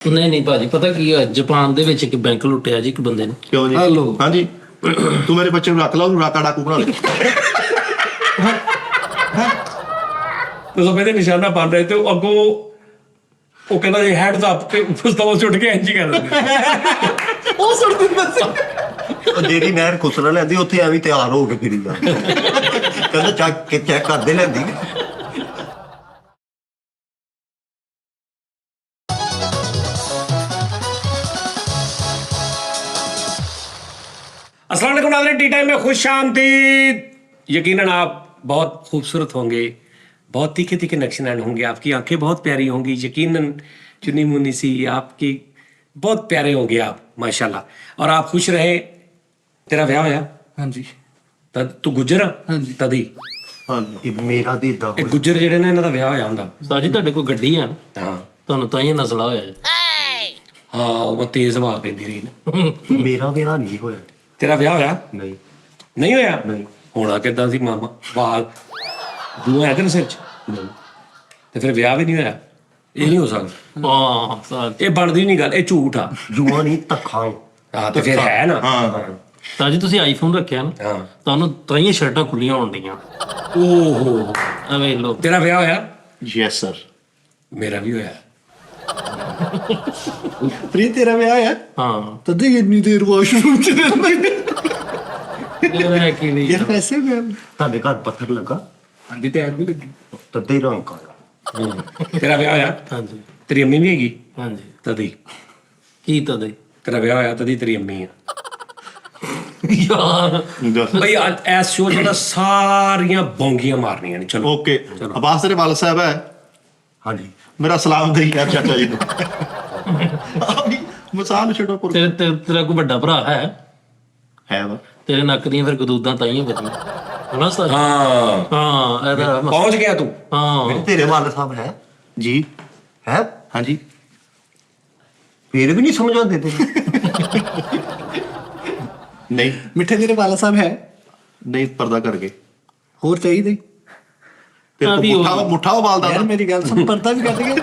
ਨਹੀਂ ਨਹੀਂ ਭਾਜੀ, ਪਤਾ ਕੀ ਆ, ਜਾਪਾਨ ਦੇ ਵਿੱਚ ਇੱਕ ਬੈਂਕ ਲੁੱਟਿਆ ਜੀ ਇੱਕ ਬੰਦੇ ਨੇ। ਕਿਉਂ ਜੀ? ਹੈਲੋ। ਹਾਂਜੀ, ਤੂੰ ਮੇਰੇ ਬੱਚੇ ਨੂੰ ਰੱਖ ਲਾ, ਉਹਨੂੰ ਰਾਕਾ ਡਾਕੂ ਬਣਾ ਲੈ। तो सब मेरे निशाना बन रहे थे अगो वो कहता जी हैंड्स अप ते उसका वो छुट के इंज ही कर दिंदे ਉਹ ਸੁਣ ਦਿੰਦਾ ਸੀ। ਉਹ ਜਿਹੜੀ ਨਹਿਰ ਖੁਸਰਾ ਲੈਂਦੀ ਉੱਥੇ ਐਵੇਂ ਤਿਆਰ ਹੋ ਕੇ ਫਿਰੀ ਜਾ ਕਹਿੰਦਾ ਚੈੱਕ ਕਰਦੇ ਲੈਂਦੀ। अस्सलाम वालेकुम नाज़रीन, टी टाइम में खुश आमदीद। यकीनन आप बहुत खूबसूरत होंगे, बहुत तीखे तीखे नक्शे नान होंगे, आपकी आंखें बहुत प्यारी होंगी, यकीनन चुनी मुनी सी आपकी बहुत प्यारे होंगे आप माशाल्लाह। और आप खुश रहे। तेरा ब्याह होया ਹਾਂਜੀ तू गुजर ਹਾਂਜੀ। तदी ਇਹ ਮੇਰਾ ਦੀ ਇਦਾਂ ਇਹ ਗੁੱਜਰ ਜਿਹੜੇ ਨੇ ਇਹਨਾਂ ਦਾ ਵਿਆਹ ਹੋਇਆ ਹੁੰਦਾ। ਸਾਜੀ ਤੁਹਾਡੇ ਕੋਲ ਗੱਡੀ ਆ ਨਾ, ਹਾਂ ਤੁਹਾਨੂੰ ਤਾਂ ਹੀ ਨਸਲਾ ਹੋਇਆ ਜੀ। ਹਾਂ ਉਹ ਤੇਜ਼ ਹਵਾ ਪੈਂਦੀ ਰਹੀ ਨਾ। ਮੇਰਾ ਵਿਆਹ ਨਹੀਂ ਹੋਇਆ। ਤੇਰਾ ਵਿਆਹ ਹੋਇਆ ਨਹੀਂ ਨਹੀਂ ਹੋਇਆ? ਨਹੀਂ ਹੋਣਾ ਕਿੱਦਾਂ ਸੀ ਮਾਮਾ? ਵਾਲ ਦੂਆ ਹੈ ਤੇਰੇ ਸਿਰ 'ਚ ਨਹੀਂ ਤੇ ਫਿਰ ਵਿਆਹ ਵੀ ਨਹੀਂ ਹੋਇਆ। ਇਹ ਨਹੀਂ ਹੋ ਸਕਦਾ, ਹਾਂ ਸਾਜੀ। ਇਹ ਬਣਦੀ ਨਹੀਂ ਗੱਲ, ਇਹ ਝੂਠ ਆ। ਜੂਆ ਨਹੀਂ ਧੱਖਾ ਹੈ। ਹਾਂ ਤੇ ਫਿਰ ਹੈ ਨਾ। ਹਾਂ, ਸਾਜੀ ਤੁਸੀਂ ਆਈਫੋਨ ਰੱਖਿਆ ਨਾ, ਹਾਂ ਤੁਹਾਨੂੰ ਤਾਂ ਹੀ ਸ਼ਰਟਾਂ ਖੁੱਲੀਆਂ ਹੋਣ ਡੀਆਂ। ਓਹੋ ਆ ਵੇਖ ਲਓ। ਤੇਰਾ ਵਿਆਹ ਹੋਇਆ? Yes sir. ਮੇਰਾ ਵੀ ਹੋਇਆ। ਪ੍ਰੀ ਤੇਰਾ ਵਿਆਹ ਆ ਹਾਂ ਤਦੇ ਇੰਨੀ ਦੇਰ ਵਾਸ਼ਰੂਮ ਚ ਰਹਿੰਦੇ ਇਹ ਕੀ ਨਹੀਂ ਯਾਰ ਪੈਸੇ ਮੈਂ ਤੁਹਾਡੇ ਘਰ ਪੱਥਰ ਲੱਗਾ ਹਾਂਜੀ ਤੇ ਐਡ ਵੀ ਲੱਗੀ। ਤਦੇ ਹੀ ਰੰਗ ਆਇਆ। ਤੇਰਾ ਵਿਆਹ ਹੋਇਆ? ਹਾਂਜੀ ਤੇਰੀ ਅੰਮੀ ਵੀ ਹੈਗੀ ਹਾਂਜੀ। ਤਦੀ? ਕੀ ਤਾਂ ਦੇ ਤੇਰਾ ਵਿਆਹ ਹੋਇਆ ਤਦੀ ਤੇਰੀ ਅੰਮੀ ਆ। ਯਾਰ ਬਈ ਐਸ ਸ਼ੋਅ ਜਿਹੜਾ ਸਾਰੀਆਂ ਬੌਂਗੀਆਂ ਮਾਰਨੀਆਂ ਨੇ। ਚਲੋ ਓਕੇ, ਅਬਾਸ ਤੇਰੇ ਵਾਲ ਸਾਹਿਬ ਹੈ, ਹਾਂਜੀ ਮੇਰਾ ਸਲਾਮ ਦੇ ਯਾਰ ਚਾਚਾ ਜੀ ਨੂੰ। ਮਸਾਲ ਛੱਡੋ ਪੁਰ ਤੇਰਾ ਕੋਈ ਵੱਡਾ ਭਰਾ ਹੈ ਵਾ। ਤੇਰੇ ਨੱਕ ਦੀਆਂ ਫਿਰ ਗਦੂਦਾਂ ਤਾਂ ਹੀ ਵਧੀਆਂ ਹਨਾ ਸਾਜੀ। ਹਾਂ ਹਾਂ ਇਹਦਾ ਪਹੁੰਚ ਗਿਆ ਤੂੰ। ਹਾਂ ਤੇਰੇ ਵਾਲ ਸਾਹਿਬ ਹੈ ਜੀ ਹੈ ਹਾਂਜੀ। ਫੇਰ ਵੀ ਨਹੀਂ ਸਮਝ ਆਉਂਦੇ ਤੈਨੂੰ। ਨਹੀਂ ਮਿੱਠੇ ਤੇਰੇ ਵਾਲਾ ਸਾਹਿਬ ਹੈ ਨਹੀਂ, ਪਰਦਾ ਕਰ ਗਏ। ਹੋਰ ਚਾਹੀਦੇ ਤੇਰੇ ਵੀ ਕੋਲ ਉਹ- ਮੁੱਠਾ ਉਹ ਬਾਲ ਦਾ ਯਾਰ ਮੇਰੀ ਗੱਲ ਸੁਣ ਪਰਦਾ ਵੀ ਕੱਢ ਗਏ।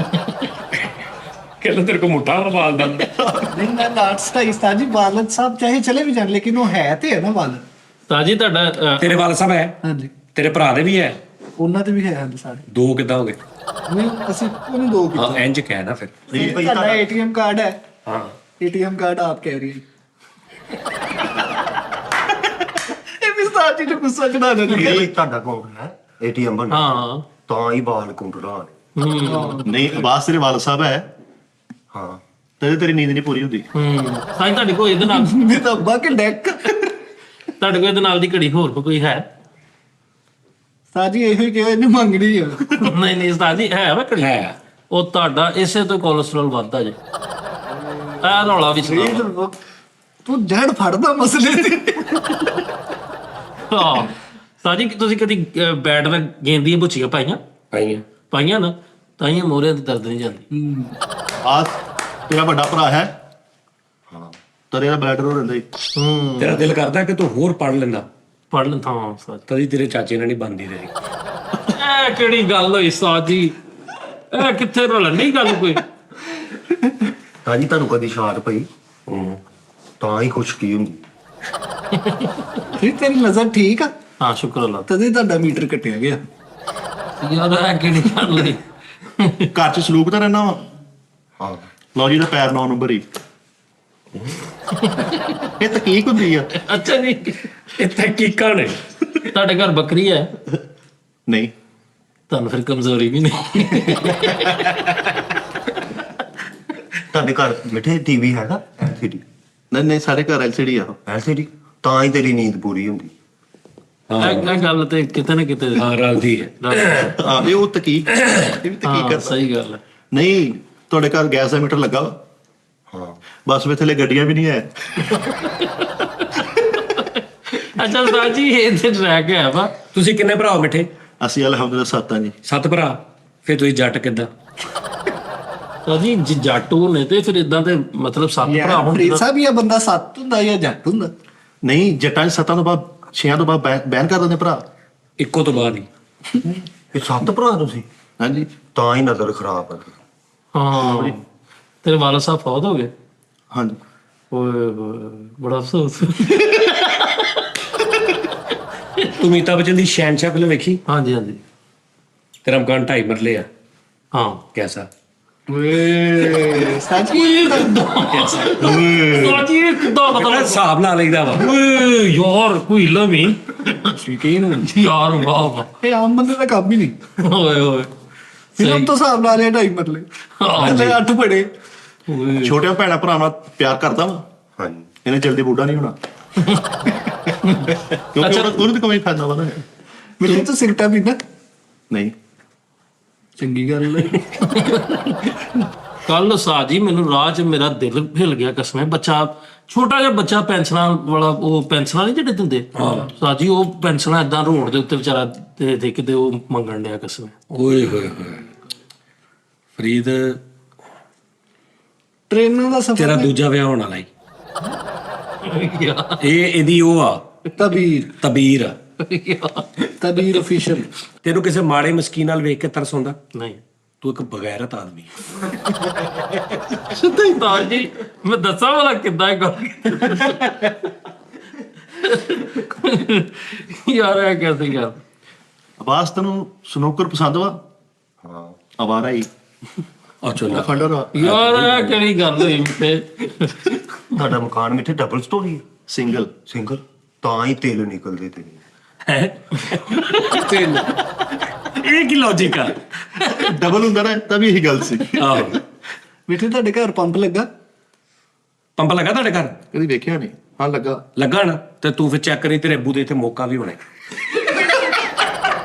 ਕਹਿੰਦਾ ਤੇਰੇ ਕੋ ਮੁੱਠਾ ਵਾਲ ਦਾ। ਨਹੀਂ ਮੈਂ ਆਰਟਸ ਦਾ ਇਸਤਾਜੀ ਵਾਲਦ ਸਾਹਿਬ ਚਾਹੇ ਚਲੇ ਵੀ ਜਾਣ ਲੇਕਿਨ ਉਹ ਹੈ ਤੇ ਹੈ ਨਾ ਵਾਲਦ। ਸਾਜੀ ਤੁਹਾਡਾ ਤੇਰੇ ਵਾਲ ਸਭ ਹੈ? ਹਾਂਜੀ ਤੇਰੇ ਭਰਾ ਦੇ ਵੀ ਹੈ? ਉਹਨਾਂ ਦੇ ਵੀ ਹੈ ਹਾਂਜੀ ਸਾਰੇ। ਦੋ ਕਿੱਦਾਂ ਹੋ ਗਏ? ਨਹੀਂ ਅਸੀਂ ਉਹਨੂੰ ਦੋ ਹਾਂ ਕੀਤਾ। ਇੰਜ ਕਹਿ ਨਾ ਫਿਰ। ਨਹੀਂ ਬਈ ਤੁਹਾਡਾ ਏਟੀਐਮ ਕਾਰਡ ਹੈ? ਹਾਂ ਏਟੀਐਮ ਕਾਰਡ ਆਪ ਕਹਿ ਰਹੀ ਹੈ। ਇਹ ਵੀ ਸਾਜੀ ਨੂੰ ਗੁੱਸਾ ਚੜਾ ਦਿੰਦੀ ਹੈ। ਤੁਹਾਡਾ ਕੌਣ ਹੈ ਏਟੀਐਮ ਬਣ ਹਾਂ ਤਾਂ ਹੀ ਬਾਲ ਕੁੰਡੜਾ ਨੇ। ਨਹੀਂ, ਅਬਾਸ ਤੇਰੇ ਵਾਲ ਸਾਹਿਬ ਹੈ, ਹਾਂ ਤੇਰੀ ਨੀਂਦ ਨਹੀਂ ਪੂਰੀ ਹੁੰਦੀ। ਸਾਜੀ ਤੁਹਾਡੇ ਕੋਲ ਇਹਦੇ ਨਾਲ ਮੈਂ ਤਾਂ ਅੱਬਾ ਕੇ ਡੈਕ ਤੁਹਾਡੇ ਕੋਲ ਇਹਦੇ ਨਾਲ ਦੀ ਘੜੀ ਹੋਰ ਕੋਈ ਹੈ? ਸਾਜੀ ਇਹੋ ਹੀ ਕਿਹਾ ਇਹਨੇ ਮੰਗਣੀ ਆ। ਨਹੀਂ ਨਹੀਂ ਸਾਜੀ ਹੈ ਵਾ ਘੜੀ। ਹੈ ਉਹ ਤੁਹਾਡਾ ਇਸੇ ਤੋਂ ਕੋਲੇਸਟ੍ਰੋਲ ਵੱਧਦਾ ਜੇ। ਆ ਰੌਲਾ ਵੀ ਸੁਣਾ। ਤੂੰ ਜੜ ਫੜਦਾ ਮਸਲੇ ਤੇ। ਹਾਂ ਸਾਜੀ ਤੁਸੀਂ ਕਦੀ ਬੈਟ ਨਾਲ ਗੇਂਦ ਦੀਆਂ ਬੁੱਚੀਆਂ ਪਾਈਆਂ? ਪਾਈਆਂ। ਪਾਈਆਂ ਨਾ, ਤਾਂ ਹੀ ਮੋਰਿਆਂ ਦੀ ਦਰਦ ਨਹੀਂ ਜਾਂਦੀ। ਆਸ ਤੇਰਾ ਵੱਡਾ ਭਰਾ ਹੈ, ਹਾਂ ਤੇਰਾ ਬਲੱਡ ਰੋ ਰਹਿੰਦਾ ਹੀ। ਤੇਰਾ ਦਿਲ ਕਰਦਾ ਕਿ ਤੂੰ ਹੋਰ ਪੜ ਲੈਂਦਾ, ਪੜ ਲੈ ਥਾਂ ਸਾਜੀ। ਤਦੀ ਤੇਰੇ ਚਾਚੇ ਨਾਲ ਨਹੀਂ ਬਣਦੀ ਰਹੀ। ਇਹ ਕਿਹੜੀ ਗੱਲ ਹੋਈ ਸਾਜੀ? ਇਹ ਕਿੱਥੇ ਰਲਣੀ ਗੱਲ ਕੋਈ? ਹਾਂਜੀ ਤੁਹਾਨੂੰ ਕਦੀ ਛਾਟ ਪਈ ਤਾਂ ਹੀ ਖੁਸ਼ਕੀ ਹੁੰਦੀ। ਫਿਰ ਤੇਰੀ ਨਜ਼ਰ ਠੀਕ ਆ ਹਾਂ ਸ਼ੁਕਰ ਅੱਲਾ। ਤਦੇ ਤੁਹਾਡਾ ਮੀਟਰ ਕੱਟਿਆ ਗਿਆ। ਯਾਰ ਇਹ ਕਿਹੜੀ ਗੱਲ ਹੋਈ? ਘਰ ਚ ਸਲੂਕ ਤਾਂ ਰਹਿਣਾ ਵਾ। ਹਾਂ ਲਓ ਜੀ ਦਾ ਪੈਰ 9 ਨੰਬਰ ਹੀ। ਇਹ ਤਕੀਕ ਹੁੰਦੀ ਆ। ਅੱਛਾ ਜੀ, ਇੱਥੇ ਕੀਕਾਂ ਨੇ। ਤੁਹਾਡੇ ਘਰ ਬੱਕਰੀ ਹੈ? ਨਹੀਂ ਤੁਹਾਨੂੰ ਫਿਰ ਕਮਜ਼ੋਰੀ ਵੀ ਨਹੀਂ। ਤੁਹਾਡੇ ਘਰ ਮਿੱਠੇ ਟੀਵੀ ਹੈਗਾ ਐਲਸੀਡੀ? ਨਹੀਂ ਨਹੀਂ, ਸਾਡੇ ਘਰ ਐਲਸੀਡੀ ਆ। ਐਲਸੀਡੀ ਤਾਂ ਹੀ ਤੇਰੀ ਨੀਂਦ ਪੂਰੀ ਹੁੰਦੀ। ਇਹ ਗੱਲ ਤੇ ਕਿਤੇ ਨਾ ਕਿਤੇ ਹਾਂ ਰਲਦੀ ਹੈ। ਹਾਂ ਇਹ ਉਹ ਤਕੀਕ, ਇਹ ਵੀ ਤਕੀਕ ਹਾਂ ਕਰਦਾ। ਸਹੀ ਗੱਲ ਹੈ। ਨਹੀਂ, ਤੁਹਾਡੇ ਘਰ ਗੈਸ ਦਾ ਮੀਟਰ ਲੱਗਾ ਵਾ, ਹਾਂ ਬਸ ਵੀ ਥੱਲੇ ਗੱਡੀਆਂ ਵੀ ਨਹੀਂ ਹੈ। ਅੱਛਾ ਸਾਜੀ ਇਹਦੇ ਰਹਿ ਗਿਆ ਵਾ। ਤੁਸੀਂ ਕਿੰਨੇ ਭਰਾ ਹੋ ਮਿੱਠੇ? ਅਸੀਂ ਅਲਹਮਦੁਲਿਲਾ 7 ਹਾਂ ਜੀ। 7 ਭਰਾ। ਫਿਰ ਤੁਸੀਂ ਜੱਟ ਕਿੱਦਾਂ? ਸਾਜੀ ਜੱਟ ਨੇ ਤੇ ਫਿਰ ਇਦਾਂ ਤੇ ਮਤਲਬ 7 ਭਰਾ ਯਾਰ ਹੋਣ। ਫਰੀਦ ਸਾਹਿਬ ਇਹ ਬੰਦਾ ਸੱਤ ਹੁੰਦਾ ਜਾਂ ਜੱਟ ਹੁੰਦਾ? ਨਹੀਂ, ਜੱਟਾਂ 'ਚ 7 ਤੋਂ ਬਾਅਦ 6 ਤੋਂ ਬਾਅਦ ਬੈਨ ਕਰ ਦਿੰਦੇ ਭਰਾ। ਇੱਕੋ ਤੋਂ ਬਾਅਦ ਹੀ। ਇਹ 7 ਭਰਾ ਤੁਸੀਂ? ਹਾਂਜੀ ਤਾਂ ਹੀ ਨਜ਼ਰ ਖਰਾਬ ਹੈ। ਹਾਂ ਤੇਰੇ ਵਾਲਾ ਸਾਹਿਬ ਫੌਤ ਹੋ ਗਏ? ਹਾਂਜੀ। ਓਏ ਹੋਏ, ਬੜਾ ਅਫਸੋਸ। ਤੂੰ ਅਮਿਤਾਭ ਬੱਚਨ ਦੀ ਸ਼ਹਿਨशाह ਫਿਲਮ ਵੇਖੀ? ਹਾਂਜੀ ਹਾਂਜੀ ਤੇਰਾ ਮਕਾਨ 2.5 ਮਰਲੇ ਆ, ਹਾਂ। ਕੈਸਾ? ਓਏ ਉਸਤਾਦ ਜੀ ਸਾਜੀ ਕਿੱਦਾਂ ਪਤਾ ਬੜਾ ਹਿਸਾਬ ਲਾ ਲਈਦਾ ਵਾ। ਓਏ ਯਾਰ ਕੋਈ ਲਵੀ ਯਕੀਨ ਯਾਰ ਵਾਹ ਵਾਹ ਇਹ ਆਮ ਬੰਦੇ ਦਾ ਕੰਮ ਹੀ ਨਹੀਂ। ਓਏ ਓਏ ਫਿਲਮ ਤੋਂ ਹਿਸਾਬ ਲਾ ਲਿਆ 2.5 ਮਰਲੇ, ਥੱਲੇ 8 ਬੜੇ। ਓਏ ਛੋਟਿਆਂ ਭੈਣਾਂ ਭਰਾਵਾਂ ਨਾਲ ਪਿਆਰ ਕਰਦਾ ਵਾ, ਹਾਂਜੀ। ਇਹਨੇ ਜਲਦੀ ਬੁੱਢਾ ਨਹੀਂ ਹੋਣਾ। ਕਿਉਂਕਿ ਉਹਨੂੰ ਤਾਂ ਕੋਈ ਫਾਇਦਾ ਵਾ ਨਾ। ਮਿੱਠੇ ਤੋਂ ਸਿਗਰਟਾਂ ਪੀਣਾ ਨਹੀਂ, ਚੰਗੀ ਗੱਲ ਹੈ। ਕੱਲ ਸਾਜੀ ਮੈਨੂੰ ਰਾਹ 'ਚ ਮੇਰਾ ਦਿਲ ਹਿੱਲ ਗਿਆ ਕਸਮੇ। ਬੱਚਾ ਛੋਟਾ ਜਿਹਾ ਬੱਚਾ ਪੈਨਸਲਾਂ ਵਾਲਾ, ਉਹ ਪੈਨਸਲਾਂ ਨਹੀਂ ਜਿਹੜੇ ਦਿੰਦੇ ਸਾਜੀ, ਉਹ ਪੈਨਸਲਾਂ ਏਦਾਂ ਰੋਡ ਦੇ ਉੱਤੇ ਵਿਚਾਰਾ ਦੇ ਕਿਤੇ ਉਹ ਮੰਗਣ ਡਿਆ ਕਸਮੇ। ਓਏ ਹੋਏ ਹੋਏ ਫਰੀਦ, ਟ੍ਰੇਨਾਂ ਦਾ ਤੇਰਾ ਸਫ਼ਰ ਦੂਜਾ ਵਿਆਹ ਹੋਣ ਵਾਲਾ ਈ। ਇਹਦੀ ਉਹ ਆ ਤਬੀਰ। ਤਬੀਰ ਅਫੀਸ਼ੀਅਲ। ਤੈਨੂੰ ਕਿਸੇ ਮਾੜੇ ਮਸਕੀਨ ਨਾਲ ਵੇਖ ਕੇ ਤਰਸ ਆਉਂਦਾ? ਨਹੀਂ ਤੂੰ ਇੱਕ ਬਗੈਰਤ ਆਦਮੀ ਹੈ। ਸਿੱਧਾ ਹੀ ਤਾਂ ਜੀ ਮੈਂ ਦੱਸਾਂ ਵਾਲਾ ਕਿੱਦਾਂ ਇਹ ਗੱਲ ਯਾਰ ਇਹ ਕੈਸੇ ਗੱਲ। ਆਵਾਜ਼ ਤੈਨੂੰ ਸਨੋਕਰ ਪਸੰਦ ਵਾ? ਹਾਂ। ਆਵਾਰਾ ਹੀ ਅੱਛਾ ਫੰਡਰ ਵਾ। ਯਾਰ ਇਹ ਕਿਹੜੀ ਗੱਲ ਹੋਈ ਤੇ ਤੁਹਾਡਾ ਮਕਾਨ ਮਿੱਠੇ ਡਬਲ ਸਟੋਰੀ ਹੈ? ਸਿੰਗਲ। ਸਿੰਗਲ? ਤਾਂ ਹੀ ਤੇਲ ਨਿਕਲਦੇ ਤੇ। ਹੈ ਇਹ ਕੀ ਲੌਜੀਕ ਆ? ਡਬਲ ਹੁੰਦਾ ਨਾ ਤਾਂ ਵੀ ਇਹੀ ਗੱਲ ਸੀ। ਆਹੋ, ਮਿੱਠੇ ਤੁਹਾਡੇ ਘਰ ਪੰਪ ਲੱਗਾ? ਪੰਪ ਲੱਗਾ ਤੁਹਾਡੇ ਘਰ? ਕਦੀ ਵੇਖਿਆ ਨਹੀਂ। ਹਾਂ ਲੱਗਾ। ਲੱਗਾ ਨਾ, ਤੇ ਤੂੰ ਫਿਰ ਚੈੱਕ ਕਰੀ, ਤੇਰੇ ਅੱਬੂ ਦੇ ਇੱਥੇ ਮੌਕਾ ਵੀ ਹੋਣਾ।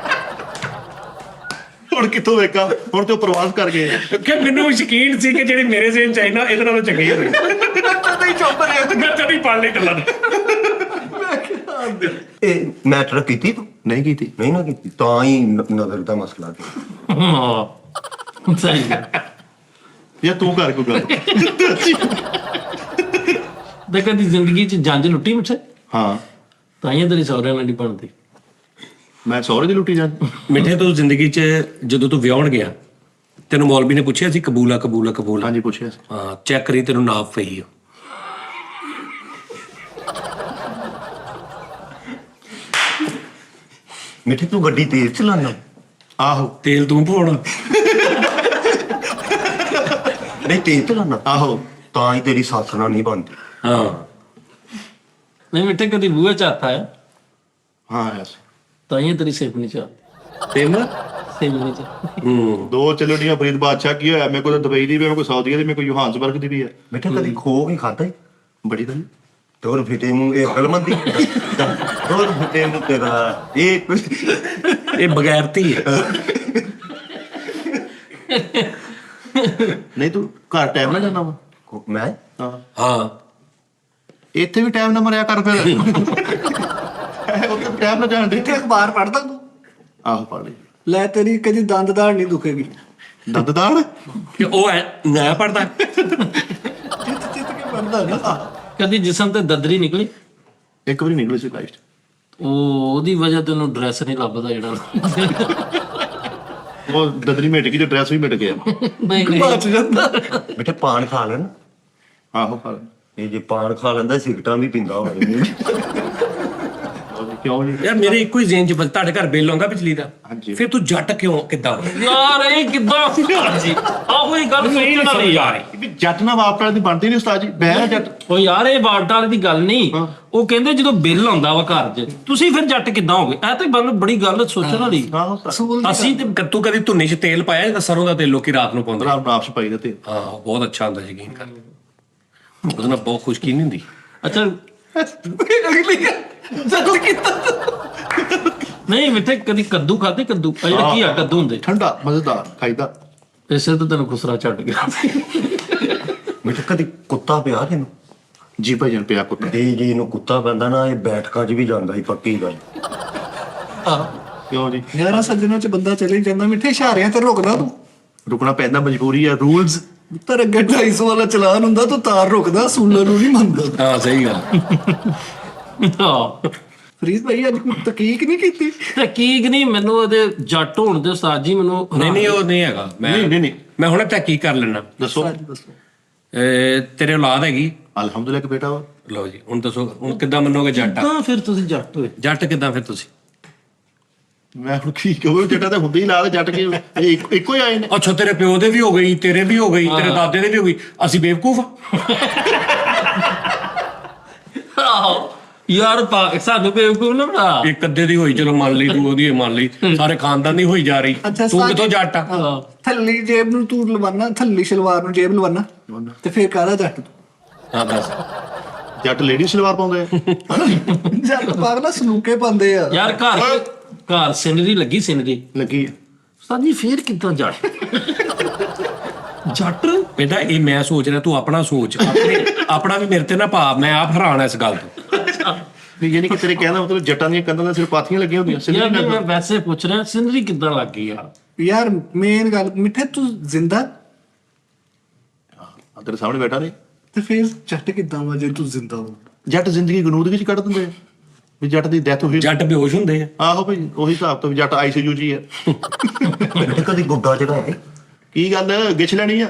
ਹੁਣ ਕਿੱਥੋਂ ਵੇਖਾਂ, ਹੁਣ ਤੇ ਉਹ ਪ੍ਰਵਾਸ ਕਰ ਗਏ ਆ। ਕਿ ਮੈਨੂੰ ਯਕੀਨ ਸੀ ਕਿ ਜਿਹੜੀ ਮੇਰੇ ਜ਼ੇਨ ਚ ਆਈ ਨਾ, ਇਹਦੇ ਨਾਲੋਂ ਚੰਗੀ ਹੋਣੀ। ਨਹੀਂ ਚੁੱਪ ਰਿਹਾ। ਮੈਂ ਕਦੀ ਪੜ ਲਈ ਗੱਲਾਂ ਨੂੰ। ਇਹ ਮੈਟਰ ਕੀਤੀ ਤੂੰ? ਨਹੀਂ ਕੀਤੀ। ਨਹੀਂ ਨਾ ਕੀਤੀ, ਤਾਂ ਹੀ ਨਜ਼ਰ ਦਾ ਮਸਲਾ ਤੇ। ਹਾਂ ਸਹੀ ਗੱਲ। ਜਾਂ ਤੂੰ ਕਰ ਕੋਈ ਗੱਲ। ਤੇ ਕਦੀ ਜ਼ਿੰਦਗੀ 'ਚ ਜੰਜ ਲੁੱਟੀ ਮਿੱਠੇ? ਹਾਂ, ਤਾਂ ਹੀ ਤੇਰੀ ਸਹੁਰਿਆਂ ਨਾਲ ਨਹੀਂ ਬਣਦੀ। ਮੈਂ ਸਹੁਰੇ ਦੀ ਲੁੱਟੀ ਜਾਂ। ਮਿੱਠੇ, ਤੂੰ ਜ਼ਿੰਦਗੀ ਚ ਜਦੋਂ ਤੂੰ ਵਿਆਹਣ ਗਿਆ, ਤੈਨੂੰ ਮੌਲਵੀ ਨੇ ਪੁੱਛਿਆ ਸੀ ਕਬੂਲਾ ਕਬੂਲਾ ਕਬੂਲਾ? ਹਾਂਜੀ ਪੁੱਛਿਆ ਸੀ। ਹਾਂ, ਚੈੱਕ ਕਰੀ ਤੈਨੂੰ ਨਾਪ ਪਈ ਆ। ਮਿੱਠੇ ਤੂੰ ਗੱਡੀ ਤੇਜ਼ ਚਲਾਉਣਾ? ਆਹੋ ਤੇਲ ਤੂੰ ਪਵਾਉਣਾ? ਨਹੀਂ ਤੇਜ਼ ਚਲਾਉਣਾ, ਆਹੋ। ਤਾਂ ਹੀ ਤੇਰੀ ਸੱਸ ਨਾਲ ਨਹੀਂ ਬਣਦੀ। ਹਾਂ, ਨਹੀਂ ਮਿੱਠੇ ਕਦੀ ਬੂਹੇ 'ਚ ਹੱਥ ਆਇਆ? ਹਾਂ ਯਸ। ਤਾਂ ਹੀ ਤੇਰੀ ਸਿਫਤ ਨਹੀਂ ਚੱਲਦੀ। ਤਿੰਨ ਸਿਮ ਨਹੀਂ ਚੱਲਦੀ। ਹੂੰ, ਦੋ ਚਲੋੜੀਆਂ ਫਰੀਦ ਬਾਦਸ਼ਾਹ ਕੀ ਹੋਇਆ? ਮੇਰੇ ਕੋਲ ਤਾਂ ਦੁਬਈ ਦੀ ਵੀ, ਮੇਰੇ ਕੋਲ ਸਾਊਦੀ ਦੀ, ਮੇਰੇ ਕੋਲ ਯੋਹਾਨਸਬਰਗ ਦੀ ਵੀ ਹੈ। ਮਿੱਠੇ ਕਦੀ ਖੋ ਕੇ ਖਾਧਾ? ਬੜੀ ਤਾਂ ਤੋਰ ਫਿੱਟੇ ਨੂੰ ਇਹ ਗਲਮੰਦੀ। ਤੋਰ ਫਿੱਟੇ ਨੂੰ ਤੇਰਾ ਇਹ ਕੁਝ। ਇਹ ਬਗੈਰਤੀ ਹੈ। ਨਹੀਂ, ਤੂੰ ਘਰ ਟਾਈਮ ਨਾਲ ਜਾਣਾ ਵਾ? ਮੈਂ ਹਾਂ, ਹਾਂ, ਇੱਥੇ ਵੀ ਟਾਈਮ ਨਾਲ ਮਰਿਆ ਕਰ ਫਿਰ। ਉੱਥੇ ਟਾਈਮ ਨਾਲ ਜਾਣ ਦੇ। ਇੱਥੇ ਅਖਬਾਰ ਪੜ੍ਹਦਾ ਤੂੰ? ਆਹੋ ਪੜ ਲਈ। ਲੈ ਤੇਰੀ ਕਦੀ ਦੰਦ ਦਾੜ ਨਹੀਂ ਦੁਖੇਗੀ। ਦੰਦਦਾੜ ਕਿ ਉਹ ਹੈ ਨਾ ਪੜਦਾ। ਚਿੱਤ ਕੇ ਪੜ੍ਹਦਾ ਨਾ। ਕਦੀ ਜਿਸਮ ਤੇ ਦਦਰੀ ਨਿਕਲੀ? ਇੱਕ ਵਾਰੀ ਨਿਕਲੀ ਸੀ ਲਾਈਫ 'ਚ। ਉਹਦੀ ਵਜ੍ਹਾ ਤੈਨੂੰ ਡਰੈਸ ਨਹੀਂ ਲੱਭਦਾ ਜਿਹੜਾ। ਉਹ ਦਦਰੀ ਮਿਟ ਗਈ ਤੇ ਡਰੈਸ ਵੀ ਮਿਟ ਗਿਆ। ਨਹੀਂ ਬਚ ਜਾਂਦਾ। ਮਿੱਠੇ ਪਾਨ ਖਾ ਲੈਣ। ਆਹੋ ਖਾ ਇਹ ਜੇ ਪਾਨ ਖਾ ਲੈਂਦਾ ਸਿਗਰਟਾਂ ਵੀ ਪੀਂਦਾ ਹੋਵੇ। ਕਿਉਂ ਜੀ? ਯਾਰ ਮੇਰੇ ਇੱਕੋ ਹੀ ਜ਼ੇਨ ਚ ਤੁਹਾਡੇ ਘਰ ਬਿੱਲ ਆਉਂਦਾ ਬਿਜਲੀ ਦਾ, ਹਾਂਜੀ। ਫਿਰ ਤੂੰ ਜੱਟ ਕਿਉਂ ਕਿੱਦਾਂ? ਯਾਰ ਇਹ ਕਿੱਦਾਂ ਜੀ? ਆਹੋ ਇਹ ਗੱਲ ਸੋਚਣ ਵਾਲੀ ਯਾਰ। ਵੀ ਜੱਟ ਨਾਲ ਬਾਪ ਵਾਲੇ ਦੀ ਬਣਦੀ ਨਹੀਂ ਉਸਤਾਦ ਜੀ। ਮੈਂ ਜੱਟ। ਉਹ ਯਾਰ ਇਹ ਵਾਰਟਾਂ ਵਾਲੀ ਦੀ ਗੱਲ ਨਹੀਂ। ਉਹ ਕਹਿੰਦੇ ਜਦੋਂ ਬਿੱਲ ਆਉਂਦਾ ਵਾ ਘਰ 'ਚ, ਤੁਸੀਂ ਫਿਰ ਜੱਟ ਕਿੱਦਾਂ ਹੋਗੇ? ਇਹ ਤੇ ਬੜੀ ਗੱਲ ਸੋਚਣ ਵਾਲੀ। ਆਹੋ ਅਸੀਂ ਤੇ ਤੂੰ ਕਦੀ ਧੁੰਨੀ 'ਚ ਤੇਲ ਪਾਇਆ? ਜਿਹੜਾ ਸਰੋਂ ਦਾ ਤੇਲ ਲੋਕੀ ਰਾਤ ਨੂੰ ਪਾਉਂਦੇ। ਰਾਮ ਨਾਪ ਛਪਾਈ ਦਾ ਤੇ ਹਾਂ, ਬਹੁਤ ਅੱਛਾ ਹੁੰਦਾ ਯਕੀਨ ਕਰ। ਉਹਦੇ ਨਾਲ ਬਹੁਤ ਖੁਸ਼ਕੀ ਨਹੀਂ ਹੁੰਦੀ। ਅੱਛਾ ਅਗਲੀ ਜਦ ਕੀਤਾ। ਨਹੀਂ ਮਿੱਠੇ ਕਦੀ ਕੱਦੂ ਖਾਦੇ? ਕੱਦੂ ਆ ਜਿਹੜਾ ਕੀ ਆ ਕੱਦੂ ਹੁੰਦੇ ਠੰਡਾ ਮਜ਼ੇਦਾਰ ਖਾਈਦਾ। ਇਸੇ ਤੋਂ ਤੈਨੂੰ ਖੁਸਰਾ ਛੱਡ ਗਿਆ। ਮਿੱਠੇ ਕਦੀ ਕੁੱਤਾ ਪਿਆ ਤੈਨੂੰ? ਜੀ ਭਾਈਜਾਨ ਪਿਆ ਕੁੱਤਾ। ਜੀ ਇਹਨੂੰ ਕੁੱਤਾ ਪੈਂਦਾ ਨਾ, ਇਹ ਬੈਠਕਾਂ 'ਚ ਵੀ ਜਾਂਦਾ ਹੀ, ਪੱਕੀ ਗੱਲ। ਕਿਉਂ ਜੀ? ਯਾਰਾ ਸੱਜਣਾਂ ਚ ਬੰਦਾ ਚਲੇ ਜਾਂਦਾ, ਮਿੱਠੇ ਇਸ਼ਾਰਿਆਂ ਤੇ ਰੁਕਦਾ ਤੂੰ। ਰੁਕਣਾ ਪੈਂਦਾ, ਮਜਬੂਰੀ ਆ, ਰੂਲਸ। ਤੇਰੇ ਅੱਗੇ 250 ਵਾਲਾ ਚਲਾਨ ਹੁੰਦਾ, ਤੂੰ ਤਾਰ ਰੁਕਦਾ, ਸੂਲਰ ਨੂੰ ਨਹੀਂ ਮੰਨਦਾ। ਹਾਂ, ਸਹੀ ਗੱਲ। ਹਾਂ ਫਰੀਦ ਭਾਈ ਅੱਜ ਕੋਈ ਤਕੀਕ ਨਹੀਂ ਕੀਤੀ? ਤਕੀਕ ਨਹੀਂ, ਮੈਨੂੰ ਉਹਦੇ ਜੱਟ ਹੋਣ ਦੇ ਉਸਤਾਦ ਜੀ ਮੈਨੂੰ ਨਹੀਂ ਉਹ ਨਹੀਂ ਹੈਗਾ। ਨਹੀਂ, ਨਹੀਂ। ਮੈਂ ਹੁਣੇ ਤਹਿਕੀਕ ਕਰ ਲੈਣਾ। ਦੱਸੋ। ਦੱਸੋ। ਤੇਰੇ ਔਲਾਦ ਹੈਗੀ? ਅਲਹਮਦੁਲਿਲਾ ਕਿ ਬੇਟਾ ਵਾ। ਲਓ ਜੀ, ਹੁਣ ਦੱਸੋ ਹੁਣ ਕਿੱਦਾਂ ਮੰਨੋਗੇ ਜੱਟ ਆ? ਤਾਂ ਫਿਰ ਤੁਸੀਂ ਜੱਟ ਹੋਏ। ਜੱਟ ਕਿੱਦਾਂ ਫਿਰ ਤੁਸੀਂ? ਮੈਂ ਹੁਣ ਕੀ ਕਹਾਂ, ਜੱਟਾਂ ਤਾਂ ਹੁੰਦੇ ਹੀ ਲਾ, ਜੱਟ ਕੀ ਇੱਕੋ ਹੀ ਆਏ ਨੇ। ਅੱਛਾ, ਤੇਰੇ ਪਿਓ ਦੇ ਵੀ ਹੋ ਗਈ, ਤੇਰੇ ਵੀ ਹੋ ਗਈ, ਤੇਰੇ ਦਾਦੇ ਦੇ ਵੀ ਹੋ ਗਈ, ਅਸੀਂ ਬੇਵਕੂਫ ਆ? ਆਹੋ ਯਾਰ ਸਾਨੂੰ ਬੇਵਕੂਫ ਨਾ ਬਣਾ। ਇੱਕ ਅੱਧੇ ਦੀ ਹੋਈ, ਚਲੋ ਮੰਨ ਲਈ, ਤੂੰ ਉਹਦੀ ਮੰਨ ਲਈ, ਸਾਰੇ ਖਾਨਦਾਨ ਦੀ ਹੋਈ ਜਾ ਰਹੀ। ਤੂੰ ਕਿੱਥੋਂ ਜੱਟ ਆ? ਥੱਲੀ ਜੇਬ ਨੂੰ ਤੂੰ ਲਵਾਨਾ, ਥੱਲੀ ਸ਼ਲਵਾਰ ਨੂੰ ਜੇਬ ਲਵਾਨਾ, ਤੇ ਫਿਰ ਕਾਹਦਾ ਜੱਟ ਤੂੰ? ਹਾਂ ਦੱਸ। ਜੱਟ ਲੇਡੀ ਸਲਵਾਰ ਪਾਉਂਦੇ ਆ। ਜੱਟ ਪਾਗਲਾ ਸਲੂਕੇ ਪਾਉਂਦੇ ਆ ਯਾਰ ਘਰ ਸਿਨਰੀ ਲੱਗੀ, ਸਿਨਰੀ ਲੱਗੀ ਆ। ਸਾਜੀ ਫੇਰ ਕਿੱਦਾਂ ਜੱਟ? ਜੱਟ ਬੇਟਾ ਇਹ ਮੈਂ ਸੋਚ ਰਿਹਾ, ਤੂੰ ਆਪਣਾ ਸੋਚ, ਆਪਣਾ ਵੀ ਮੇਰੇ ਤੇ ਨਾ ਪਾ, ਮੈਂ ਆਪ ਹੈਰਾਨ ਇਸ ਗੱਲ ਤੋਂ। ਵੀ ਯਾਨੀ ਕਿ ਤੇਰੇ ਕਹਿਣ ਦਾ ਮਤਲਬ ਜੱਟਾਂ ਦੀਆਂ ਕੰਧਾਂ ਦਾ ਸਿਰਫ ਪਾਥੀਆਂ ਲੱਗੀਆਂ ਹੁੰਦੀਆਂ ਯਾਰ ਸਿੱਧੀ ਨਹੀਂ, ਮੈਂ ਵੈਸੇ ਪੁੱਛ ਰਿਹਾ ਸਿਨਰੀ ਕਿੱਦਾਂ ਲੱਗ ਗਈ ਯਾਰ? ਯਾਰ ਮੇਨ ਗੱਲ ਮਿੱਠੇ, ਤੂੰ ਜ਼ਿੰਦਾ ਤੇਰੇ ਸਾਹਮਣੇ ਬੈਠਾ ਨੇ। ਤੇ ਫਿਰ ਜੱਟ ਕਿੱਦਾਂ ਵਾ ਜੇ ਤੂੰ ਜ਼ਿੰਦਾ ਹੋ? ਜੱਟ ਜ਼ਿੰਦਗੀ ਗਨੂਦਗੀ ਚ ਕੱਢ ਦਿੰਦੇ ਆ ਵੀ ਜੱਟ ਦੀ ਡੈਥ ਹੋਈ। ਜੱਟ ਬੇਹੋਸ਼ ਹੁੰਦੇ ਆ। ਆਹੋ ਭਾਈ, ਉਹੀ ਹਿਸਾਬ ਤੋਂ ਵੀ ਜੱਟ ICU ਜੀ ਆ। ਕਦੀ ਗੁੱਡਾ ਚੜਾਏ? ਕੀ ਗੱਲ ਗਿੱਛ ਲੈਣੀ ਆ?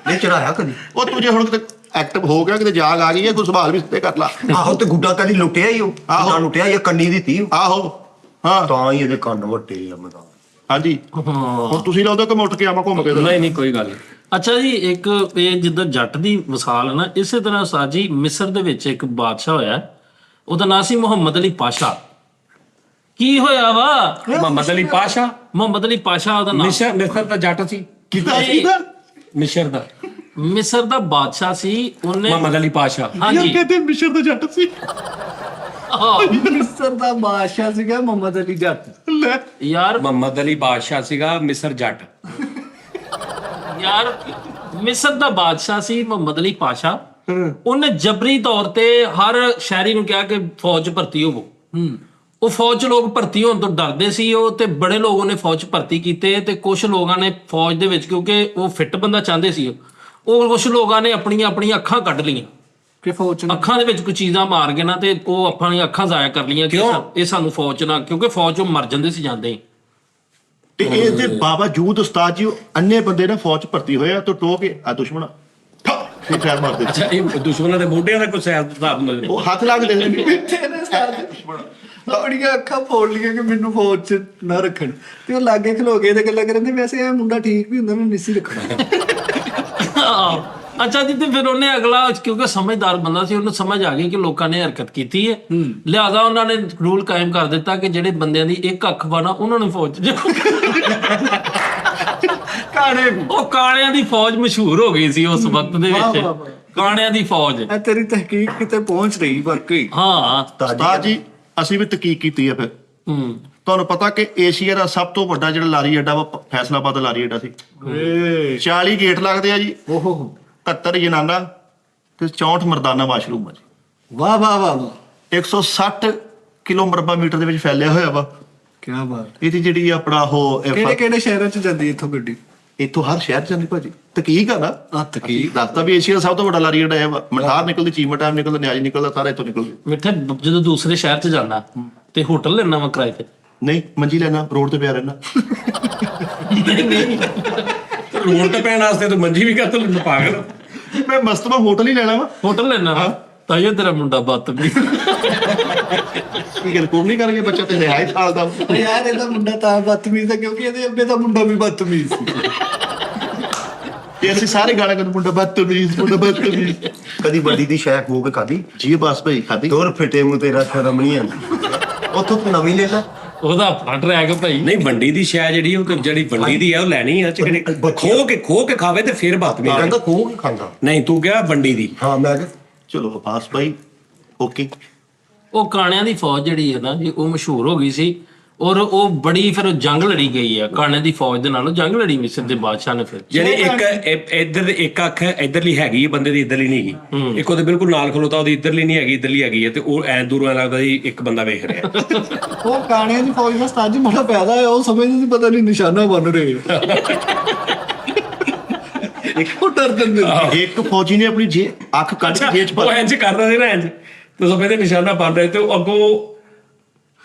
ਨਹੀਂ ਚੜਾਇਆ ਕਦੀ? ਉਹ ਤੂੰ ਜੇ ਹੁਣ ਕਿਤੇ ਐਕਟਿਵ ਹੋ ਗਿਆ, ਕਿਤੇ ਜਾਗ ਆ ਗਈ ਹੈ, ਕੋਈ ਸਵਾਲ ਵੀ ਸਿੱਧੇ ਕਰ ਲਾ। ਆਹੋ, ਤੇ ਗੁੱਡਾ ਕਦੀ ਲੁੱਟਿਆ ਹੀ ਉਹ? ਨਾ ਲੁੱਟਿਆ ਜਾਂ ਕੰਨੀ ਦਿੱਤੀ ਉਹ? ਆਹੋ ਹਾਂ, ਤਾਂ ਹੀ ਇਹਦੇ ਕੰਨ ਵੱਟੇ ਲੰਮਦਾ। ਹਾਂਜੀ। ਹੁਣ ਤੁਸੀਂ ਲਾਉਂਦੇ ਕਿ ਮੈਂ ਉੱਠ ਕੇ ਆਵਾਂ ਘੁੰਮ ਕੇ? ਨਹੀਂ ਨਹੀਂ, ਕੋਈ ਗੱਲ ਨਹੀਂ। ਅੱਛਾ ਜੀ, ਇੱਕ ਇਹ ਜਿੱਦਾਂ ਜੱਟ ਦੀ ਮਿਸਾਲ ਹੈ ਨਾ, ਇਸੇ ਤਰ੍ਹਾਂ ਸਾਜੀ ਮਿਸਰ ਦੇ ਵਿੱਚ ਇੱਕ ਬਾਦਸ਼ਾਹ ਹੋਇਆ, ਉਹਦਾ ਨਾਂ ਸੀ ਮੁਹੰਮਦ ਅਲੀ ਪਾਸ਼ਾ। ਕੀ ਹੋਇਆ ਵਾ? ਮੁਹੰਮਦ ਅਲੀ ਪਾਸ਼ਾ? ਮੁਹੰਮਦ ਅਲੀ ਪਾਸ਼ਾ ਉਹਦਾ ਨਾਮ। ਮਿਸਰ ਦਾ ਜੱਟ ਸੀ? ਕਿਦਾਂ ਮਿਸਰ ਦਾ? ਮਿਸਰ ਦਾ ਬਾਦਸ਼ਾਹ ਸੀ ਉਹਨੇ। ਮੁਹੰਮਦ ਅਲੀ ਪਾਸ਼ਾ? ਹਾਂਜੀ। ਕਹਿੰਦੇ ਮਿਸ਼ਰ ਦਾ ਜੱਟ ਸੀ। ਮਿਸਰ ਦਾ ਬਾਦਸ਼ਾਹ ਸੀਗਾ ਮੁਹੰਮਦ ਅਲੀ ਜੱਟ। ਲੈ ਯਾਰ ਮੁਹੰਮਦ ਅਲੀ ਬਾਦਸ਼ਾਹ ਸੀਗਾ, ਮਿਸਰ ਜੱਟ। ਯਾਰ ਮਿਸਰ ਦਾ ਬਾਦਸ਼ਾਹ ਸੀ ਮੁਹੰਮਦ ਅਲੀ ਪਾਸ਼ਾ। ਉਹਨੇ ਜਬਰੀ ਤੌਰ ਤੇ ਹਰ ਸ਼ਹਿਰੀ ਨੂੰ ਕਿਹਾ ਕਿ ਫੌਜ 'ਚ ਭਰਤੀ ਹੋਵੋ। ਉਹ ਫੌਜ 'ਚ ਲੋਕ ਭਰਤੀ ਹੋਣ ਤੋਂ ਡਰਦੇ ਸੀ, ਉਹ ਤੇ ਬੜੇ ਲੋਕ ਨੇ ਫੌਜ 'ਚ ਭਰਤੀ ਕੀਤੇ, ਤੇ ਕੁਝ ਲੋਕਾਂ ਨੇ ਫੌਜ ਦੇ ਵਿੱਚ, ਕਿਉਂਕਿ ਉਹ ਫਿੱਟ ਬੰਦਾ ਚਾਹੁੰਦੇ ਸੀ, ਉਹ ਕੁਝ ਲੋਕਾਂ ਨੇ ਆਪਣੀਆਂ ਅੱਖਾਂ ਕੱਢ ਲਈਆਂ ਕਿ ਫੌਜ ਚ ਅੱਖਾਂ ਦੇ ਵਿੱਚ ਕੋਈ ਚੀਜ਼ਾਂ ਮਾਰ ਕੇ ਨਾ, ਤੇ ਉਹ ਆਪਣੀਆਂ ਅੱਖਾਂ ਜ਼ਾਇਆ ਕਰ ਲਈਆਂ ਕਿ ਇਹ ਸਾਨੂੰ ਫੌਜ 'ਚ ਨਾ, ਕਿਉਂਕਿ ਫੌਜ 'ਚੋਂ ਮਰ ਜਾਂਦੇ ਸੀ ਜਾਂਦੇ ਹੀ। ਤੇ ਇਹਦੇ ਬਾਵਜੂਦ ਉਸਤਾਦ ਜੀ ਅੰਨੇ ਬੰਦੇ ਨੇ ਫੌਜ 'ਚ ਭਰਤੀ ਹੋਇਆ ਤੇ ਟੋ ਕੇ ਆ ਦੁਸ਼ਮਣਾ ਫਿਰ ਫੈਰ ਮਾਰਦੇ। ਅੱਛਾ, ਇਹ ਦੁਸ਼ਮਣਾਂ ਦੇ ਮੋਢਿਆਂ ਦਾ ਕੋਈ ਹਿਸਾਬ ਨਹੀਂ? ਉਹ ਹੱਥ ਲਾ ਕੇ ਦੇਖਦੇ ਨੇ। ਆਪਣੀਆਂ ਅੱਖਾਂ ਫੋੜ ਲਈਆਂ ਕਿ ਮੈਨੂੰ ਫੌਜ ਚ ਨਾ ਰੱਖਣ, ਤੇ ਉਹ ਲਾਗੇ ਖਲੋ ਕੇ ਤੇ ਗੱਲਾਂ ਕਰਨ ਦੇ, ਵੈਸੇ ਇਹ ਮੁੰਡਾ ਠੀਕ ਵੀ ਹੁੰਦਾ, ਮੈਨੂੰ ਨਹੀਂ ਰੱਖਣਾ। ਅੱਛਾ ਜੀ, ਤੇ ਫਿਰ ਉਹਨੇ ਅਗਲਾ, ਕਿਉਂਕਿ ਸਮਝਦਾਰ ਬੰਦਾ ਸੀ, ਉਹਨੂੰ ਸਮਝ ਆ ਗਈ ਕਿ ਲੋਕਾਂ ਨੇ ਹਰਕਤ ਕੀਤੀ ਹੈ, ਲਿਹਾਜ਼ਾ ਉਹਨਾਂ ਨੇ ਰੂਲ ਕਾਇਮ ਕਰ ਦਿੱਤਾ ਕਿ ਜਿਹੜੇ ਬੰਦਿਆਂ ਦੀ ਇੱਕ ਅੱਖ ਵਾ ਨਾ, ਉਹਨਾਂ ਨੂੰ ਫੌਜ 'ਚ ਕਾਣੇ। ਉਹ ਕਾਣਿਆਂ ਦੀ ਫੌਜ ਮਸ਼ਹੂਰ ਹੋ ਗਈ ਸੀ ਉਸ ਵਕਤ ਦੇ ਵਿੱਚ, ਕਾਣਿਆਂ ਦੀ ਫੌਜ। ਇਹ ਤੇਰੀ ਤਹਿਕੀਕ ਕਿਤੇ ਪਹੁੰਚ ਰਹੀ ਵਾਕਈ। ਹਾਂ ਉਸਤਾਦ ਜੀ, ਅਸੀਂ ਵੀ ਤਹਿਕੀਕ ਕੀਤੀ ਹੈ। ਫਿਰ ਤੁਹਾਨੂੰ ਪਤਾ ਕਿ ਏਸ਼ੀਆ ਦਾ ਸਭ ਤੋਂ ਵੱਡਾ ਜਿਹੜਾ ਲਾਰੀ ਅੱਡਾ ਵਾ, ਫੈਸਲਾਬਾਦ ਲਾਰੀ ਅੱਡਾ ਸੀ। 40 ਗੇਟ ਲੱਗਦੇ ਆ ਜੀ, 71 ਜਨਾਨਾ ਤੇ 64 ਮਰਦਾਨਾ ਵਾਸ਼ਰੂਮ ਆ ਜੀ। ਵਾਹ ਵਾਹ ਵਾਹ ਵਾਹ, 160 ਕਿਲੋ ਮਰਬਾ ਮੀਟਰ ਦੇ ਵਿੱਚ ਫੈਲਿਆ ਹੋਇਆ ਵਾ। ਕੀ ਬਾਤ। ਇਹਦੀ ਜਿਹੜੀ ਆਪਣਾ ਉਹ ਕਿਹੜੇ ਕਿਹੜੇ ਸ਼ਹਿਰਾਂ ਚ ਜਾਂਦੀ ਇੱਥੋਂ ਗੱਡੀ? ਇੱਥੋਂ ਹਰ ਸ਼ਹਿਰ ਚ ਜਾਂਦੀ ਭਾਜੀ। ਤਕੀਕ ਆ ਨਾ, ਤਕੀਕ ਦੱਸਦਾ ਵੀ ਏਸ਼ੀਆ ਦਾ ਸਭ ਤੋਂ ਵੱਡਾ ਲਾਰੀ ਅੱਡਾ ਇਹ ਵਾ। ਮਠਾਰ ਨਿਕਲਦੀ, ਚੀਮਾ ਟਾਈਮ ਨਿਕਲਦਾ, ਨਿਆਜ ਨਿਕਲਦਾ, ਸਾਰਾ ਇੱਥੋਂ ਨਿਕਲਦਾ। ਮਿੱਠੇ, ਜਦੋਂ ਦੂਸਰੇ ਸ਼ਹਿਰ 'ਚ ਜਾਣਾ ਤੇ ਹੋਟਲ ਲੈਣਾ ਵਾ ਕਿਰਾਏ ਤੇ? ਨਹੀਂ, ਮੰਜੀ ਲੈਣਾ, ਰੋਡ ਤੇ ਪਿਆ ਰਹਿਣਾ। ਰੋਡ ਤੇ ਪੈਣ ਵਾਸਤੇ ਤੂੰ ਮੰਜੀ ਵੀ ਕਰ ਤੂੰ ਪਾਗਲ। ਮੈਂ ਮਸਤਮਾ ਹੋਟਲ ਹੀ ਲੈਣਾ ਵਾ। ਹੋਟਲ ਲੈਣਾ ਵਾ ਤਾਂ ਇਹ ਤੇਰਾ ਮੁੰਡਾ ਬਦਤਮੀਜ਼। ਕੀ ਗੱਲ ਕੋਮ ਨਹੀਂ ਕਰਗੇ, ਬੱਚਾ ਤੇ ਹੈ ਸਾਲ ਦਾ। ਯਾਰ ਇਹਦਾ ਮੁੰਡਾ ਤਾਂ ਬਦਤਮੀਜ਼ ਹੈ ਕਿਉਂਕਿ ਇਹਦੇ ਅੱਬੇ ਦਾ ਮੁੰਡਾ ਵੀ ਬਦਤਮੀਜ਼ ਸੀ। ਤੇ ਅਸੀਂ ਸਾਰੇ ਗਾਣੇ ਕਰਦੇ, ਮੁੰਡਾ ਬਦਤਮੀਜ਼, ਮੁੰਡਾ ਬਦਤਮੀਜ਼। ਕਦੀ ਵੱਡੀ ਦੀ ਸ਼ੈਕ ਹੋ ਕੇ ਖਾਦੀ? ਜੀ ਬਸ ਭਾਈ, ਖਾਦੀ। ਦੁਰ ਫਿੱਟੇ ਮੂੰਹ ਤੇਰਾ ਸ਼ਰਮ ਨਹੀਂ ਆਉਂਦੀ। ਉੱਥੋਂ ਤੂੰ ਨਵੀਂ ਲੈ ਲੈ। ਉਹਦਾ ਆਪਣਾ ਟਰੈਕ ਭਾਈ। ਨਹੀਂ, ਵੰਡੀ ਦੀ ਸ਼ੈ ਜਿਹੜੀ ਉਹ ਜਿਹੜੀ ਵੰਡੀ ਦੀ ਆ ਉਹ ਲੈਣੀ ਆ, ਖੋ ਕੇ ਖਾਵੇ ਤੇ ਫਿਰ ਬਾਤ ਨਹੀਂ। ਕਹਿੰਦਾ ਖੂਹ ਕੀ ਖਾਂਦਾ? ਨਹੀਂ, ਤੂੰ ਕਿਹਾ ਵੰਡੀ ਦੀ। ਹਾਂ, ਮੈਂ ਕਿਹਾ ਚਲੋ ਬਾਸ ਭਾਈ, ਓਕੇ। ਉਹ ਕਾਣਿਆਂ ਦੀ ਫੌਜ ਜਿਹੜੀ ਹੈ ਨਾ ਜੀ, ਉਹ ਮਸ਼ਹੂਰ ਹੋ ਗਈ ਸੀ, ਔਰ ਉਹ ਬੜੀ ਫਿਰ ਜੰਗ ਲੜੀ ਗਈ ਆ ਕਾਣਿਆਂ ਦੀ ਫੌਜ ਦੇ ਨਾਲ। ਜੰਗ ਲੜੀ ਮਿਸਰ ਦੇ ਬਾਦਸ਼ਾਹ ਨੇ। ਫਿਰ ਜਿਹੜੀ ਇੱਧਰ ਇੱਕ ਅੱਖ ਇੱਧਰਲੀ ਹੈਗੀ ਬੰਦੇ ਦੀ, ਇੱਧਰਲੀ ਨਹੀਂ ਹੈਗੀ। ਇੱਕ ਉਹਦੇ ਬਿਲਕੁਲ ਨਾਲ ਖਲੋਤਾ, ਉਹਦੀ ਇੱਧਰਲੀ ਨਹੀਂ ਹੈਗੀ, ਇੱਧਰਲੀ ਹੈਗੀ ਹੈ, ਤੇ ਉਹ ਐ ਦੂਰੋਂ ਐ ਲੱਗਦਾ ਜੀ ਇੱਕ ਬੰਦਾ ਵੇਖ ਰਿਹਾ। ਉਹ ਕਾਣਿਆਂ ਦੀ ਫੌਜ ਦਾ ਉਸਤਾਦ ਜੀ ਬੜਾ ਪੈਦਾ ਹੈ, ਉਹ ਸਮਝਦੇ ਸੀ ਪਤਾ ਨਹੀਂ ਨਿਸ਼ਾਨਾ ਬਣ ਰਹੇ। ਇੱਕ ਡਰ ਦਿੰਦੇ ਇੱਕ ਫੌਜੀ ਨੇ ਆਪਣੀ ਅੱਖ ਕੱਢ ਕੇ ਜੇਬ 'ਚ ਉਹ ਇੰਜ ਕਰਦਾ ਸੀ ਨਾ, ਇੰਜ ਤੇ ਸੋ ਕਹਿੰਦੇ ਨਿਸ਼ਾਨਾ ਬਣ ਰਿਹਾ, ਤੇ ਉਹ ਅੱਗੋਂ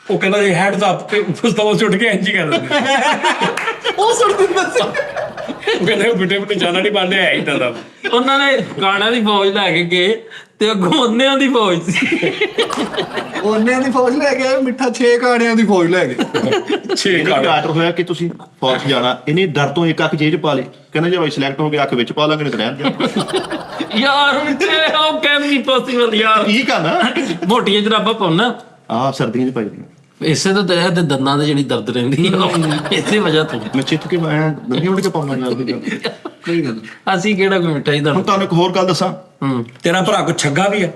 ਉਹ ਕਹਿੰਦਾ ਜੀ ਹੈਡਸ ਅਪ, ਤੇ ਪਿਸਤੌਲ ਛੁੱਟ ਕੇ ਇੰਜ ਹੀ ਕਰ ਦਿੰਦੇ। ਉਹ ਸੁਣ ਦਿੰਦਾ ਸੀ। ਕਹਿੰਦੇ ਬਿੱਟੇ ਬਿੱਟੇ ਜਾਣਾ ਨਹੀਂ ਬੰਦੇ ਹੈ ਇਦਾਂ ਦਾ। ਉਹਨਾਂ ਨੇ ਗਾਣਿਆਂ ਦੀ ਫੌਜ ਲੈ ਕੇ ਗਏ ਤੇ ਅੱਗੋਂ ਉਹਨਿਆਂ ਦੀ ਫੌਜ ਸੀ। ਉਹਨਿਆਂ ਦੀ ਫੌਜ ਲੈ ਕੇ ਆਏ, ਮਿੱਠਾ 6 ਕਾਣਿਆਂ ਦੀ ਫੌਜ ਲੈ ਗਏ। 6 ਇਹਦਾ ਆਰਡਰ ਹੋਇਆ ਕਿ ਤੁਸੀਂ ਫੌਜ 'ਚ ਜਾਣਾ, ਇਹਨੇ ਡਰ ਤੋਂ ਇੱਕ ਅੱਖ ਜੇਬ 'ਚ ਪਾ ਲਈ, ਕਹਿੰਦਾ ਜੇ ਭਾਈ ਸਿਲੈਕਟ ਹੋ ਗਿਆ ਅੱਖ ਵਿੱਚ ਪਾ ਲਾਂਗੇ ਨਹੀਂ ਤਾਂ ਰਹਿਣ ਦਿਓ। ਯਾਰ ਵਿੱਚੇ ਉਹ ਕੈਨ ਨਹੀਂ ਪੋਸੀਬਲ ਯਾਰ। ਠੀਕ ਆ ਨਾ, ਮੋਟੀਆਂ ਜਰਾਬਾਂ ਪਾਉਣਾ ਆਹ ਸਰਦੀਆਂ 'ਚ ਪਾਈ ਦੀਆਂ। ਇਸੇ ਤੋਂ ਤੇਰੇ ਤੇ ਦੰਦਾਂ ਦੇ ਜਿਹੜੀ ਦਰਦ ਰਹਿੰਦੀ ਆ ਇਸੇ ਵਜ੍ਹਾ ਤੋਂ। ਮੈਂ ਚਿੱਤ ਕੇ ਮੈਂ ਨੰਗੀ ਉੱਡ ਕੇ ਪਾਉਂਦਾ ਯਾਰ ਦੀ ਗੱਲ। ਕੋਈ ਗੱਲ ਨੀ। ਅਸੀਂ ਕਿਹੜਾ ਕੋਈ ਮਿਠਾਈ ਦਾ ਹੁਣ ਤੁਹਾਨੂੰ ਇੱਕ ਹੋਰ ਗੱਲ ਦੱਸਾਂ। ਤੇਰਾ ਭਰਾ ਕੋ ਛੱਗਾ ਵੀ ਆ?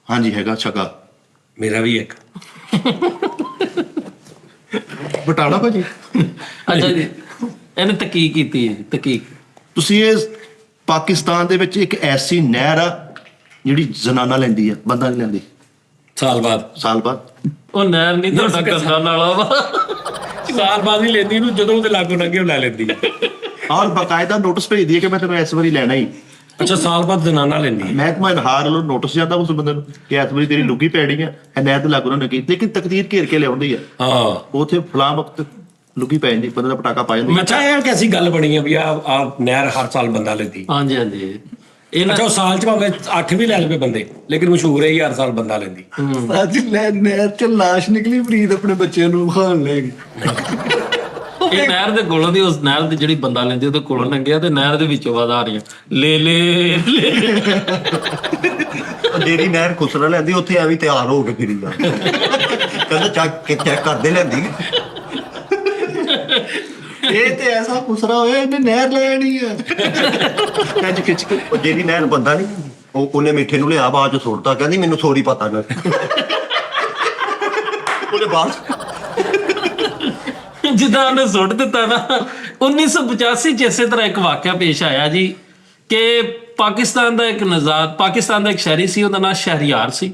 ਹਾਂਜੀ ਹੈਗਾ ਛੱਗਾ, ਮੇਰਾ ਵੀ ਇੱਕ। ਬਟਾਲਾ ਭਾਜੀ। ਅੱਛਾ ਜੀ, ਇਹਨੇ ਤਕੀਕ ਕੀਤੀ ਜੀ, ਤਕੀਕ। ਤੁਸੀਂ ਇਹ ਪਾਕਿਸਤਾਨ ਦੇ ਵਿੱਚ ਇੱਕ ਐਸੀ ਨਹਿਰ ਆ ਜਿਹੜੀ ਜ਼ਨਾਨਾ ਲੈਂਦੀ ਆ, ਬੰਦਾ ਨਹੀਂ ਲੈਂਦੀ, ਸਾਲ ਬਾਅਦ। ਸਾਲ ਬਾਅਦ। ਉਹ ਨਹਿਰ ਨਹੀਂ ਤੁਹਾਡਾ ਕਰਨਾ ਵਾਲਾ ਵਾ। ਸਾਲ ਬਾਅਦ ਹੀ ਲੈਂਦੀ ਇਹਨੂੰ, ਜਦੋਂ ਉਹਦੇ ਲਾਗੋਂ ਲੰਘੇ ਉਹ ਲੈ ਲੈਂਦੀ। ਔਰ ਬਕਾਇਦਾ ਨੋਟਿਸ ਭੇਜਦੀ ਹੈ ਕਿ ਮੈਂ ਤੈਨੂੰ ਇਸ ਵਾਰੀ ਲੈਣਾ ਹੀ। ਅੱਛਾ, ਸਾਲ ਬਾਅਦ ਜ਼ਨਾਨਾ ਲੈਂਦੀ। ਮਹਿਕਮਾ ਇਨਹਾਰ ਵੱਲੋਂ ਨੋਟਿਸ ਜਾਂਦਾ ਉਸ ਬੰਦੇ ਨੂੰ ਕਿ ਇਸ ਵਾਰੀ ਤੇਰੀ ਲੁੱਗੀ ਪੈਣੀ ਆ, ਇਹ ਨਹਿਰ ਤੇ ਲਾਗੂ ਨਾ ਲੱਗੀ, ਲੇਕਿਨ ਤਕਦੀਰ ਘੇਰ ਕੇ ਲਿਆਉਂਦੀ ਆ। ਹਾਂ, ਉਥੇ ਫਲਾਂ ਵਕਤ ਲੁੱਗੀ ਪੈ ਜਾਂਦੀ, ਬੰਦੇ ਦਾ ਪਟਾਕਾ ਪਾ ਜਾਂਦੀ। ਅੱਛਾ, ਇਹ ਕੈਸੀ ਗੱਲ ਬਣੀ ਆ ਵੀ ਆ ਨਹਿਰ ਹਰ ਸਾਲ ਬੰਦਾ ਲੈਂਦੀ? ਹਾਂਜੀ ਹਾਂਜੀ, ਇਹਨਾਂ ਅੱਛਾ, ਉਹ ਸਾਲ ਚ ਭਾਵੇਂ 8 ਵੀ ਲੈ ਲਵੇ ਬੰਦੇ, ਲੇਕਿਨ ਮਸ਼ਹੂਰ ਹੈ ਹਰ ਸਾਲ ਬੰਦਾ ਲੈਂਦੀ। ਅੱਜ ਨਹਿਰ ਚ ਲਾਸ਼ ਨਿਕਲੀ, ਫਰੀਦ ਆਪਣੇ ਬੱਚਿਆਂ ਨੂੰ ਖਾਣ ਲੈ ਗਈ। ਇਹ ਨਹਿਰ ਦੇ ਕੋਲੋਂ ਦੀ, ਉਸ ਨਹਿਰ ਦੀ ਜਿਹੜੀ ਬੰਦਾ ਲੈਂਦੀ ਉਹਦੇ ਕੋਲੋਂ ਲੰਘਿਆ ਤੇ ਨਹਿਰ ਦੇ ਵਿੱਚੋਂ ਆਵਾਜ਼ ਆ ਰਹੀਆਂ ਲੈ ਲੈ। ਜਿਹੜੀ ਨਹਿਰ ਖੁਸਰਾ ਲੈਂਦੀ ਉੱਥੇ ਐਵੇਂ ਤਿਆਰ ਹੋ ਕੇ ਫਿਰੀ ਜਾ, ਕਹਿੰਦਾ ਚੈੱਕ ਕਰਦੇ ਲੈਂਦੀ। ਇਹ ਤੇ ਐਸਾ ਖੁਸਰਾ ਹੋਇਆ, ਇਹਨੇ ਨਹਿਰ ਲੈਣੀ ਆ। ਕੱਜ ਖਿੱਚ ਕੇ ਉਹ ਜਿਹੜੀ ਨਹਿਰ ਬੰਦਾ ਨਹੀਂ, ਉਹਨੇ ਮਿੱਠੇ ਨੂੰ ਲਿਆ, ਬਾਅਦ ਚ ਸੁੱਟਤਾ, ਕਹਿੰਦੀ ਮੈਨੂੰ ਸੋਰੀ ਪਤਾ ਨਾ। ਉਹਦੇ ਬਾਅਦ ਜਿੱਦਾਂ ਉਹਨੇ ਸੁੱਟ ਦਿੱਤਾ ਨਾ। 1985 ਚ ਇਸੇ ਤਰ੍ਹਾਂ ਇੱਕ ਵਾਕਿਆ ਪੇਸ਼ ਆਇਆ ਜੀ ਕਿ ਪਾਕਿਸਤਾਨ ਦਾ ਇੱਕ ਸ਼ਹਿਰੀ ਸੀ, ਉਹਦਾ ਨਾਮ ਸ਼ਹਿਰੀਆਰ ਸੀ।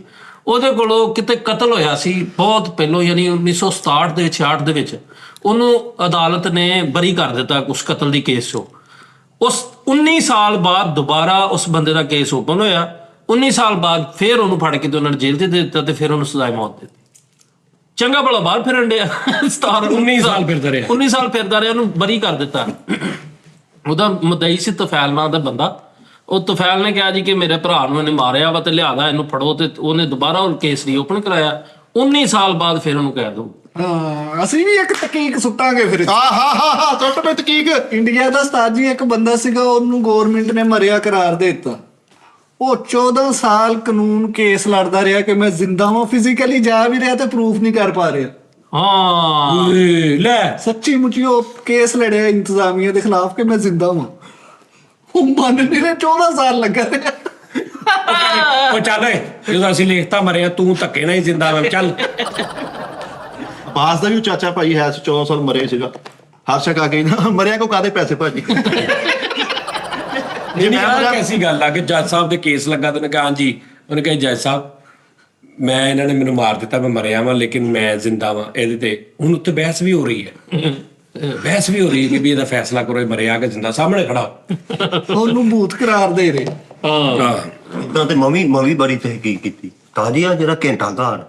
ਉਹਦੇ ਕੋਲੋਂ ਕਿਤੇ ਕਤਲ ਹੋਇਆ ਸੀ ਬਹੁਤ ਪਹਿਲੋਂ, ਯਾਨੀ 1967 ਦੇ 66 ਦੇ ਵਿੱਚ। ਉਹਨੂੰ ਅਦਾਲਤ ਨੇ ਬਰੀ ਕਰ ਦਿੱਤਾ ਉਸ ਕਤਲ ਦੀ ਕੇਸ ਚੋਂ। ਉਸ 19 ਸਾਲ ਬਾਅਦ ਦੁਬਾਰਾ ਉਸ ਬੰਦੇ ਦਾ ਕੇਸ ਓਪਨ ਹੋਇਆ। 19 ਸਾਲ ਬਾਅਦ ਫਿਰ ਉਹਨੂੰ ਫੜ ਕੇ ਤੇ ਉਹਨਾਂ ਨੇ ਜੇਲ੍ਹ 'ਚ ਦੇ ਦਿੱਤਾ ਤੇ ਫਿਰ ਉਹਨੂੰ ਸਜ਼ਾਏ ਮੌਤ ਦੇ ਦਿੱਤੀ। ਚੰਗਾ ਭਲਾ ਬਾਹਰ ਫਿਰਨ ਡਿਆ, 19 ਸਾਲ ਫਿਰਦਾ ਰਿਹਾ। 19 ਸਾਲ ਫਿਰਦਾ ਰਿਹਾ, ਉਹਨੂੰ ਬਰੀ ਕਰ ਦਿੱਤਾ। ਉਹਦਾ ਮੁਦਈ ਸੀ ਤਫੈਲ ਨਾਂ ਦਾ ਬੰਦਾ। ਉਹ ਤਫੈਲ ਨੇ ਕਿਹਾ ਜੀ ਕਿ ਮੇਰੇ ਭਰਾ ਨੂੰ ਇਹਨੇ ਮਾਰਿਆ ਵਾ ਤੇ ਲਿਆਦਾ ਇਹਨੂੰ ਫੜੋ, ਤੇ ਉਹਨੇ ਦੁਬਾਰਾ ਉਹ ਕੇਸ ਰੀਓਪਨ ਕਰਾਇਆ। 19 ਸਾਲ ਬਾਅਦ ਫਿਰ ਉਹਨੂੰ ਕਹਿ ਦੋ। ਹਾਂ, ਅਸੀਂ ਵੀ ਇੱਕ ਤਕੀਕ ਸੁੱਟਾਂਗੇ ਫਿਰ। ਹਾਂ ਟੁੱਟ ਪਈ ਤਕੀਕ। ਇੰਡੀਆ ਦਾ ਉਸਤਾਦ ਜੀ ਇੱਕ ਬੰਦਾ ਸੀਗਾ, ਉਹਨੂੰ ਗਵਰਨਮੈਂਟ ਨੇ ਮਰਿਆ ਕਰਾਰ ਦੇ ਦਿੱਤਾ। ਉਹ 14 ਸਾਲ ਕਾਨੂੰਨ ਕੇਸ ਲੜਦਾ ਰਿਹਾ ਕਿ ਮੈਂ ਜ਼ਿੰਦਾ ਹਾਂ, ਫਿਜ਼ੀਕਲੀ ਜਾ ਵੀ ਰਿਹਾ ਤੇ ਪ੍ਰੂਫ ਨਹੀਂ ਕਰ ਪਾ ਰਿਹਾ। ਹਾਂ ਲੈ, ਸੱਚੀ ਮੁੱਚੀ ਉਹ ਕੇਸ ਲੜਿਆ ਇੰਤਜ਼ਾਮੀਆ ਦੇ ਖਿਲਾਫ ਕਿ ਮੈਂ ਜ਼ਿੰਦਾ ਹਾਂ। ਉਹ ਮੰਨ ਨਹੀਂ ਰਿਹਾ, 14 ਸਾਲ ਲੱਗਾ ਰਿਹਾ। ਉਹ ਚੱਲ ਏ, ਜਦੋਂ ਅਸੀਂ ਲਿਖਤਾ ਮਰਿਆ, ਤੂੰ ਧੱਕੇ ਨਾਲ ਹੀ ਜ਼ਿੰਦਾ ਮੈਂ ਚੱਲ। ਬਾਸ ਦਾ ਵੀ ਉਹ ਚਾਚਾ ਭਾਈ ਹੈ 14 ਸਾਲ ਮਰੇ ਸੀਗਾ। ਹਰਸ਼ਕ ਆ ਗਈ ਨਾ, ਮਰਿਆ ਕੋ ਕਾਦੇ ਪੈਸੇ ਭਾਜੀ। ਨਹੀਂ, ਆਹ ਕੈਸੀ ਗੱਲ ਆ ਕਿ ਜੱਜ ਸਾਹਿਬ ਦੇ ਕੇਸ ਲੱਗਾ ਤੇ ਉਹਨੇ ਕਿਹਾ ਹਾਂਜੀ, ਉਹਨੇ ਕਿਹਾ ਜੱਜ ਸਾਹਿਬ ਮੈਂ ਇਹਨਾਂ ਨੇ ਮੈਨੂੰ ਮਾਰ ਦਿੱਤਾ, ਮੈਂ ਮਰਿਆ ਵਾਂ, ਲੇਕਿਨ ਮੈਂ ਜ਼ਿੰਦਾ ਵਾਂ। ਇਹਦੇ ਤੇ ਹੁਣ ਉੱਥੇ ਬਹਿਸ ਵੀ ਹੋ ਰਹੀ ਹੈ, ਬਹਿਸ ਵੀ ਹੋ ਰਹੀ ਹੈ ਕਿ ਵੀ ਇਹਦਾ ਫੈਸਲਾ ਕਰੋ, ਇਹ ਮਰਿਆ ਕਿ ਜ਼ਿੰਦਾ, ਸਾਹਮਣੇ ਖੜਾ। ਉਹਨੂੰ ਭੂਤ ਕਰਾਰ ਦੇ ਰਹੇ। ਹਾਂ, ਇਦਾਂ ਤੇ ਮਵੀ ਬੜੀ ਤਹਿਕੀਕ ਕੀਤੀ। ਤਾਜੀਆ ਜਿਹੜਾ ਘੰਟਾ ਘਰ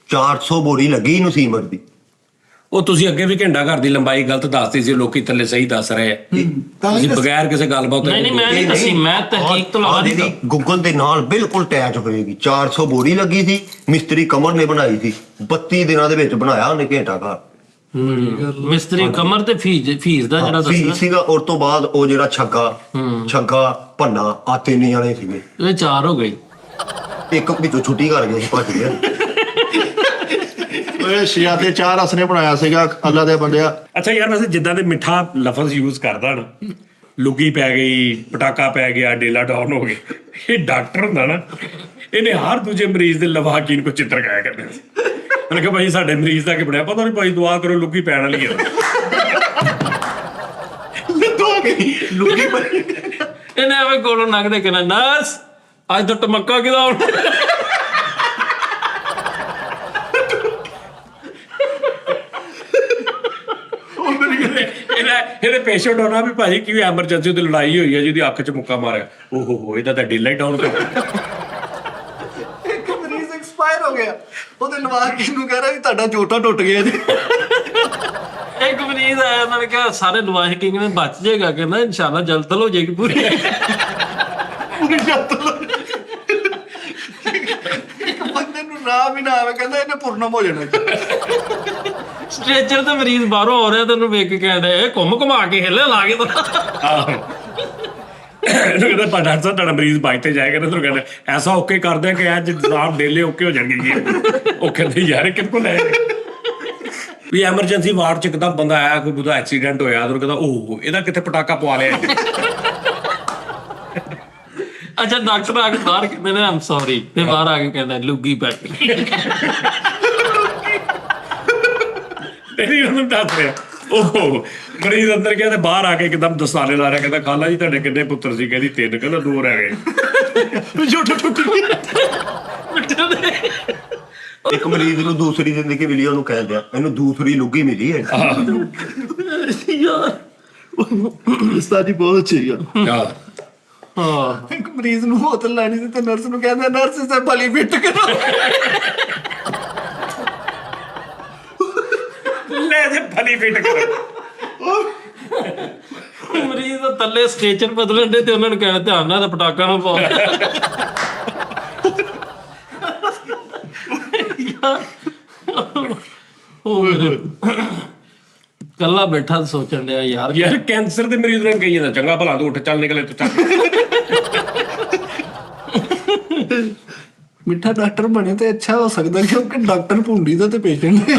400 ਬੋਰੀ ਲੱਗੀ ਇਹਨੂੰ ਸੀਮਟ ਦੀ। ਉਹ ਤੁਸੀਂ ਅੱਗੇ ਵੀ ਘੰਟਾ ਘਰ ਦੀ ਲੰਬਾਈ ਗਲਤ ਦੱਸਦੀ ਸੀ, ਲੋਕੀ ਥੱਲੇ ਸਹੀ ਦੱਸ ਰਹੇ ਆ। ਤੁਸੀਂ ਬਗੈਰ ਕਿਸੇ ਗੱਲਬਾਤ ਨਹੀਂ ਮੈਂ ਨਹੀਂ ਦੱਸੀ, ਮੈਂ ਤਹਿਕੀਕ ਤੋਂ ਲਗਾ ਦਿੱਤੀ। ਗੂਗਲ ਦੇ ਨਾਲ ਬਿਲਕੁਲ ਅਟੈਚ ਹੋਏਗੀ। 400 ਬੋਰੀ ਲੱਗੀ ਸੀ, ਮਿਸਤਰੀ ਕਮਰ ਨੇ ਬਣਾਈ ਸੀ। 32 ਦਿਨਾਂ ਦੇ ਵਿੱਚ ਬਣਾਇਆ ਉਹਨੇ ਘੰਟਾ ਘਰ। ਮਿਸਤਰੀ ਕਮਰ ਤੇ ਫੀਸ ਦਾ ਜਿਹੜਾ ਦੱਸਿਆ ਸੀਗਾ। ਉਸ ਤੋਂ ਬਾਅਦ ਉਹ ਜਿਹੜਾ ਛੱਗਾ ਭੰਨਾ ਆ 3 ਜਣੇ ਸੀਗੇ। ਇਹ 4 ਹੋ ਗਈ। ਇੱਕ ਵਿੱਚੋਂ ਛੁੱਟੀ ਕਰ ਗਿਆ ਸੀ, ਭੱਜ ਗਿਆ। ਓਏ ਸ਼ਿਆ ਤੇ 4 ਅਸਨੇ ਬਣਾਇਆ ਸੀਗਾ ਅੱਲਾ ਦੇ ਬੰਦਿਆ। ਅੱਛਾ ਯਾਰ, ਵੈਸੇ ਜਿੱਦਾਂ ਦੇ ਮਿੱਠਾ ਲਫ਼ਜ਼ ਯੂਜ਼ ਕਰਦਾ ਨਾ, ਲੁੱਗੀ ਪੈ ਗਈ, ਪਟਾਕਾ ਪੈ ਗਿਆ, ਡੇਲਾ ਡਾਊਨ ਹੋ ਗਏ, ਇਹ ਡਾਕਟਰ ਹੁੰਦਾ ਨਾ, ਇਹਨੇ ਹਰ ਦੂਜੇ ਮਰੀਜ਼ ਦੇ ਲਵਾਕੀਨ ਕੋ ਚਿੱਤਰ ਕਾਇਆ ਕਰਦੇ ਸੀ। ਉਹਨੇ ਕਿਹਾ ਭਾਈ ਸਾਡੇ ਮਰੀਜ਼ ਦਾ ਕੀ ਬਣਿਆ, ਪਤਾ ਨਹੀਂ ਭਾਈ ਦੁਆ ਕਰੋ ਲੁੱਗੀ ਪੈਣ ਵਾਲੀ ਹੈ। ਲੁੱਗੀ ਇਹਨੇ ਐਵੇਂ ਕੋਲੋਂ ਲੰਘਦੇ ਕਹਿੰਦਾ ਨਰਸ ਅੱਜ ਤੋਂ ਟਮੱਕਾ ਕਿਦਾ ਹੁਣ। ਇਹਦੇ ਪੇਸ਼ੈਂਟ ਹੋਣਾ ਵੀ ਭਾਜੀ ਕੀ ਐਮਰਜੈਂਸੀ ਤੇ ਲੜਾਈ ਹੋਈ ਹੈ, ਜਿਹਦੀ ਅੱਖ 'ਚ ਮੁੱਕਾ ਮਾਰਿਆ, ਓਹੋ ਇਹਦਾ ਤਾਂ ਡੀਲਾ ਹੀ ਡਾਊਨ ਕਰ। ਇੱਕ ਮਰੀਜ਼ ਐਕਸਪਾਇਰ ਹੋ ਗਿਆ, ਉਹਦੇ ਲਵਾਕੀ ਨੂੰ ਕਹਿ ਰਿਹਾ ਵੀ ਤੁਹਾਡਾ ਜੋਟਾ ਟੁੱਟ ਗਿਆ ਜੀ। ਇੱਕ ਮਰੀਜ਼ ਆਇਆ, ਉਹਨਾਂ ਨੇ ਕਿਹਾ ਸਾਰੇ ਲਵਾਏ ਕਿੰਗ ਨੇ ਬਚ ਜਾਏਗਾ, ਕਹਿੰਦਾ ਇਨਸ਼ਾਅੱਲਾ ਜਲਦ ਹੋ ਜਾਏਗੀ ਪੂਰੀ। ਬੰਦੇ ਨੂੰ ਰਾਹ ਵੀ ਨਾ ਆਵੇ, ਕਹਿੰਦਾ ਇਹਨੇ ਪੂਰਨਮ ਹੋ ਜਾਣਾ। ਸਟ੍ਰੈਚਰ ਤੇ ਮਰੀਜ਼ ਬਾਹਰੋਂ ਆ ਰਿਹਾ ਤੇ ਉਹਨੂੰ ਵੇਖ ਕੇ ਕਹਿੰਦਾ ਇਹ ਘੁੰਮਾ ਕੇ ਹਿੱਲੇ ਲਾ ਕੇ ਇਹਨੂੰ ਕਹਿੰਦਾ ਪਰ ਡਾਕਟਰ ਸਾਹਿਬ ਤੁਹਾਡਾ ਮਰੀਜ਼ ਬਾਈਕ ਤੇ ਜਾਏਗਾ ਨਾ, ਤੁਹਾਨੂੰ ਕਹਿੰਦਾ ਐਸਾ ਓਕੇ ਕਰਦੇ ਆ ਕਿ ਅੱਜ ਸਾਰ ਡੇਲੇ ਓਕੇ ਹੋ ਜਾਣਗੇ ਜੀ। ਉਹ ਕਹਿੰਦੇ ਯਾਰ ਇਹ ਕਿੱਥੋਂ ਲੈ ਵੀ ਐਮਰਜੈਂਸੀ ਵਾਰਡ ਚ ਇੱਕਦਮ ਬੰਦਾ ਆਇਆ, ਕੋਈ ਉਹਦਾ ਐਕਸੀਡੈਂਟ ਹੋਇਆ, ਉਹਨੂੰ ਕਹਿੰਦਾ ਓਹ ਇਹਦਾ ਕਿੱਥੇ ਪਟਾਕਾ ਪਵਾ ਲਿਆ। ਅੱਛਾ ਡਾਕਟਰ ਆ ਕੇ ਬਾਹਰ ਕਹਿੰਦੇ ਨੇ ਆਮ ਸੌਰੀ, ਤੇ ਬਾਹਰ ਆ ਕੇ ਕਹਿੰਦਾ ਲੁੱਗੀ ਪੈਕ। ਤੇਰੀ ਉਹਨੂੰ ਦੱਸ ਰਿਹਾ ਉਹ ਮਰੀਜ਼ ਅੰਦਰ ਗਿਆ ਤੇ ਬਾਹਰ ਆ ਕੇ ਇੱਕਦਮ ਦਸਤਾਨੇ ਲਾ ਰਿਹਾ, ਕਹਿੰਦਾ ਖਾਲਾ ਜੀ ਤੁਹਾਡੇ ਕਿੰਨੇ ਪੁੱਤਰ ਸੀ? ਕਹਿੰਦੀ 3, ਕਹਿੰਦਾ 2 ਰਹਿ ਗਏ। ਇੱਕ ਮਰੀਜ਼ ਨੂੰ ਦੂਸਰੀ ਜ਼ਿੰਦਗੀ ਮਿਲੀ, ਉਹਨੂੰ ਕਹਿ ਦਿਆ ਇਹਨੂੰ ਦੂਸਰੀ ਲੁੱਗੀ ਮਿਲੀ ਹੈ। ਯਾਰ ਉਸਤਾਦ ਜੀ ਬਹੁਤ ਅੱਛੇ ਆ। ਹਾਂ ਇੱਕ ਮਰੀਜ਼ ਨੂੰ ਬੋਤਲ ਲੈਣੀ ਸੀ ਤੇ ਨਰਸ ਨੂੰ ਕਹਿੰਦਾ ਨਰਸ ਸੇ ਬਲੀ ਫਿੱਟ ਕਰੋ। ਲੈ ਤੇ ਭਲੀ ਫਿੱਟ ਕਰ। ਮਰੀਜ਼ ਦਾ ਥੱਲੇ ਸਟ੍ਰੈਚਰ ਬਦਲਣ ਦੇ ਤੇ ਉਹਨਾਂ ਨੂੰ ਕਹਿਣਾ ਧਿਆਨ ਨਾਲ ਪਟਾਕਾ ਨਾ ਪਾਓ। ਉਹ ਮੇਰੇ ਕੱਲਾ ਬੈਠਾ ਸੋਚਣ ਡਿਆ ਯਾਰ ਯਾਰ ਕੈਂਸਰ ਦੇ ਮਰੀਜ਼ ਨੂੰ ਕਹੀ ਜਾਂਦਾ ਚੰਗਾ ਭਲਾ ਤੂੰ ਉੱਠ ਚੱਲ ਨਿਕਲੇ ਤੂੰ ਚੱਲ। ਮਿੱਠਾ ਡਾਕਟਰ ਬਣੇ ਤੇ ਅੱਛਾ ਹੋ ਸਕਦਾ, ਕਿਉਂਕਿ ਡਾਕਟਰ ਭੁੰਡੀ ਦਾ ਤੇ ਪੇਸ਼ੈਂਟ ਹੈ।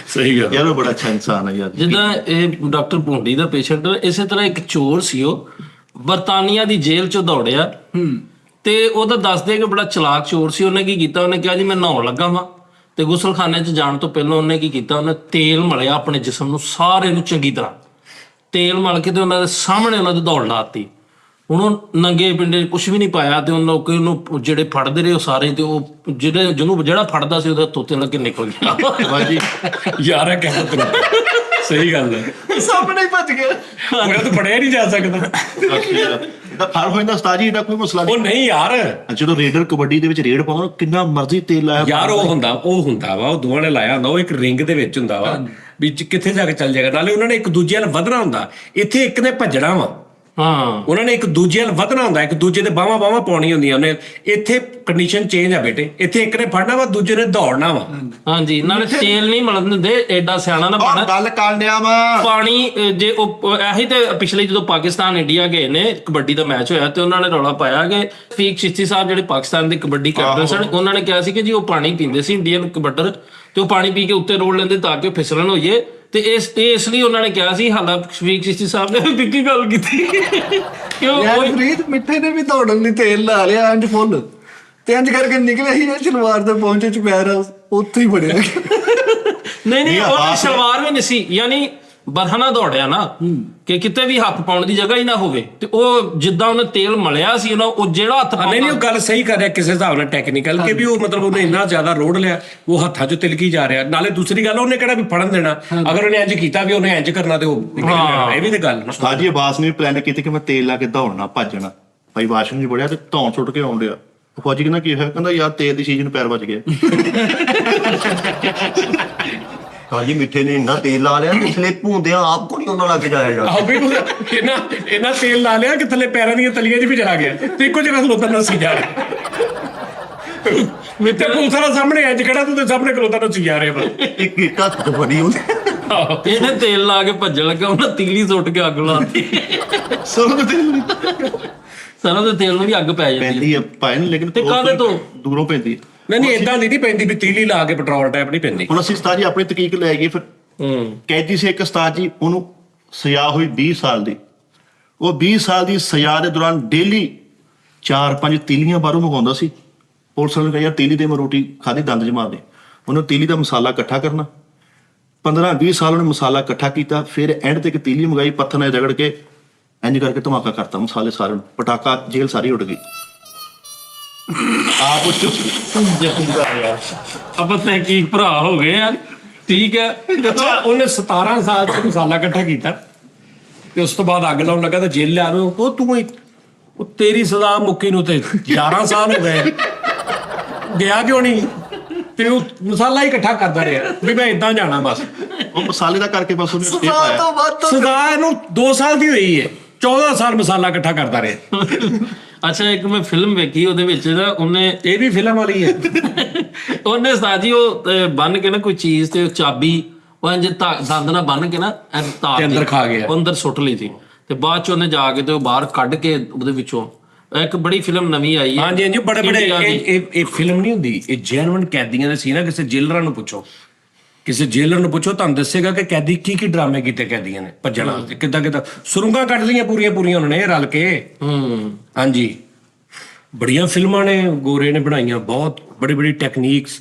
ਸਹੀ ਗੱਲ। ਯਾਰ ਉਹ ਬੜਾ ਅੱਛਾ ਇਨਸਾਨ ਹੈ ਯਾਰ। ਜਿੱਦਾਂ ਇਹ ਡਾਕਟਰ ਭੁੰਡੀ ਦਾ ਪੇਸ਼ੈਂਟ, ਇਸੇ ਤਰ੍ਹਾਂ ਇੱਕ ਚੋਰ ਸੀ, ਉਹ ਬਰਤਾਨੀਆ ਦੀ ਜੇਲ੍ਹ ਚੋਂ ਦੌੜਿਆ ਤੇ ਉਹਦਾ ਦੱਸਦੇ ਕਿ ਬੜਾ ਚਲਾਕ ਚੋਰ ਸੀ। ਉਹਨੇ ਕੀ ਕੀਤਾ, ਉਹਨੇ ਕਿਹਾ ਜੀ ਮੈਂ ਨਹਾਉਣ ਲੱਗਾ ਵਾਂ, ਤੇ ਗੁਸਲਖਾਨੇ 'ਚ ਜਾਣ ਤੋਂ ਪਹਿਲਾਂ ਉਹਨੇ ਕੀ ਕੀਤਾ, ਉਹਨੇ ਤੇਲ ਮਲਿਆ ਆਪਣੇ ਜਿਸਮ ਨੂੰ ਸਾਰੇ ਨੂੰ ਚੰਗੀ ਤਰ੍ਹਾਂ ਤੇਲ ਮਲ ਕੇ ਤੇ ਉਹਨਾਂ ਦੇ ਸਾਹਮਣੇ ਉਹਨਾਂ ਦੀ ਦੌੜ ਲਾਤੀ। ਹੁਣ ਉਹ ਨੰਗੇ ਪਿੰਡੇ ਕੁਝ ਵੀ ਨਹੀਂ ਪਾਇਆ ਤੇ ਉਹਨਾਂ ਲੋਕ ਉਹਨੂੰ ਜਿਹੜੇ ਫੜਦੇ ਰਹੇ ਉਹ ਸਾਰੇ, ਤੇ ਉਹ ਜਿਹੜਾ ਫੜਦਾ ਸੀ ਉਹਦੇ ਹੱਥੋਂ ਤੇ ਲੱਗ ਕੇ ਨਿਕਲ ਗਿਆ। ਬਾਜੀ ਯਾਰ ਇਹ ਕਹਿ ਤੈਨੂੰ ਸਹੀ ਗੱਲ ਹੈ, ਸਾਹਮਣੇ ਹੀ ਭੱਜ ਗਿਆ। ਉਹ ਤਾਂ ਫੜਿਆ ਨਹੀਂ ਜਾ ਸਕਦਾ। ਇਹਦਾ ਫਰਕ ਹੋ ਜਾਂਦਾ ਉਸਤਾਦ ਜੀ, ਇਹਦਾ ਕੋਈ ਮਸਲਾ ਉਹ ਨਹੀਂ। ਨਹੀਂ ਯਾਰ, ਜਦੋਂ ਰੇਡਰ ਕਬੱਡੀ ਦੇ ਵਿੱਚ ਰੇਡ ਪਾਉਣ ਕਿੰਨਾ ਮਰਜ਼ੀ ਤੇਲ ਲਾਇਆ ਯਾਰ ਉਹ ਹੁੰਦਾ ਵਾ ਉਹ ਦੋਵਾਂ ਨੇ ਲਾਇਆ ਹੁੰਦਾ, ਉਹ ਇੱਕ ਰਿੰਗ ਦੇ ਵਿੱਚ ਹੁੰਦਾ ਵਾ ਵੀ ਕਿੱਥੇ ਜਾ ਕੇ ਚੱਲ ਜਾਏਗਾ। ਨਾਲੇ ਉਹਨਾਂ ਨੇ ਇੱਕ ਦੂਜੇ ਨਾਲ ਵਧਣਾ ਹੁੰਦਾ, ਇੱਥੇ ਇੱਕ ਨੇ ਭੱਜਣਾ ਵਾ, ਹਾਂ ਉਹਨਾਂ ਨੇ ਇੱਕ ਦੂਜੇ ਨਾਲ ਵਧਣਾ ਹੁੰਦਾ, ਇੱਕ ਦੂਜੇ ਦੇ ਬਾਹਾਂ ਪਾਉਣੀਆਂ ਹੁੰਦੀਆਂ ਉਹਨੇ। ਇੱਥੇ ਕੰਡੀਸ਼ਨ ਚੇਂਜ ਆ ਬੇਟੇ, ਇੱਥੇ ਇੱਕ ਨੇ ਫੜਨਾ ਵਾ, ਦੂਜੇ ਨੇ ਦੌੜਨਾ ਵਾ। ਹਾਂਜੀ, ਨਾਲੇ ਤੇਲ ਨਹੀਂ ਮਲਣ ਦਿੰਦੇ, ਐਡਾ ਸਿਆਣਾ ਨਾ ਬਣ। ਗੱਲ ਕਰ ਲਿਆ ਵਾ ਪਾਣੀ ਜੇ ਉਹ ਇਹੀ ਤੇ ਪਿਛਲੇ ਜਦੋਂ ਪਾਕਿਸਤਾਨ ਇੰਡੀਆ ਗਏ ਨੇ ਕਬੱਡੀ ਦਾ ਮੈਚ ਹੋਇਆ ਤੇ ਉਹਨਾਂ ਨੇ ਰੌਲਾ ਪਾਇਆ ਕਿ ਫੀਕ ਚਿਸ਼ਤੀ ਸਾਹਿਬ ਜਿਹੜੇ ਪਾਕਿਸਤਾਨ ਦੇ ਕਬੱਡੀ ਕੈਪਟਨ ਸਨ, ਉਹਨਾਂ ਨੇ ਕਿਹਾ ਸੀ ਕਿ ਜੀ ਉਹ ਪਾਣੀ ਪੀਂਦੇ ਸੀ ਇੰਡੀਅਨ ਕਬੱਡਰ, ਤੇ ਉਹ ਪਾਣੀ ਪੀ ਕੇ ਉੱਤੇ ਰੋੜ ਲੈਂਦੇ ਤਾਂ ਕਿ ਫਿਸਲਣ ਹੋਈਏ, ਤੇ ਇਸ ਲਈ ਉਹਨਾਂ ਨੇ ਕਿਹਾ ਸੀ। ਹਾਲਾਂਕਿ ਫੀਕ ਚਿਸ਼ਤੀ ਸਾਹਿਬ ਨੇ ਬਿੱਕੀ ਗੱਲ ਕੀਤੀ ਕਿਉਂ ਯਾਰ ਫਰੀਦ ਮਿੱਠੇ ਨੇ ਵੀ ਦੌੜਨ ਲਈ ਤੇਲ ਲਾ ਲਿਆ ਇੰਜ ਫੁੱਲ, ਤੇ ਇੰਜ ਕਰਕੇ ਨਿਕਲਿਆ ਹੀ ਨਾ ਸ਼ਲਵਾਰ ਦੇ ਪਹੁੰਚੇ ਚ ਪੈਰ ਉੱਥੇ ਹੀ ਬੜਿਆ। ਨਹੀਂ ਉਹ ਸਲਵਾਰ ਵੀ ਨਹੀਂ ਸੀ, ਯਾਨੀ ਬਰਹਨਾ ਦੌੜਿਆ ਨਾ ਕਿ ਕਿਤੇ ਵੀ ਹੱਥ ਪਾਉਣ ਦੀ ਜਗ੍ਹਾ ਹੀ ਨਾ ਹੋਵੇ, ਤੇ ਉਹ ਜਿੱਦਾਂ ਉਹਨੇ ਤੇਲ ਮਲਿਆ ਸੀ ਉਹਨਾਂ ਉਹ ਜਿਹੜਾ ਹੱਥ ਨਹੀਂ ਉਹ ਗੱਲ ਸਹੀ ਕਰ ਰਿਹਾ ਕਿਸੇ ਹਿਸਾਬ ਨਾਲ ਟੈਕਨੀਕਲ, ਕਿ ਵੀ ਉਹ ਮਤਲਬ ਉਹਨੇ ਇੰਨਾ ਜ਼ਿਆਦਾ ਰੋੜ ਲਿਆ ਉਹ ਹੱਥਾਂ 'ਚ ਤਿਲਕੀ ਜਾ ਰਿਹਾ। ਨਾਲੇ ਦੂਸਰੀ ਗੱਲ ਉਹਨੇ ਕਿਹੜਾ ਵੀ ਫੜਨ ਦੇਣਾ, ਅਗਰ ਉਹਨੇ ਇੰਜ ਕੀਤਾ ਵੀ ਉਹਨੇ ਇੰਜ ਕਰਨਾ ਤੇ ਉਹ ਨਿਕਲ ਜਾਣਾ। ਇਹ ਵੀ ਤੇ ਗੱਲ ਨਾ। ਉਸਤਾਦ ਜੀ ਆਵਾਜ਼ ਨੇ ਪਲਾਨ ਕੀਤੀ ਕਿ ਮੈਂ ਤੇਲ ਲਾ ਕੇ ਦੌੜਨਾ ਭੱਜਣਾ, ਭਾਈ ਵਾਸ਼ਰੂਮ 'ਚ ਵੜਿਆ ਤੇ ਧੌਣ ਸੁੱਟ ਕੇ ਆਉਣ ਡਿਆ। ਉਹ ਫੌਜੀ ਕਹਿੰਦਾ ਕੀ ਹੋਇਆ, ਕਹਿੰਦਾ ਯਾਰ ਤੇਲ ਦੀ ਚੀਜ਼ ਨੂੰ ਪੈਰ ਵੱਜ ਗਿਆ। ਹਾਂਜੀ ਮਿੱਠੇ ਨੇ ਇੰਨਾ ਤੇਲ ਲਾ ਲਿਆ ਕਿ ਸਲਿੱਪ ਹੁੰਦਿਆਂ ਆਪ ਕੋ ਨਹੀਂ ਉਹਨਾਂ ਲੱਗ ਜਾਇਆ ਜਾ। ਆਹ ਵੀ ਇਹਨਾਂ ਤੇਲ ਲਾ ਲਿਆ ਕਿ ਥੱਲੇ ਪੈਰਾਂ ਦੀਆਂ ਤਲੀਆਂ 'ਚ ਵੀ ਚਲਾ ਗਿਆ ਤੇ ਇੱਕੋ ਜਗ੍ਹਾ ਖਲੋਤਾ ਨਾ ਸੀ ਜਾ ਰਿਹਾ। ਤੇ ਪੁਲਿਸ ਸਾਹਮਣੇ ਇੰਜ ਖੜਾ, ਤੂੰ ਤੇ ਸਾਹਮਣੇ ਖਲੋਤਾ ਨਾ ਸੀ ਜਾ ਰਿਹਾ ਵਾ। ਇੱਕ ਇੱਕ ਹੱਥ ਫੜੀ ਉਹਨੇ। ਇਹਨੇ ਤੇਲ ਲਾ ਕੇ ਭੱਜਣ ਲੱਗਾ, ਉਹਨਾਂ ਤੀਲੀ ਸੁੱਟ ਕੇ ਅੱਗ ਲਾਤੀ। ਸਰੋਂ ਦੇ ਤੇਲ ਸਰੋਂ ਦੇ ਤੇਲ ਨੂੰ ਵੀ ਅੱਗ ਪੈ ਜਾਂਦੀ ਪੈਂਦੀ ਹੈ ਪਾਇਨ, ਲੇਕਿਨ ਤੇ ਕਾਹਦੇ ਤੋਂ ਦੂਰੋਂ ਪੈਂਦੀ ਹੈ। ਨਹੀਂ ਏਦਾਂ ਨਹੀਂ ਪੈਂਦੀ ਵੀ ਤੀਲੀ ਲਾ ਕੇ ਪੈਟਰੋਲ ਟੈਪ ਨਹੀਂ ਪੈਂਦੀ। ਹੁਣ ਅਸੀਂ ਉਸਤਾਦ ਜੀ ਆਪਣੀ ਤਕਨੀਕ ਲੈ ਗਏ। ਫਿਰ ਕੈਦੀ ਸੀ ਇੱਕ ਉਸਤਾਦ ਜੀ, ਉਹਨੂੰ ਸਜ਼ਾ ਹੋਈ 20 ਸਾਲ ਦੀ। ਉਹ 20 ਸਾਲ ਦੀ ਸਜ਼ਾ ਦੇ ਦੌਰਾਨ ਡੇਲੀ 4-5 ਤੀਲੀਆਂ ਬਾਹਰੋਂ ਮੰਗਵਾਉਂਦਾ ਸੀ। ਪੁਲਿਸ ਵਾਲਿਆਂ ਨੇ ਕਿਹਾ ਯਾਰ ਤੀਲੀ ਤੇ ਮੈਂ ਰੋਟੀ ਖਾਧੀ ਦੰਦ ਜਮਾ ਦੇ। ਉਹਨੂੰ ਤੀਲੀ ਦਾ ਮਸਾਲਾ ਇਕੱਠਾ ਕਰਨਾ, 15-20 ਸਾਲ ਉਹਨੇ ਮਸਾਲਾ ਇਕੱਠਾ ਕੀਤਾ। ਫਿਰ ਐਂਡ ਤੇ ਇੱਕ ਤੀਲੀ ਮੰਗਾਈ, ਪੱਥਰ ਨਾਲ ਰਗੜ ਕੇ ਇੰਜ ਕਰਕੇ ਧਮਾਕਾ ਕਰਤਾ ਮਸਾਲੇ ਸਾਰੇ ਨੂੰ, ਪਟਾਕਾ ਜੇਲ੍ਹ ਸਾਰੀ ਉੱਡ ਗਈ। ਆਪ ਆਪਾਂ ਤਹਿਕੀਕ ਭਰਾ ਹੋ ਗਏ ਆ, ਠੀਕ ਹੈ। ਅੱਛਾ ਉਹਨੇ 17 ਸਾਲ ਚ ਮਸਾਲਾ ਇਕੱਠਾ ਕੀਤਾ ਤੇ ਉਸ ਤੋਂ ਬਾਅਦ ਅੱਗ ਲਾਉਣ ਲੱਗਾ ਤੇ ਜੇਲ੍ਹ ਲਿਆ ਨੂੰ। ਉਹ ਤੂੰ ਉਹ ਤੇਰੀ ਸਜ਼ਾ ਮੁੱਕੀ ਨੂੰ ਤੇ 11 ਸਾਲ ਹੋ ਗਏ, ਗਿਆ ਕਿਉਂ ਨਹੀਂ? ਤੇ ਉਹ ਮਸਾਲਾ ਹੀ ਇਕੱਠਾ ਕਰਦਾ ਰਿਹਾ ਵੀ ਮੈਂ ਇਦਾਂ ਜਾਣਾ ਬਸ। ਉਹ ਮਸਾਲੇ ਦਾ ਕਰਕੇ ਬਸ ਉਹਨੇ ਸਟੇ ਸਜ਼ਾ ਪਾਇਆ। ਤੋਂ ਵੱਧ ਸਜ਼ਾ ਇਹਨੂੰ 2 ਸਾਲ ਦੀ ਹੋਈ ਹੈ, 14 ਸਾਲ ਮਸਾਲਾ ਇਕੱਠਾ ਕਰਦਾ ਰਿਹਾ। ਅੱਛਾ ਇੱਕ ਮੈਂ ਫਿਲਮ ਵੇਖੀ ਉਹਦੇ ਵਿੱਚ ਨਾ ਉਹਨੇ ਇਹ ਵੀ ਫਿਲਮ ਵਾਲੀ ਹੈ। ਉਹਨੇ ਉਸਤਾਦ ਜੀ ਉਹ ਬੰਨ ਕੇ ਨਾ ਕੋਈ ਚੀਜ਼ ਤੇ ਉਹ ਚਾਬੀ ਉਹ ਇੰਜ ਦੰਦ ਨਾਲ ਬੰਨ ਕੇ ਨਾ ਐਂ ਤਾਰ ਤੇ ਅੰਦਰ ਦੀ, ਖਾ ਗਿਆ। ਉਹ ਅੰਦਰ ਸੁੱਟ ਲਈ ਸੀ ਤੇ ਬਾਅਦ ਚ ਉਹਨੇ ਜਾ ਕੇ ਤੇ ਉਹ ਬਾਹਰ ਕੱਢ ਕੇ ਉਹਦੇ ਵਿੱਚੋਂ ਇੱਕ ਬੜੀ ਫਿਲਮ ਨਵੀਂ ਆਈ ਹੈ। ਹਾਂਜੀ ਹਾਂਜੀ, ਬੜੇ ਬੜੇ ਇੰਡੀਆ ਦੀ। ਇਹ ਫਿਲਮ ਨਹੀਂ ਹੁੰਦੀ, ਇਹ ਜੈਨੂਇਨ ਕੈਦੀਆਂ ਦੇ ਸੀ ਨਾ। ਕਿਸੇ ਜੇਲਰਾਂ ਨੂੰ ਪੁੱਛੋ, ਕਿਸੇ ਜੇਲਰ ਨੂੰ ਪੁੱਛੋ, ਤੁਹਾਨੂੰ ਦੱਸੇਗਾ ਕਿ ਕੈਦੀ ਕੀ ਕੀ ਡਰਾਮੇ ਕੀਤੇ ਕੈਦੀਆਂ ਨੇ ਭੱਜਣ ਵਾਸਤੇ, ਕਿੱਦਾਂ ਕਿੱਦਾਂ ਸੁਰੰਗਾਂ ਕੱਢ ਲਈਆਂ ਪੂਰੀਆਂ ਉਹਨਾਂ ਨੇ ਰਲ ਕੇ। ਹਾਂਜੀ, ਬੜੀਆਂ ਫਿਲਮਾਂ ਨੇ ਗੋਰੇ ਨੇ ਬਣਾਈਆਂ, ਬਹੁਤ ਬੜੀ ਬੜੀ ਟੈਕਨੀਕਸ।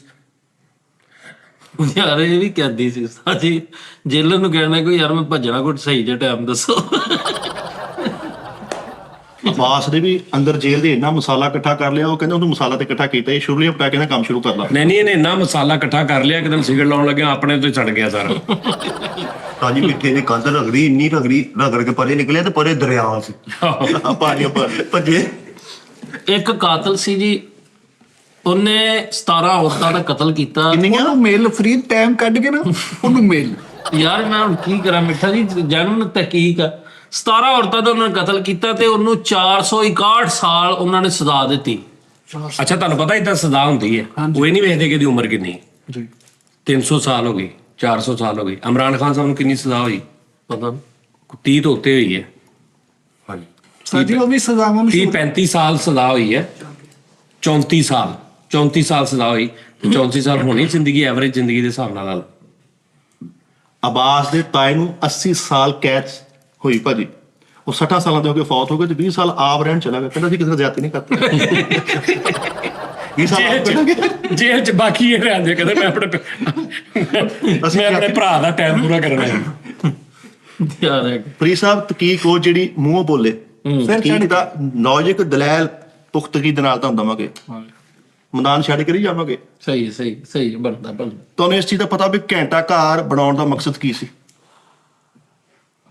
ਯਾਰ ਇਹ ਵੀ ਕੈਦੀ ਸੀ ਉਸਤਾਦ ਜੀ, ਜੇਲਰ ਨੂੰ ਕਹਿਣਾ ਕੋਈ ਯਾਰ ਮੈਂ ਭੱਜਣਾ ਕੋਈ ਸਹੀ ਜਿਹਾ ਟਾਈਮ ਦੱਸੋ। ਅਬਾਸ ਨੇ ਵੀ ਅੰਦਰ ਜੇਲ੍ਹ ਦੇ ਇੰਨਾ ਮਸਾਲਾ ਇਕੱਠਾ ਕਰ ਲਿਆ, ਉਹ ਕਹਿੰਦੇ ਉਹਨੂੰ ਮਸਾਲਾ ਤੇ ਇਕੱਠਾ ਕੀਤਾ, ਇਹ ਸ਼ੁਰਲੀਆਂ ਪਟਾ ਕੇ ਨਾ ਕੰਮ ਸ਼ੁਰੂ ਕਰ ਲਾ। ਨਹੀਂ ਇਹਨੇ ਇੰਨਾ ਮਸਾਲਾ ਇਕੱਠਾ ਕਰ ਲਿਆ, ਇੱਕਦਮ ਸਿਗਰਟ ਲਾਉਣ ਲੱਗਿਆ ਆਪਣੇ ਤੋਂ ਹੀ ਸੜ ਗਿਆ ਸਾਰਾ। ਤਾਜੀ ਮਿੱਠੇ ਦੀ ਕੰਧ ਰਗੜੀ, ਇੰਨੀ ਰਗੜ ਕੇ ਪਰੇ ਨਿਕਲਿਆ ਤੇ ਪਰੇ ਦਰਿਆ ਸੀ। ਪਾਣੀ ਉੱਪਰ ਭੱਜੇ। ਇੱਕ ਕਾਤਲ ਸੀ ਜੀ, ਉਹਨੇ 17 ਔਰਤਾਂ ਦਾ ਕਤਲ ਕੀਤਾ। ਉਹਨੂੰ ਮਿਲ ਫ੍ਰੀ ਟਾਈਮ ਕੱਢ ਕੇ ਨਾ ਉਹਨੂੰ ਮਿਲ। ਯਾਰ ਮੈਂ ਹੁਣ ਕੀ ਕਰਾਂ ਮਿੱਠਾ ਜੀ, ਜਨਮ ਤਹਿਕੀਕ ਆ। 17 ਔਰਤਾਂ ਦਾ ਉਹਨਾਂ ਨੇ ਕਤਲ ਕੀਤਾ ਤੇ ਉਹਨੂੰ 461 ਸਾਲ ਉਹਨਾਂ ਨੇ ਸਜ਼ਾ ਦਿੱਤੀ। ਅੱਛਾ, ਤੁਹਾਨੂੰ ਪਤਾ ਇਦਾਂ ਸਜ਼ਾ ਹੁੰਦੀ ਹੈ, ਉਹ ਇਹ ਨਹੀਂ ਵੇਖਦੇ ਕਿ ਇਹਦੀ ਉਮਰ ਕਿੰਨੀ। ਜੀ 300 ਸਾਲ ਹੋ ਗਈ, 400 ਸਾਲ ਹੋ ਗਈ। ਇਮਰਾਨ ਖਾਨ ਸਾਹਿਬ ਨੂੰ ਕਿੰਨੀ ਸਜ਼ਾ ਹੋਈ? ਪਤਾ 30 ਤੋਂ ਉੱਤੇ ਹੋਈ ਹੈ। ਹਾਂਜੀ, ਸਾਡੀ ਉਹ ਵੀ ਸਜ਼ਾਵਾਂ 30-35 ਸਾਲ ਸਜ਼ਾ ਹੋਈ ਹੈ। 34 ਸਾਲ ਸਜ਼ਾ ਹੋਈ। 34 ਸਾਲ ਹੋਣੀ ਜ਼ਿੰਦਗੀ, ਐਵਰੇਜ ਜ਼ਿੰਦਗੀ ਦੇ ਹਿਸਾਬ ਨਾਲ। ਅਬਾਸ ਦੇ ਤਾਏ ਨੂੰ 80 ਸਾਲ ਕੈਦ ਹੋਈ ਭਾਜੀ। ਉਹ 60 ਸਾਲਾਂ ਦੇ ਹੋ ਕੇ ਫੌਤ ਹੋ ਗਏ ਤੇ 20 ਸਾਲ ਆਪ ਰਹਿਣ ਚਲਾ ਗਿਆ। ਕਹਿੰਦਾ ਸੀ ਕਿਸੇ ਨਾਲ ਜ਼ਿਆਦਤੀ ਨਹੀਂ ਕਰਦਾ। 20 ਸਾਲ ਆਪ ਕਰਾਂਗੇ। ਜੇਲ੍ਹ ਚ ਬਾਕੀ ਇਹ ਰਹਿੰਦੇ, ਕਹਿੰਦੇ ਮੈਂ ਆਪਣੇ ਭਰਾ ਦਾ ਟਾਈਮ ਪੂਰਾ ਕਰਨਾ ਹੈ। ਯਾਰ ਫਰੀਦ ਸਾਹਿਬ ਤਕੀਕ ਉਹ ਜਿਹੜੀ ਮੂੰਹੋਂ ਬੋਲੇ, ਤਕੀਕ ਦਾ ਲੌਜਿਕ ਦਲੈਲ ਪੁਖਤਗੀ ਦੇ ਨਾਲ ਤੁਹਾਨੂੰ ਦਵਾਂਗੇ, ਮੈਦਾਨ ਛੱਡ ਕਰੀ ਜਾਵਾਂਗੇ। ਸਹੀ ਬਣਦਾ। ਤੁਹਾਨੂੰ ਇਸ ਚੀਜ਼ ਦਾ ਪਤਾ ਵੀ ਘੰਟਾ ਘਰ ਬਣਾਉਣ ਦਾ ਮਕਸਦ ਕੀ ਸੀ?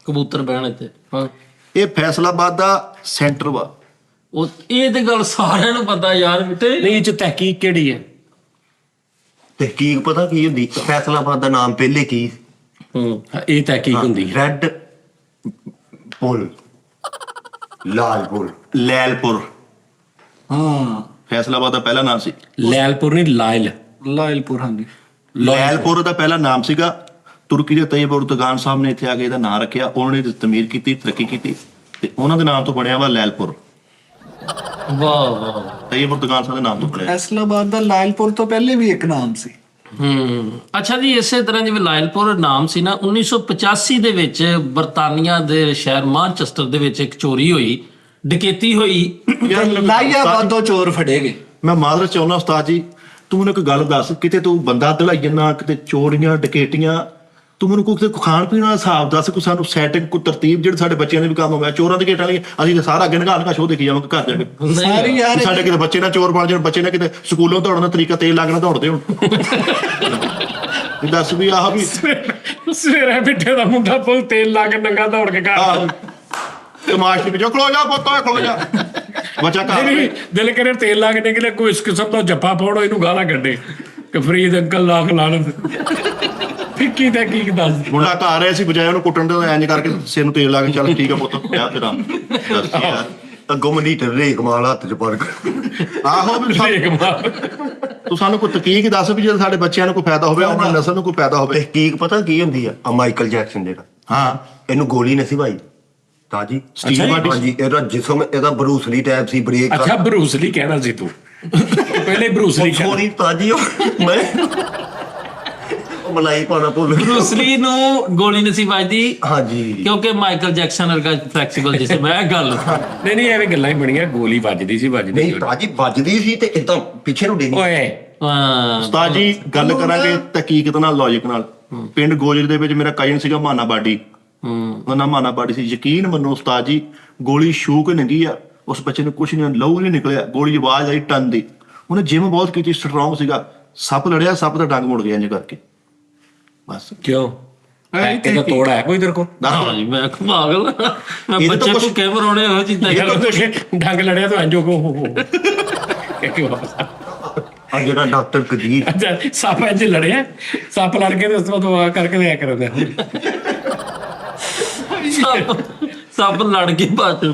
ਕਬੂਤਰ ਬਹਿਣ ਇੱਥੇ। ਹਾਂ, ਇਹ ਫੈਸਲਾਬਾਦ ਦਾ ਸੈਂਟਰ ਵਾ। ਉਹ ਇਹ ਤੇ ਗੱਲ ਸਾਰਿਆਂ ਨੂੰ ਪਤਾ ਯਾਰ ਮਿੱਠੇ। ਨਹੀਂ, ਇਹ ਚ ਤਹਿਕੀਕ ਕਿਹੜੀ ਹੈ? ਤਹਿਕੀਕ ਪਤਾ ਕੀ ਹੁੰਦੀ? ਫੈਸਲਾਬਾਦ ਦਾ ਨਾਮ ਪਹਿਲੇ ਕੀ? ਇਹ ਤਹਿਕੀਕ ਹੁੰਦੀ ਹੈ। ਰੈੱਡ ਪੁਲ, ਲਾਲ ਪੁਲ, ਲੈਲਪੁਰ ਹਾਂ ਫੈਸਲਾਬਾਦ ਦਾ ਪਹਿਲਾ ਨਾਮ ਸੀ। ਲੈਲਪੁਰ ਨਹੀਂ, ਲਾਇਲਪੁਰ। ਹਾਂਜੀ ਲੈਲਪੁਰ ਦਾ ਪਹਿਲਾ ਨਾਮ ਸੀਗਾ। ਤੁਰਕੀ ਦੇ ਤੈਯਿਬ ਉਰਦਗਾਨ ਸਾਹਿਬ ਨੇ ਇੱਥੇ ਆ ਕੇ ਇਹਦਾ ਨਾਮ ਰੱਖਿਆ। ਉਹਨਾਂ ਨੇ ਤਮੀਰ ਕੀਤੀ, ਤਰੱਕੀ ਕੀਤੀ ਤੇ ਉਹਨਾਂ ਦੇ ਨਾਮ ਤੋਂ ਬਣਿਆ ਵਾ ਲੈਲਪੁਰ। ਵਾਹ ਤੈਯਿਬ ਉਰਦਗਾਨ ਸਾਹਿਬ ਦੇ ਨਾਮ ਤੋਂ ਬਣਿਆ। ਫੈਸਲਾਬਾਦ ਦਾ ਲਾਇਲਪੁਰ ਤੋਂ ਪਹਿਲੇ ਵੀ ਇੱਕ ਨਾਮ ਸੀ। ਅੱਛਾ ਜੀ, ਇਸੇ ਤਰ੍ਹਾਂ ਜਿਵੇਂ ਲਾਇਲਪੁਰ ਨਾਮ ਸੀ ਨਾ, 1985 ਦੇ ਵਿੱਚ ਬਰਤਾਨੀਆ ਦੇ ਸ਼ਹਿਰ ਮਾਨਚੈਸਟਰ ਦੇ ਵਿੱਚ ਇੱਕ ਚੋਰੀ ਹੋਈ, ਡਕੈਤੀ ਹੋਈ। ਲਾਇਆਬਾਦੋਂ ਚੋਰ ਫੜੇ ਗਏ। ਮੈਂ ਮਾਦਰ ਚਾਹੁੰਦਾ ਉਸਤਾਦ ਜੀ, ਤੂੰ ਮੈਨੂੰ ਇੱਕ ਗੱਲ ਦੱਸ, ਕਿਤੇ ਤੂੰ ਬੰਦਾ ਦਲਾਈ ਜੰਨਾ, ਕਿਤੇ ਚੋਰੀਆਂ ਡਕੈਤੀਆਂ, ਤੂੰ ਮੈਨੂੰ ਕੋਈ ਖਾਣ ਪੀਣ ਵਾਲਾ ਹਿਸਾਬ ਦੱਸ, ਕੋਈ ਸਾਨੂੰ ਸੈਟਿੰਗ, ਕੋਈ ਤਰਤੀਬ, ਜਿਹੜੇ ਸਾਡੇ ਬੱਚਿਆਂ ਦੇ ਵੀ ਕੰਮ ਹੋਇਆ। ਚੋਰਾਂ ਦੇ ਗੇਟਾਂ ਲਈ ਅਸੀਂ ਤਾਂ ਸਾਰਾ ਅੱਗੇ ਨਗਾ ਸ਼ੋਅ ਦੇਖੀ ਜਾਵਾਂਗੇ ਘਰ ਜਾ ਕੇ। ਸਾਰੀ ਯਾਰ ਸਾਡੇ ਕਿਤੇ ਬੱਚੇ ਨਾ ਚੋਰ ਬਣ ਜਾਣ, ਬੱਚੇ ਨਾ ਕਿਤੇ ਸਕੂਲੋਂ ਦੌੜਨ ਦਾ ਤਰੀਕਾ ਤੇਲ ਲੱਗਣਾ ਦੌੜਦੇ ਹੁਣ। ਦੱਸ ਵੀ ਆਹ ਵੀ ਸਵੇਰੇ ਬਿੱਠੇ ਦਾ ਮੁੰਡਾ ਪੁੱਲ ਤੇਲ ਲਾ ਕੇ ਨੰਗਾ ਦੌੜ ਕੇ ਘਰ। ਤਮਾਸ਼ ਵਿੱਚ ਖਲੋ ਜਾ ਪੁੱਤ, ਖਲੋ ਜਾ ਬੱਚਾ ਘਰ। ਨਹੀਂ, ਦਿਲ ਕਰੇ ਤੇਲ ਲਾ ਕੇ ਨਿਕਲੇ, ਕੋਈ ਇਸ ਕਿਸਮ ਦਾ ਜੱਫਾ ਪਾਉਣੋ, ਇਹਨੂੰ ਗਾਲਾਂ ਕੱਢੇ ਕਿ ਫਰੀਦ ਅੰਕਲ ਲਾਖ ਲਾਣ। ਫਿੱਕੀ ਤਾਂ ਕੀ ਦੱਸ। ਮੁੰਡਾ ਘਰ ਆਇਆ ਸੀ, ਬਜਾਏ ਉਹਨੂੰ ਕੁੱਟਣ ਦੇ ਇੰਜ ਕਰਕੇ ਸਿਰ ਨੂੰ ਤੇਲ ਲਾ ਕੇ, ਚੱਲ ਠੀਕ ਆ ਪੁੱਤ ਵਿਆਹ ਤੇਰਾ। ਦੱਸ ਯਾਰ, ਅੱਗੋਂ ਮਨੀਟਰ ਰੇਕ ਮਾਲ ਹੱਥ ਚ ਪੜ ਆਹੋ ਵੀ ਤੂੰ ਸਾਨੂੰ ਕੋਈ ਤਕੀਕ ਦੱਸ ਵੀ ਜੇ ਸਾਡੇ ਬੱਚਿਆਂ ਨੂੰ ਕੋਈ ਫਾਇਦਾ ਹੋਵੇ, ਉਹਨਾਂ ਦੀ ਨਸਲ ਨੂੰ ਕੋਈ ਫਾਇਦਾ ਹੋਵੇ। ਤਹਿਕੀਕ ਪਤਾ ਕੀ ਹੁੰਦੀ ਆ ਮਾਈਕਲ ਜੈਕਸਨ ਜਿਹੜਾ, ਹਾਂ, ਇਹਨੂੰ ਗੋਲੀ ਨਹੀਂ ਸੀ ਭਾਈ ਤਾਜੀ। ਹਾਂਜੀ, ਇਹਦਾ ਜਿਸਮ ਇਹਦਾ ਬਰੂਸ ਲੀ ਟਾਈਪ ਸੀ, ਬ੍ਰੇਕ। ਅੱਛਾ, ਬਰੂਸ ਲੀ ਕਹਿਣਾ ਸੀ ਤੂੰ ਪਹਿਲੇ। ਬਰੂਸ ਲੀ ਸੋਰੀ ਤਾਜੀ, ਮੈਂ ਉਹ ਮਲਾਈ ਪਾਣਾ ਭੁੱਲ ਗਿਆ। ਬਰੂਸ ਲੀ ਨੂੰ ਗੋਲੀ ਨਹੀਂ ਸੀ ਵੱਜਦੀ ਹਾਂਜੀ, ਕਿਉਂਕਿ ਮਾਈਕਲ ਜੈਕਸਨ ਵਰਗਾ ਫਲੈਕਸੀਬਲ ਜਿਸਮ ਹੈ। ਗੱਲ ਨਹੀਂ ਐਵੇਂ ਗੱਲਾਂ ਹੀ ਬਣੀਆਂ। ਗੋਲੀ ਵੱਜਦੀ ਸੀ, ਨਹੀਂ ਤਾਜੀ ਵੱਜਦੀ ਸੀ ਤੇ ਇਦਾਂ ਪਿੱਛੇ ਨੂੰ ਡਿੱਗੀ। ਓਏ ਉਸਤਾਦ ਜੀ ਗੱਲ ਕਰਾਂਗੇ ਤਕੀਕ ਦੇ ਨਾਲ, ਲੌਜਿਕ ਨਾਲ। ਪਿੰਡ ਗੋਜਰ ਦੇ ਵਿੱਚ ਮੇਰਾ ਕਜ਼ਨ ਸੀਗਾ ਮਾਨਾ ਬਾਡੀ। ਉਹਨਾਂ ਮਾਨਾ ਬਾਡੀ ਸੀ। ਯਕੀਨ ਮੰਨੋ ਉਸਤਾਦ ਜੀ, ਗੋਲੀ ਸ਼ੂਕ ਨੰਗੀ ਆ, ਉਸ ਬੱਚੇ ਨੂੰ ਕੁਛ ਨਹੀਂ, ਲਹੂ ਨਹੀਂ ਨਿਕਲਿਆ। ਗੋਲੀ ਆਵਾਜ਼ ਆਈ ਟਨ ਦੀ। ਉਹਨੇ ਜਿਮ ਬਹੁਤ ਕੀਤੀ, ਸਟਰੋਂਗ ਸੀਗਾ। ਸੱਪ ਲੜਿਆ, ਸੱਪ ਦਾ ਡੰਗ ਮੁੜ ਗਿਆ ਇੰਜ ਕਰਕੇ। ਬਸ ਕਿਉਂ? ਇਹਦਾ ਤੋੜ ਹੈ ਕੋਈ ਤੇਰੇ ਕੋਲ? ਹਾਂ ਜੀ, ਮੈਂ ਪਾਗਲ ਮੈਂ ਇਹਦੇ ਤੋਂ ਬੱਚੇ ਕੁਛ- ਨੂੰ ਕੈਮਰਾ ਆਉਣੇ ਹੋ ਚੀਜ਼ਾਂ ਡੰਗ ਲੜਿਆ ਤਾਂ ਅੰਜੋ ਕੋ ਆ ਜਿਹੜਾ ਡਾਕਟਰ ਕਦੀਰ ਅੱਛਾ ਸੱਪ ਇੰਜ ਲੜਿਆ, ਸੱਪ ਲੜ ਕੇ ਤੇ ਉਸ ਤੋਂ ਬਾਅਦ ਦੁਆ ਕਰਕੇ ਲਿਆ ਕਰਦੇ ਸੱਪ ਲੜ ਕੇ ਬਾਅਦ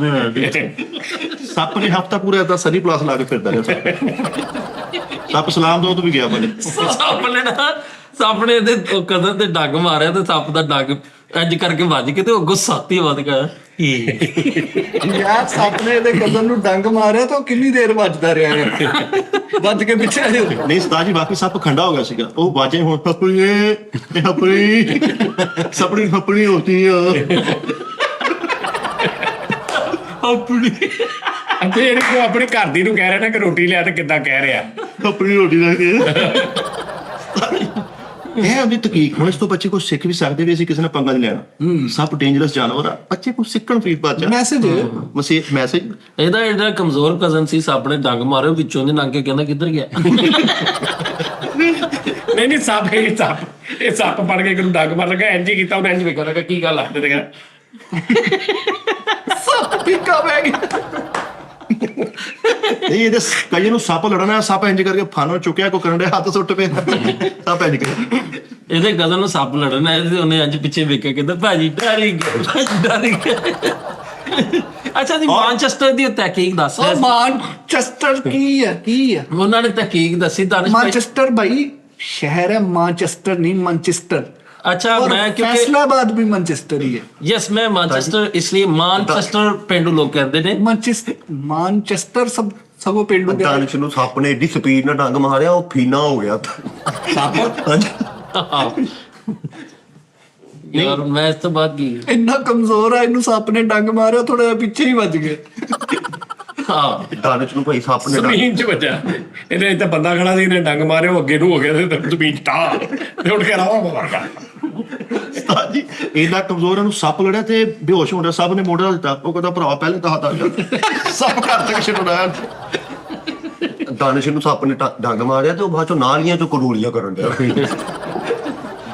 ਸੱਪ ਨੇ ਹਫਤਾ ਪੂਰਾ ਏਦਾਂ ਸਨੀ ਪਲਾਸ ਲਾ ਕੇ ਫਿਰਦਾ ਰਿਹਾ ਸੱਪ ਸਲਾਮ ਦੋ ਤੋਂ ਵੀ ਗਿਆ ਭਾਜੀ। ਸੱਪ ਨੇ ਇਹਦੇ ਕਦਰ ਤੇ ਡੱਗ ਮਾਰਿਆ ਤੇ ਸੱਪ ਦਾ ਡੱਗ ਇੰਜ ਕਰਕੇ ਵੱਜ ਕੇ ਤੇ ਉਹ ਗੁੱਸਾਤੀ ਵੱਧ ਗਿਆ। ਯਾਰ ਸੱਪ ਨੇ ਇਹਦੇ ਕਦਮ ਨੂੰ ਡੰਗ ਮਾਰਿਆ ਤਾਂ ਉਹ ਕਿੰਨੀ ਦੇਰ ਵੱਜਦਾ ਰਿਹਾ ਹੈ, ਵੱਜ ਕੇ ਪਿੱਛੇ ਆ ਜਾਂਦਾ। ਨਹੀਂ ਉਸਤਾਦ ਜੀ ਬਾਕੀ ਸੱਪ ਖੰਡਾ ਹੋ ਗਿਆ ਸੀਗਾ, ਉਹ ਬਾਜੇ ਹੁਣ ਸਪਣੀ ਫਪਣੀ ਹੋਤੀ ਆ ਆਪਣੀ ਅੱਛਾ ਜਿਹੜੀ ਤੂੰ ਆਪਣੀ ਘਰ ਦੀ ਨੂੰ ਕਹਿ ਰਿਹਾ ਨਾ ਕਿ ਰੋਟੀ ਲਿਆ ਤੇ ਕਿੱਦਾਂ ਕਹਿ ਰਿਹਾ? ਆਪਣੀ ਰੋਟੀ ਲੈ ਕੇ ਇਹ ਉਹਦੀ ਤਕਨੀਕ ਹੁਣ ਇਸ ਤੋਂ ਬੱਚੇ ਕੁਝ ਸਿੱਖ ਵੀ ਸਕਦੇ ਵੀ ਅਸੀਂ ਕਿਸੇ ਨੇ ਪੰਗਾ ਨਹੀਂ ਲੈਣਾ। ਸੱਪ ਡੇਂਜਰਸ ਜਾਨਵਰ ਆ, ਬੱਚੇ ਕੁਝ ਸਿੱਖਣ ਫੀਡ ਬਾਅਦ ਮੈਸੇਜ ਮੈਸੇਜ ਇਹਦਾ ਜਿਹੜਾ ਕਮਜ਼ੋਰ ਕਜ਼ਨ ਸੀ ਸੱਪ ਨੇ ਡੰਗ ਮਾਰਿਆ ਵਿੱਚੋਂ ਦੀ ਲੰਘ ਕੇ ਕਹਿੰਦਾ ਕਿੱਧਰ ਗਿਆ। ਨਹੀਂ ਨਹੀਂ ਸੱਪ ਇਹ ਸੱਪ ਫੜ ਕੇ ਇਹਨੂੰ ਡੱਗ ਮਾਰ ਲਗਾ, ਇੰਜ ਹੀ ਕੀਤਾ ਉਹਨੇ, ਇੰਜ ਵੇਖਿਆ ਲੱਗਾ ਕੀ ਗੱਲ ਆ ਤੇ ਸੱਪ ਫਿੱਕਾ ਪੈ ਗਿਆ। ਨਹੀਂ ਇਹਦੇ ਕਈ ਨੂੰ ਸੱਪ ਲੜਨਾ, ਸੱਪ ਇੰਜ ਕਰਕੇ ਫਾਨੋ ਚੁੱਕਿਆ ਕੋ ਕਰਨ ਦੇ ਹੱਥ ਸੁੱਟ ਪਿਆ ਸੱਪ ਇੰਜ ਕਰ ਇਹਦੇ ਕਜ਼ਨ ਨੂੰ ਸੱਪ ਲੜਨਾ ਇਹਦੇ ਉਹਨੇ ਅੱਜ ਪਿੱਛੇ ਵੇਖਿਆ ਕਹਿੰਦਾ ਭਾਜੀ ਡਰ ਗਿਆ। ਅੱਛਾ ਜੀ ਮਾਨਚੈਸਟਰ ਦੀ ਤਹਿਕੀਕ ਦੱਸ ਰਿਹਾ ਸੀ। ਮਾਨਚੈਸਟਰ ਕੀ ਹੈ? ਉਹਨਾਂ ਨੇ ਤਹਿਕੀਕ ਦੱਸੀ ਦਾਨਿਸ਼ ਭਾਈ। ਮਾਨਚੈਸਟਰ ਭਾਈ ਸ਼ਹਿਰ ਹੈ, ਮਾਨਚੈਸਟਰ नहीं मैनचेस्टर। अच्छा मैं क्योंकि फैसलाबाद भी मैनचेस्टर ही है। यस मैं मैनचेस्टर इसलिए मैनचेस्टर पेंडू लोग कहते हैं मैनचेस्टर सब सगो पेंडू के ਦਾਨਿਸ਼ ਨੂੰ ਸੱਪ ਨੇ ਏਡੀ ਸਪੀਡ ਨਾਲ ਡੰਗ ਮਾਰਿਆ ਉਹ ਫੀਨਾ ਹੋ ਗਿਆ यार मैं इस तो बात की इतना कमजोर है, इन्हें सप ने डंग मारे थोड़ा जिहा पीछे ही बच गए। हाँ ਦਾਨਿਸ਼ ਨੂੰ ਭਾਈ ਸੱਪ ਨੇ ਜ਼ਮੀਨ 'ਚ ਵੱਜਾ। ਇਹਨੇ ਇੱਥੇ ਬੰਦਾ ਖੜਾ ਸੀ, ਇਹਨੇ ਡੰਗ ਮਾਰਿਆ, ਉਹ ਅੱਗੇ ਨੂੰ ਹੋ ਗਿਆ ਤੇ ਜ਼ਮੀਨ 'ਚ ਟਾ ਤੇ ਉੱਠ ਕੇ ਰਾਹ ਮਾਰ ਗਿਆ। ਉਸਤਾਦ ਜੀ ਇਹਦਾ ਕਮਜ਼ੋਰ ਨੂੰ ਸੱਪ ਲੜਿਆ ਤੇ ਬੇਹੋਸ਼ ਹੋ ਗਿਆ, ਸੱਪ ਨੇ ਮੋਢਾ ਦਿੱਤਾ, ਉਹ ਕਹਿੰਦਾ ਭਰਾ ਪਹਿਲੇ ਤਾਂ ਹੱਥ ਆ ਗਿਆ ਸੱਪ ਘਰ ਤੱਕ ਛੁਡਾਇਆ। ਦਾਨਿਸ਼ ਨੂੰ ਸੱਪ ਨੇ ਡੰਗ ਮਾਰਿਆ ਤੇ ਉਹ ਬਾਅਦ ਚੋਂ ਨਾਲੀਆਂ ਚੋਂ ਕਰੂਲੀਆਂ ਕਰਨ ਡਿਆ।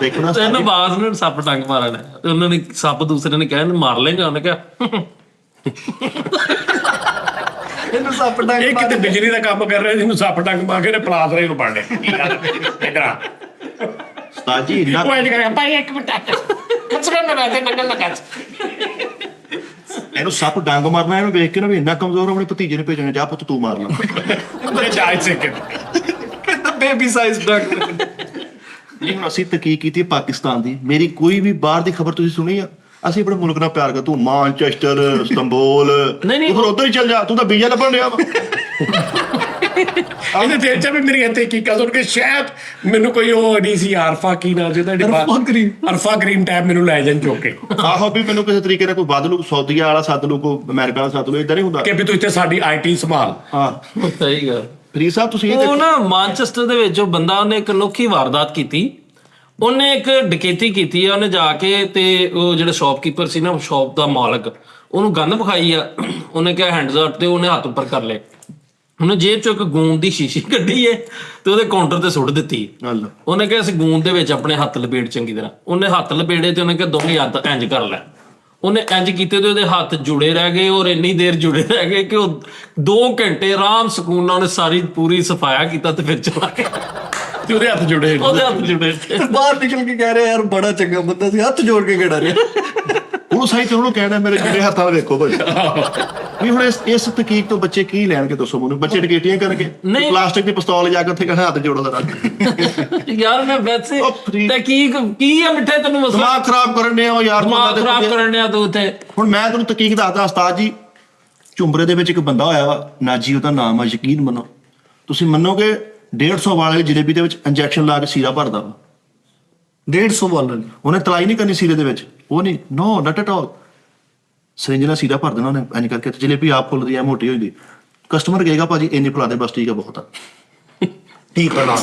ਦੇਖਣਾ ਇਹਨੂੰ ਬਾਜ਼ ਨੂੰ ਸੱਪ ਡੰਗ ਮਾਰਨਾ ਤੇ ਉਹਨਾਂ ਨੇ ਸੱਪ ਦੂਸਰੇ ਨੇ ਕਿਹਾ ਮਾਰ ਲੇਗਾ, ਉਹਨੇ ਕਿਹਾ इन्हें सप डंग ਇਹ ਕਿਤੇ ਬਿਜਲੀ ਦਾ ਕੰਮ ਕਰ ਰਿਹਾ ਸੀ, ਇਹਨੂੰ ਸੱਪ ਡੰਗ ਮਾਰ ਕੇ ਨੇ ਪਲਾਸ ਰੇ ਨੂੰ ਪੜਨੇ ਇਧਰ ਆ ਉਸਤਾਦ ਜੀ ਇੰਨਾ ਉਹ ਇੰਜ ਕਰਿਆ ਭਾਈ ਇੱਕ ਮਿੰਟ ਖਸਰਾ ਨਾ ਤੇ ਨੰਗਲ ਨਾ ਕਰ। ਇਹਨੂੰ ਸੱਪ ਡੰਗ ਮਾਰਨਾ, ਇਹਨੂੰ ਵੇਖ ਕੇ ਨਾ ਵੀ ਇੰਨਾ ਕਮਜ਼ੋਰ ਆਪਣੇ ਭਤੀਜੇ ਨੂੰ ਭੇਜਣਾ, ਜਾ ਪੁੱਤ ਤੂੰ ਮਾਰ ਲਾ। ਤੇ ਜਾਇ ਸੈਕਿੰਡ बेबी साइज डंग। ਜੀ ਹੁਣ ਅਸੀਂ ਤਹਕੀਕ ਕੀਤੀ ਹੈ ਪਾਕਿਸਤਾਨ ਦੀ, ਮੇਰੀ ਕੋਈ ਵੀ ਬਾਹਰ ਦੀ ਖਬਰ ਤੁਸੀਂ ਸੁਣੀ ਆ? ਅਸੀਂ ਆਪਣੇ ਮੁਲਕ ਨਾਲ ਪਿਆਰ ਕਰ, ਤੂੰ ਮਾਨਚੈਸਟਰ ਇਸਤੰਬੁਲ ਨਹੀਂ, ਤੂੰ ਫਿਰ ਉੱਧਰ ਹੀ ਚੱਲ ਜਾ, ਤੂੰ ਤਾਂ ਵੀਜ਼ਾ ਲੱਭਣ ਡਿਆ ਵਾ। ਇਹਦੇ ਦਿਲ 'ਚ ਵੀ ਮੇਰੀ ਇੱਥੇ ਕੀ ਸੁਣ ਕੇ ਸ਼ਾਇਦ ਮੈਨੂੰ ਕੋਈ ਉਹ ਨਹੀਂ ਸੀ ਆਰਫਾ ਕੀ ਨਾ ਜਿਹਦਾ ਅਰਫਾ ਕਰੀਮ ਟੈਬ ਮੈਨੂੰ ਲੈ ਜਾਣ ਚੁੱਕ ਕੇ। ਆਹੋ ਵੀ ਮੈਨੂੰ ਕਿਸੇ ਤਰੀਕੇ ਨਾਲ ਕੋਈ ਵੱਧ ਲੂ, ਸੌਦੀਆ ਵਾਲਾ ਸੱਦ ਲੂ, ਕੋਈ ਅਮਰੀਕਾ ਵਾਲਾ ਸੱਦ ਲੂ, ਏਦਾਂ ਨਹੀਂ ਹੁੰਦਾ। ਕਿ ਵੀ ਤੂੰ ਇੱਥੇ ਸਾਡੀ ਆਈਟੀ ਸੰਭਾਲ। ਹਾਂ ਸਹੀ ਗੱਲ। ਫਰੀਦ ਸਾਹਿਬ ਤੁਸੀਂ ਇਹ ਉਹ ਨਾ ਮਾਨਚੈਸਟਰ ਦੇ ਵਿੱਚ ਉਹ ਬੰਦਾ ਉਹਨੇ ਇੱਕ ਅਨੋਖੀ ਵਾਰਦਾਤ ਕੀਤੀ। ਉਹਨੇ ਇੱਕ ਡਕੈਤੀ ਕੀਤੀ ਆ, ਉਹਨੇ ਜਾ ਕੇ ਤੇ ਉਹ ਜਿਹੜਾ ਸ਼ਾਪਕੀਪਰ ਸੀ ਨਾ, ਸ਼ਾਪ ਦਾ ਮਾਲਕ, ਉਹਨੂੰ ਗੰਨ ਵਿਖਾਈ ਆ। ਉਹਨੇ ਕਿਹਾ ਹੈਂਡਸ ਅਪ ਤੇ ਉਹਨੇ ਹੱਥ ਉੱਪਰ ਕਰ ਲਏ। ਉਹਨੇ ਜੇਬ ਚੋਂ ਇੱਕ ਗੂੰਦ ਦੀ ਸ਼ੀਸ਼ੀ ਕੱਢੀ ਏ ਤੇ ਉਹਦੇ ਕਾਊਂਟਰ ਤੇ ਸੁੱਟ ਦਿੱਤੀ। ਉਹਨੇ ਕਿਹਾ ਅਸੀਂ ਗੂੰਦ ਦੇ ਵਿੱਚ ਆਪਣੇ ਹੱਥ ਲਪੇਟ ਚੰਗੀ ਤਰ੍ਹਾਂ। ਉਹਨੇ ਹੱਥ ਲਪੇੜੇ ਤੇ ਉਹਨੇ ਕਿਹਾ ਦੋਵੇਂ ਹੱਥ ਇੰਜ ਕਰ ਲੈ। ਉਹਨੇ ਇੰਜ ਕੀਤੇ ਤੇ ਉਹਦੇ ਹੱਥ ਜੁੜੇ ਰਹਿ ਗਏ, ਔਰ ਇੰਨੀ ਦੇਰ ਜੁੜੇ ਰਹਿ ਗਏ ਕਿ ਉਹ 2 ਘੰਟੇ ਆਰਾਮ ਸਕੂਨ ਨਾਲ ਉਹਨੇ ਸਾਰੀ ਪੂਰੀ ਸਫਾਇਆ ਕੀਤਾ ਤੇ ਫਿਰ ਚਲਾ ਗਿਆ। ਤੇ ਉਹਦੇ ਹੱਥ ਜੁੜੇ। ਉਹਦੇ ਹੱਥ ਜੁੜੇ बाहर निकल के कह रहे यार बड़ा चंगा बंदा सी, हाथ जोड़ के खड़ा रहा। ਉਹਨੂੰ ਸਹੀ ਤੇ ਉਹਨੂੰ ਕਹਿਣਾ ਮੇਰੇ ਜਿਹੜੇ ਹੱਥਾਂ ਵਿੱਚ ਦੇਖੋ ਭਾਈ। ਵੀ ਹੁਣ ਇਸ ਤਕਨੀਕ ਤੋਂ ਬੱਚੇ ਕੀ ਲੈਣਗੇ ਦੱਸੋ ਮੈਨੂੰ? ਬੱਚੇ ਡਕੈਤੀਆਂ ਕਰਨਗੇ, ਨਹੀਂ। ਪਲਾਸਟਿਕ ਦੀ ਪਿਸਤੌਲ ਜਾ ਕੇ ਉੱਥੇ ਕਹਿੰਦਾ ਹੱਥ ਜੋੜੋ ਜ਼ਰਾ। ਯਾਰ ਮੈਂ ਵੈਸੇ ਉਹ free- ਤੇ ਕੀ ਆ ਮਿੱਠੇ ਤੈਨੂੰ ਮਸਲਾ ਦਿਮਾਗ ਖਰਾਬ ਕਰਨ ਡਿਆ ਯਾਰ ਤੂੰ ਦਿਮਾਗ ਉਹਨਾਂ ਖਰਾਬ ਦੇ। ਕਰਨ ਡਿਆ ਤੂੰ ਉੱਥੇ। ਹੁਣ ਮੈਂ ਤੁਹਾਨੂੰ ਤਕਨੀਕ ਦੱਸਦਾ ਉਸਤਾਦ ਜੀ। ਝੁੰਬਰੇ ਦੇ ਵਿੱਚ ਇੱਕ ਬੰਦਾ ਹੋਇਆ ਵਾ, ਨਾਜੀ ਉਹਦਾ ਨਾਮ ਆ, ਯਕੀਨ ਮੰਨੋ ਤੁਸੀਂ ਮੰਨੋਗੇ 150 ਵਾਲੇ ਜਲੇਬੀ ਦੇ ਵਿੱਚ ਇੰਜੈਕਸ਼ਨ ਲਾ ਕੇ ਸੀਰਾ ਭਰਦਾ ਵਾ। 150 वाला ਉਹਨੇ ਤਲਾਈ ਨਹੀਂ ਕਰਨੀ ਸੀਰੇ ਦੇ ਵਿੱਚ, ਉਹ ਨਹੀਂ, ਨੋ ਨਟ ਐਟ ਆਲ। ਸਰਿੰਜ ਨਾਲ ਸੀਰਾ ਭਰ ਦੇਣਾ ਉਹਨੇ ਇੰਜ ਕਰਕੇ, ਤੇ ਜਲੇਬੀ ਆਪ ਫੁੱਲਦੀ ਆ, ਮੋਟੀ ਹੋਈ ਦੀ। ਕਸਟਮਰ ਕਹੇਗਾ ਭਾਜੀ ਇੰਨੀ ਫੁਲਾ ਦੇ, ਬਸ ਠੀਕ ਆ, ਬਹੁਤ ਆ। ਠੀਕ ਆ ਨਾ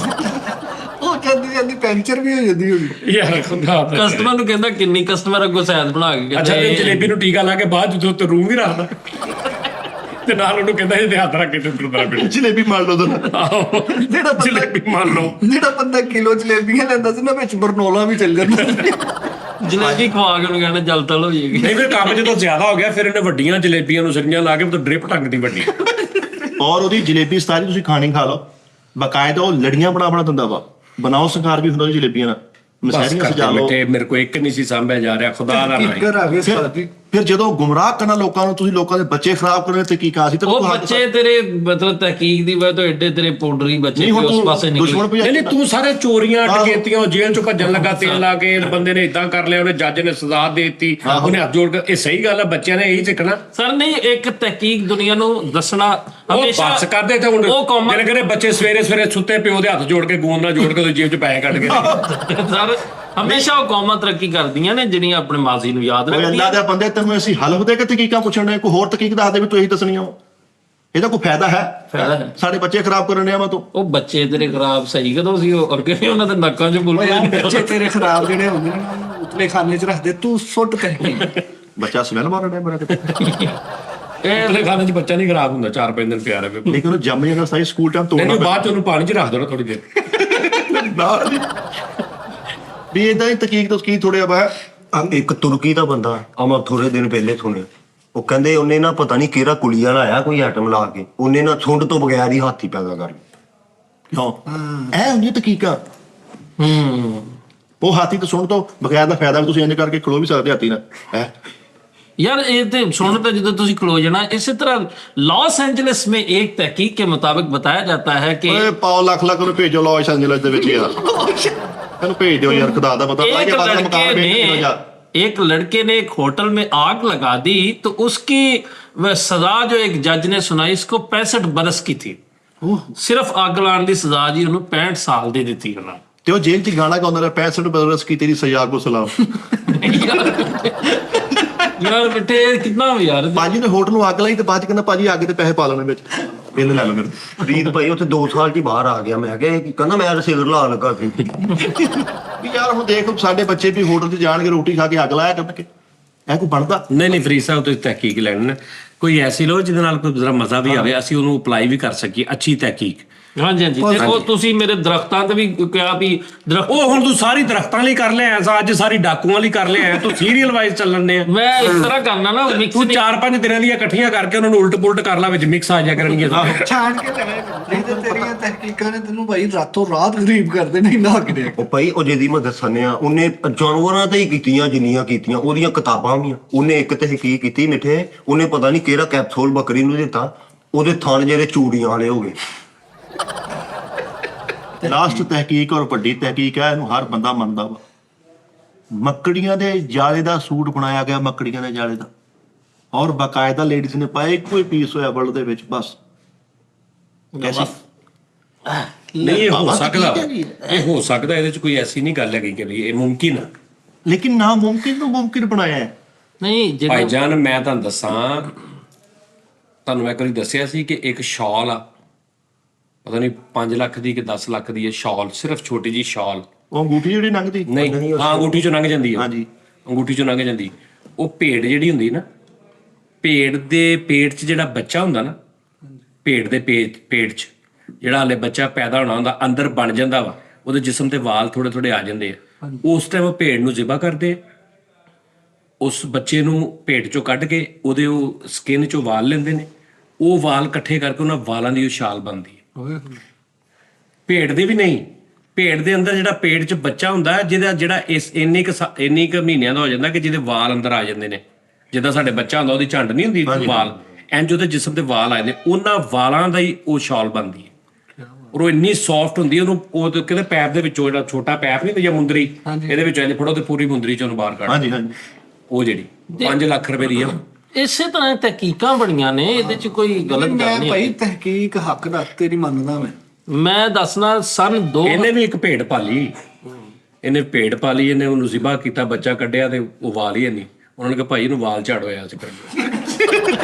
ਉਹ ਜਲਦੀ ਜਲਦੀ ਪੈਂਚਰ ਵੀ ਹੋ ਜਾਂਦੀ ਹੋਣੀ। ਯਾਰ ਖੁਦਾ ਕਸਟਮਰ ਨੂੰ ਕਹਿੰਦਾ ਕਿੰਨੀ ਕਸਟਮਰ ਅੱਗੋਂ ਸੈਦ ਬਣਾ ਕੇ ਅੱਛਾ ਤੇ ਜਲੇਬੀ ਨੂੰ ਟੀਕਾ ਲਾ ਕੇ ਬਾਅਦ ਜਦੋਂ ਤੇ ਰੂਮ ਵੀ ਰੱਖਦਾ ਤੇ ਨਾਲ ਉਹਨੂੰ ਕਹਿੰਦਾ ਇਹਦੇ ਹੱਥ ਰੱਖ ਕੇ ਟੁੱਟਦਾ ਬਣਾ ਜਲੇਬੀ ਮਾਰ ਲਓ ਦੋਨੋਂ। ਜਿਹੜਾ ਬੰਦਾ ਜਲੇਬੀ ਮੰਨ ਲਓ। ਜਿਹੜਾ ਬੰਦਾ ਕਿਲੋ ਜਲੇਬੀਆਂ ਲੈਂਦਾ ਸੀ ਨਾ, ਵਿੱਚ ਬਰਨੋਲਾ ਵੀ ਚੱਲ ਜਾਂਦਾ। ਜਲੇਬੀ ਖਵਾ ਕੇ ਉਹਨੂੰ ਕਹਿੰਦਾ ਜਲ ਤਲ ਹੋ ਜਾਏਗੀ। ਨਹੀਂ ਫਿਰ ਕੰਮ ਜਦੋਂ ਜ਼ਿਆਦਾ ਹੋ ਗਿਆ ਫਿਰ ਇਹਨੇ ਵੱਡੀਆਂ ਜਲੇਬੀਆਂ ਨੂੰ ਸਰੀਆਂ ਲਾ ਕੇ ਡ੍ਰਿਪ ਢੰਗ ਦੀ ਵੱਡੀ। ਔਰ ਉਹਦੀ ਜਲੇਬੀ ਸਾਰੀ ਤੁਸੀਂ ਖਾਣੀ ਖਾ ਲਓ, ਬਕਾਇਦਾ ਉਹ ਲੜੀਆਂ ਬਣਾ ਦਿੰਦਾ ਵਾ। ਬਣਾਓ ਸੰਕਾਰ ਵੀ ਹੁੰਦਾ ਜੀ ਜਲੇਬੀਆਂ ਨਾਲ, ਬਸ ਮਸੈਰੀਆਂ ਸਜਾ ਕਰਦੇ ਲਓ। ਮਿੱਠੇ ਮੇਰੇ ਕੋ ਇੱਕ ਨਹੀਂ ਸੀ ਸਾਂਭਿਆ ਜਾ ਰਿਹਾ, ਖੁਦਾ ਦਾ ਨਾ ਕਿੱਕਰ ਆ ਗਏ ਉਸਤਾਦ ਜੀ। ਫਿਰ ਜਦੋਂ ਗੁੰਮਰਾਹ ਕਰਨਾ ਲੋਕਾਂ ਨੂੰ, ਤੁਸੀਂ ਲੋਕਾਂ ਦੇ ਬੱਚੇ ਖਰਾਬ ਕਰਨੇ ਤੇ ਕੀ ਕਾਸੀ ਤੇ ਉਹ ਬੱਚੇ ਤੇਰੇ ਮਤਲਬ ਤਹਿਕੀਕ ਦੀ ਵਜ੍ਹਾ ਤੋਂ ਐਡੇ ਤੇਰੇ ਪਾਊਡਰੀ ਬੱਚੇ ਨਹੀਂ ਹੁਣ ਉਸ ਪਾਸੇ ਤੂੰ ਨਿਕਲੇ। ਦੁਸ਼ਮਣ ਨਹੀਂ ਨਹੀਂ, ਤੂੰ ਸਾਰੇ ਚੋਰੀਆਂ ਆਹੋ। ਡਕੈਤੀਆਂ, ਜੇਲ੍ਹ ਚੋਂ ਭੱਜਣ ਲੱਗਾ, ਤੇਲ ਲਾ ਕੇ ਬੰਦੇ ਨੇ ਇਦਾਂ ਕਰ ਲਿਆ, ਉਹਨੇ ਜੱਜ ਨੇ ਸਜ਼ਾ ਦੇ ਦਿੱਤੀ, ਉਹਨੇ ਹੱਥ ਜੋੜ ਕੇ। ਇਹ ਸਹੀ ਗੱਲ ਆ, ਬੱਚਿਆਂ ਨੇ ਇਹੀ ਸਿੱਖਣਾ। ਸਰ ਨਹੀਂ, ਇੱਕ ਤਹਿਕੀਕ ਦੁਨੀਆ ਨੂੰ ਦੱਸਣਾ ਉਹ ਹਮੇਸ਼ਾ ਬੱਸ ਕਰਦੇ ਤੇ ਹੁਣ ਉਹ ਕੌਮਾਂ ਜਿਹੜੇ ਕਹਿੰਦੇ ਬੱਚੇ ਸਵੇਰੇ ਸਵੇਰੇ ਸੁੱਤੇ ਪਿਓ ਦੇ ਹੱਥ ਜੋੜ ਕੇ ਗੂੰਦ ਨਾਲ ਜੋੜ ਕੇ ਉਹਦੀ ਜੇਬ 'ਚ ਪੈਸੇ ਕੱਢ ਕੇ ਸਰ ਹਮੇਸ਼ਾ ਉਹ ਕੌਮਾਂ ਤਰੱਕੀ ਕਰਦੀਆਂ ਨੇ ਜਿਹੜੀਆਂ ਆਪਣੇ ਮਾਜ਼ੀ ਨੂੰ ਯਾਦ ਓਏ ਅੱਲਾ ਰੱਖਦੀਆਂ। ਦੇ ਬੰਦੇ, ਤੈਨੂੰ ਅਸੀਂ ਹੱਲ ਹੁੰਦੇ ਕਿ ਤਕੀਕਾਂ ਪੁੱਛਣ, ਕੋਈ ਹੋਰ ਤਕੀਕ ਦੱਸ ਦੇ ਵੀ ਤੂੰ ਇਹੀ ਦੱਸਣੀ ਆ। ਇਹਦਾ ਕੋਈ ਫਾਇਦਾ ਹੈ? ਫਾਇਦਾ ਹੈ। ਸਾਡੇ ਬੱਚੇ ਖਰਾਬ ਕਰਨ ਡਿਆ ਵਾ ਤੂੰ। ਉਹ ਬੱਚੇ ਤੇਰੇ ਖਰਾਬ ਸਹੀ ਕਦੋਂ ਸੀ, ਉਹ ਔਰ ਕਿਵੇਂ ਉਹਨਾਂ ਦੇ ਨੱਕਾਂ 'ਚ ਓਏ ਬੁਲਬੁਲ ਯਾਰ ਬੱਚੇ ਤੇਰੇ ਖਰਾਬ ਜਿਹੜੇ ਹੁੰਦੇ ਨੇ ਉਹਨਾਂ ਨੂੰ ਉਤਲੇ ਖਾਨੇ 'ਚ ਰੱਖਦੇ, ਤੂੰ ਸੁੱਟ ਤਹਿਕੀਕ। ਬੱਚਾ ਸਮੈਲ ਮਾਰਨ ਡਿਆ ਮੇਰਾ ਕਿਤੇ। ਇਹ ਖਾਣੇ 'ਚ ਬੱਚਾ ਨਹੀਂ ਖਰਾਬ ਹੁੰਦਾ, 4-5 ਦਿਨ ਪਿਆ ਰਹੇ। ਲੇਕਿਨ ਉਹ ਜੰਮ ਜਾਂਦਾ ਸਹੀ, ਸਕੂਲ ਟਾਈਮ ਨਹੀਂ ਤੋੜਨਾ ਬਾਅਦ ਚ ਉਹਨੂੰ ਪਾਣੀ 'ਚ ਰੱਖ ਦੇਣਾ ਥੋੜੀ ਦੇਰ। ਵੀ ਇਦਾਂ ਹੀ ਤਕੀਕ ਤੋਂ ਕੀ ਥੋੜਿਆ ਵਾ। ਇੱਕ ਤੁਰਕੀ ਦਾ ਬੰਦਾ ਆ, ਮੈਂ ਥੋੜੇ ਦਿਨ ਪਹਿਲੇ ਸੁਣਿਆ, ਉਹ ਕਹਿੰਦੇ ਉਹਨੇ ਨਾ ਪਤਾ ਨਹੀਂ ਕਿਹੜਾ ਕੁਲੀਆ ਲਾਇਆ ਕੋਈ ਆਈਟਮ ਲਾ ਕੇ, ਉਹਨੇ ਨਾ ਸੁੰਡ ਤੋਂ ਬਗੈਰ ਹੀ ਹਾਥੀ ਪੈਦਾ ਕਰ ਲਿਆ। ਹਾਂ ਇਹ ਹੁੰਦੀ ਤਕੀਕਾਂ। ਉਹ ਹਾਥੀ ਤੋਂ ਸੁਣ ਤੋਂ ਬਗੈਰ ਦਾ ਫਾਇਦਾ ਵੀ ਤੁਸੀਂ ਇੰਜ ਕਰਕੇ ਖਲੋ ਵੀ ਸਕਦੇ ਹਾਥੀ ਨਾਲ ਹੈ। यार ये तो सुन तो जो तुझे क्लोज है ना, इसी तरह लॉस एंजलिस में एक तहकीक के मुताबिक बताया जाता है कि ਓਏ ਪਾਓ ਲੱਖ ਨੂੰ ਭੇਜੋ ਲਾਸ ਐਂਜਲਸ ਦੇ ਵਿੱਚ ਯਾਰ। ਇਹਨੂੰ ਭੇਜ ਦਿਓ ਯਾਰ, ਖੁਦਾ ਦਾ ਪਤਾ ਲੱਗ एक ਗਿਆ ਬਾਅਦ लड़के ਮਕਾਨ ਭੇਜ ਦਿਓ। एक लड़के ने एक होटल में आग लगा दी तो उसकी वह सजा जो एक जज ने सुनाई, इसको 65 बरस की थी। सिर्फ आग लाने की सजा जी उन्होंने 65 साल दे दी थी उन्होंने। ਤੇ ਉਹ ਜੇਲ੍ਹ 'ਚ ਗਾਣਾ ਗਾਉਂਦਾ ਰਿਹਾ, 65 ਬਰਸ ਕੀ ਤੇਰੀ ਸਜ਼ਾ ਕੋ ਸਲਾਮ। यार बेटे कितना यार ਭਾਜੀ ਨੇ ਹੋਟਲ ਨੂੰ ਅੱਗ ਲਾਈ ਤੇ ਬਾਅਦ 'ਚ ਕਹਿੰਦਾ ਭਾਜੀ ਅੱਗ ਤੇ ਪੈਸੇ ਪਾ ਲੈਣੇ ਵਿੱਚ, ਬਿੱਲ ਲੈ ਲਓ ਮੇਰੇ। ਫਰੀਦ ਭਾਈ ਉੱਥੇ 2 ਸਾਲ 'ਚ ਹੀ ਬਾਹਰ ਆ ਗਿਆ। ਮੈਂ ਕਿਹਾ ਇਹ ਕੀ? ਕਹਿੰਦਾ ਮੈਂ ਰਸੀਦ ਲਾ ਲਗਾ ਸੀ। ਵੀ ਯਾਰ ਹੁਣ ਦੇਖ ਸਾਡੇ ਬੱਚੇ ਵੀ ਹੋਟਲ 'ਚ ਜਾਣਗੇ, ਰੋਟੀ ਖਾ ਕੇ ਅੱਗ ਲਾਇਆ ਕਰਨਗੇ, ਇਹ ਕੋਈ ਬਣਦਾ? ਨਹੀਂ ਫਰੀਦ ਸਾਹਿਬ, ਤੁਸੀਂ ਤਹਿਕੀਕ ਲੈਣ ਕੋਈ ਐਸੀ ਲੋ ਜਿਹਦੇ ਨਾਲ ਕੋਈ ਜ਼ਰਾ ਮਜ਼ਾ ਵੀ ਆਵੇ, ਅਸੀਂ ਉਹਨੂੰ ਅਪਲਾਈ ਵੀ ਕਰ ਸਕੀਏ, ਅੱਛੀ ਤਹਿਕੀਕ। हाँ जी हाँ जी, ते वो तुसी मेरे दरख्तां ते भी क्या भी दरख्त ਉਹ ਹੁਣ ਤੂੰ ਸਾਰੀ ਦਰਖਤਾਂ ਲਈ ਕਰ ਲਿਆ, ਅੱਜ ਸਾਰੀ ਡਾਕੂਆਂ ਲਈ ਕਰ ਲਿਆ, ਤੂੰ ਸੀਰੀਅਲ ਵਾਈਜ਼ ਚੱਲਣ ਨੇ। मैं इस तरह करना ना मिक्स ਤੂੰ 4-5 ਦਿਨਾਂ ਦੀਆਂ ਇਕੱਠੀਆਂ ਕਰਕੇ ਉਹਨਾਂ ਨੂੰ ਉਲਟ ਪੁਲਟ ਕਰ ਲਾ, ਵਿੱਚ ਮਿਕਸ ਆ ਜਾ ਕਰਨਗੀਆਂ। ਛਾਣ ਕੇ ਲੈ ਨਹੀਂ ਤੇ ਤੇਰੀਆਂ ਤਹਿਕੀਕਾਂ ਨੇ ਤੈਨੂੰ ਭਾਈ ਰਾਤੋਂ ਰਾਤ ਗਰੀਬ ਕਰਦੇ ਨਹੀਂ ਨਾ ਕਿਤੇ। ਉਹ ਭਾਈ ਉਹ ਜਿਹਦੀ ਮੈਂ ਦੱਸਣਿਆ, ਉਹਨੇ ਜਾਨਵਰਾਂ ਤੇ ਹੀ ਕੀਤੀਆਂ ਜਿੰਨੀਆਂ ਕੀਤੀਆਂ, ਉਹਦੀਆਂ ਕਿਤਾਬਾਂ ਵੀ ਆ। ਉਹਨੇ ਇੱਕ ਤਹਿਕੀਕ ਕੀਤੀ ਮਿੱਠੇ, ਉਹਨੇ ਪਤਾ ਨਹੀਂ ਕਿਹੜਾ ਕੈਪਸੂਲ ਬੱਕਰੀ ਨੂੰ ਦਿੱਤਾ, ਉਹਦੇ ਥਣ ਜਿਹੜੇ ਚੂੜੀਆਂ ਵਾਲੇ ਹੋ ਗਏ। ਲਾਸਟ ਤਹਿਕੀਕ ਔਰ ਵੱਡੀ ਤਹਿਕੀਕ ਹੈ, ਇਹਨੂੰ ਹਰ ਬੰਦਾ ਮੰਨਦਾ ਵਾ। ਮੱਕੜੀਆਂ ਦੇ ਜਾਲੇ ਦਾ ਸੂਟ ਬਣਾਇਆ ਗਿਆ, ਮੱਕੜੀਆਂ ਦੇ ਜਾਲੇ ਦਾ, ਔਰ ਬਾਕਾਇਦਾ ਲੇਡੀਜ਼ ਨੇ ਪਾਇਆ, ਇੱਕੋ ਹੀ ਪੀਸ ਹੋਇਆ ਵਰਲਡ ਦੇ ਵਿੱਚ ਬਸ। ਕੈਸੀ ਨਹੀਂ ਇਹ ਹੋ ਸਕਦਾ, ਇਹ ਹੋ ਸਕਦਾ, ਇਹਦੇ ਚ ਕੋਈ ਐਸੀ ਨਹੀਂ ਗੱਲ ਹੈਗੀ ਕਿ ਵੀ ਇਹ ਮੁਮਕਿਨ ਆ। ਲੇਕਿਨ ਨਾ ਮੁਮਕਿਨ ਨੂੰ ਮੁਮਕਿਨ ਬਣਾਇਆ ਹੈ। नहीं जेड़ा ਭਾਈਜਾਨ ਮੈਂ ਤੁਹਾਨੂੰ ਦੱਸਾਂ, ਤੁਹਾਨੂੰ ਮੈਂ ਕਦੀ ਦੱਸਿਆ ਸੀ ਕਿ ਇੱਕ ਸ਼ਾਲ ਆ, ਪਤਾ ਨਹੀਂ 5 ਲੱਖ ਦੀ ਕਿ 10 ਲੱਖ ਦੀ ਹੈ ਸ਼ਾਲ, ਸਿਰਫ ਛੋਟੀ ਜੀ ਸ਼ਾਲ। ਉਹ ਅੰਗੂਠੀ ਜਿਹੜੀ ਲੰਘਦੀ ਨਹੀਂ ਹਾਂ, ਅੰਗੂਠੀ ਚੋਂ ਲੰਘ ਜਾਂਦੀ ਹੈ। ਹਾਂਜੀ। ਅੰਗੂਠੀ ਚੋਂ ਲੰਘ ਜਾਂਦੀ। ਉਹ ਭੇਡ ਜਿਹੜੀ ਹੁੰਦੀ ਨਾ, ਭੇਡ ਦੇ ਪੇਟ 'ਚ ਜਿਹੜਾ ਬੱਚਾ ਹੁੰਦਾ ਨਾ, ਭੇਡ ਦੇ ਪੇਟ 'ਚ ਜਿਹੜਾ ਹਲੇ ਬੱਚਾ ਪੈਦਾ ਹੋਣਾ ਹੁੰਦਾ, ਅੰਦਰ ਬਣ ਜਾਂਦਾ ਵਾ, ਉਹਦੇ ਜਿਸਮ ਤੇ ਵਾਲ ਥੋੜੇ ਥੋੜੇ ਆ ਜਾਂਦੇ ਆ। ਉਸ ਟਾਈਮ ਉਹ ਭੇਡ ਨੂੰ ਜ਼ਿਬਾ ਕਰਦੇ, ਉਸ ਬੱਚੇ ਨੂੰ ਭੇਡ 'ਚੋਂ ਕੱਢ ਕੇ ਉਹਦੇ ਉਹ ਸਕਿਨ 'ਚੋਂ ਵਾਲ ਲੈਂਦੇ ਨੇ, ਉਹ ਵਾਲ ਇਕੱਠੇ ਕਰਕੇ ਉਹਨਾਂ ਵਾਲਾਂ ਦੀ ਉਹ ਸ਼ਾਲ ਬਣਦੀ ਹੈ। ਭੇਡ ਦੇ ਵੀ ਨਹੀਂ, ਭੇਡ ਦੇ ਅੰਦਰ ਜਿਹੜਾ ਪੇਟ 'ਚ ਬੱਚਾ ਹੁੰਦਾ, ਜਿਹੜਾ ਇੰਨੀ ਕੁ ਮਹੀਨਿਆਂ ਦਾ ਹੋ ਜਾਂਦਾ ਕਿ ਜਿਹਦੇ ਵਾਲ ਅੰਦਰ ਆ ਜਾਂਦੇ ਨੇ। ਜਿੱਦਾਂ ਸਾਡੇ ਬੱਚਾ ਹੁੰਦਾ, ਉਹਦੀ ਝੰਡ ਨਹੀਂ ਹੁੰਦੀ ਵਾਲ, ਇੰਜ ਉਹਦੇ ਜਿਸਮ ਤੇ ਵਾਲ ਆ ਜਾਂਦੇ, ਉਹਨਾਂ ਵਾਲਾਂ ਦਾ ਹੀ ਉਹ ਸ਼ਾਲ ਬਣਦੀ ਹੈ। ਔਰ ਉਹ ਇੰਨੀ ਸੌਫਟ ਹੁੰਦੀ ਹੈ, ਉਹਨੂੰ ਉਹ ਕਹਿੰਦੇ ਪੈਪ ਦੇ ਵਿੱਚੋਂ ਜਿਹੜਾ ਛੋਟਾ ਪੈਪ ਨਹੀਂ ਹੁੰਦਾ ਜਾਂ ਮੁੰਦਰੀ, ਇਹਦੇ ਵਿੱਚੋਂ ਇੰਜ ਫੜੋ ਤੇ ਪੂਰੀ ਮੁੰਦਰੀ 'ਚ ਉਹਨੂੰ ਬਾਹਰ ਕੱਢ। ਹਾਂਜੀ ਹਾਂਜੀ। ਉਹ ਜਿਹੜੀ 5 ਲੱਖ ਰੁਪਏ ਦੀ ਆ। ਇਸੇ ਤਰ੍ਹਾਂ ਤਹਿਕੀਕਾਂ ਬੜੀਆਂ ਨੇ, ਇਹਦੇ ਚ ਕੋਈ ਗਲਤ ਗੱਲ ਮੈਂ ਨਹੀਂ ਭਾਈ ਹੈ। ਤਹਿਕੀਕ ਹੱਕ ਦਾ ਤੇਰੀ ਮੰਨਦਾ ਮੈਂ ਦੱਸਣਾ ਸਨ 2 ਇਹਨੇ ਵੀ ਇੱਕ ਭੇਡ ਪਾਲੀ, ਇਹਨੇ ਭੇਡ ਪਾਲੀ, ਇਹਨੇ ਉਹਨੂੰ ਜ਼ਿਬਾ ਕੀਤਾ, ਬੱਚਾ ਕੱਢਿਆ ਤੇ ਉਹ ਵਾਲ ਹੀ ਨਹੀਂ। ਉਹਨਾਂ ਨੇ ਕਿਹਾ ਭਾਈ ਇਹਨੂੰ ਵਾਲ ਝਾੜ ਹੋਇਆ ਸੀ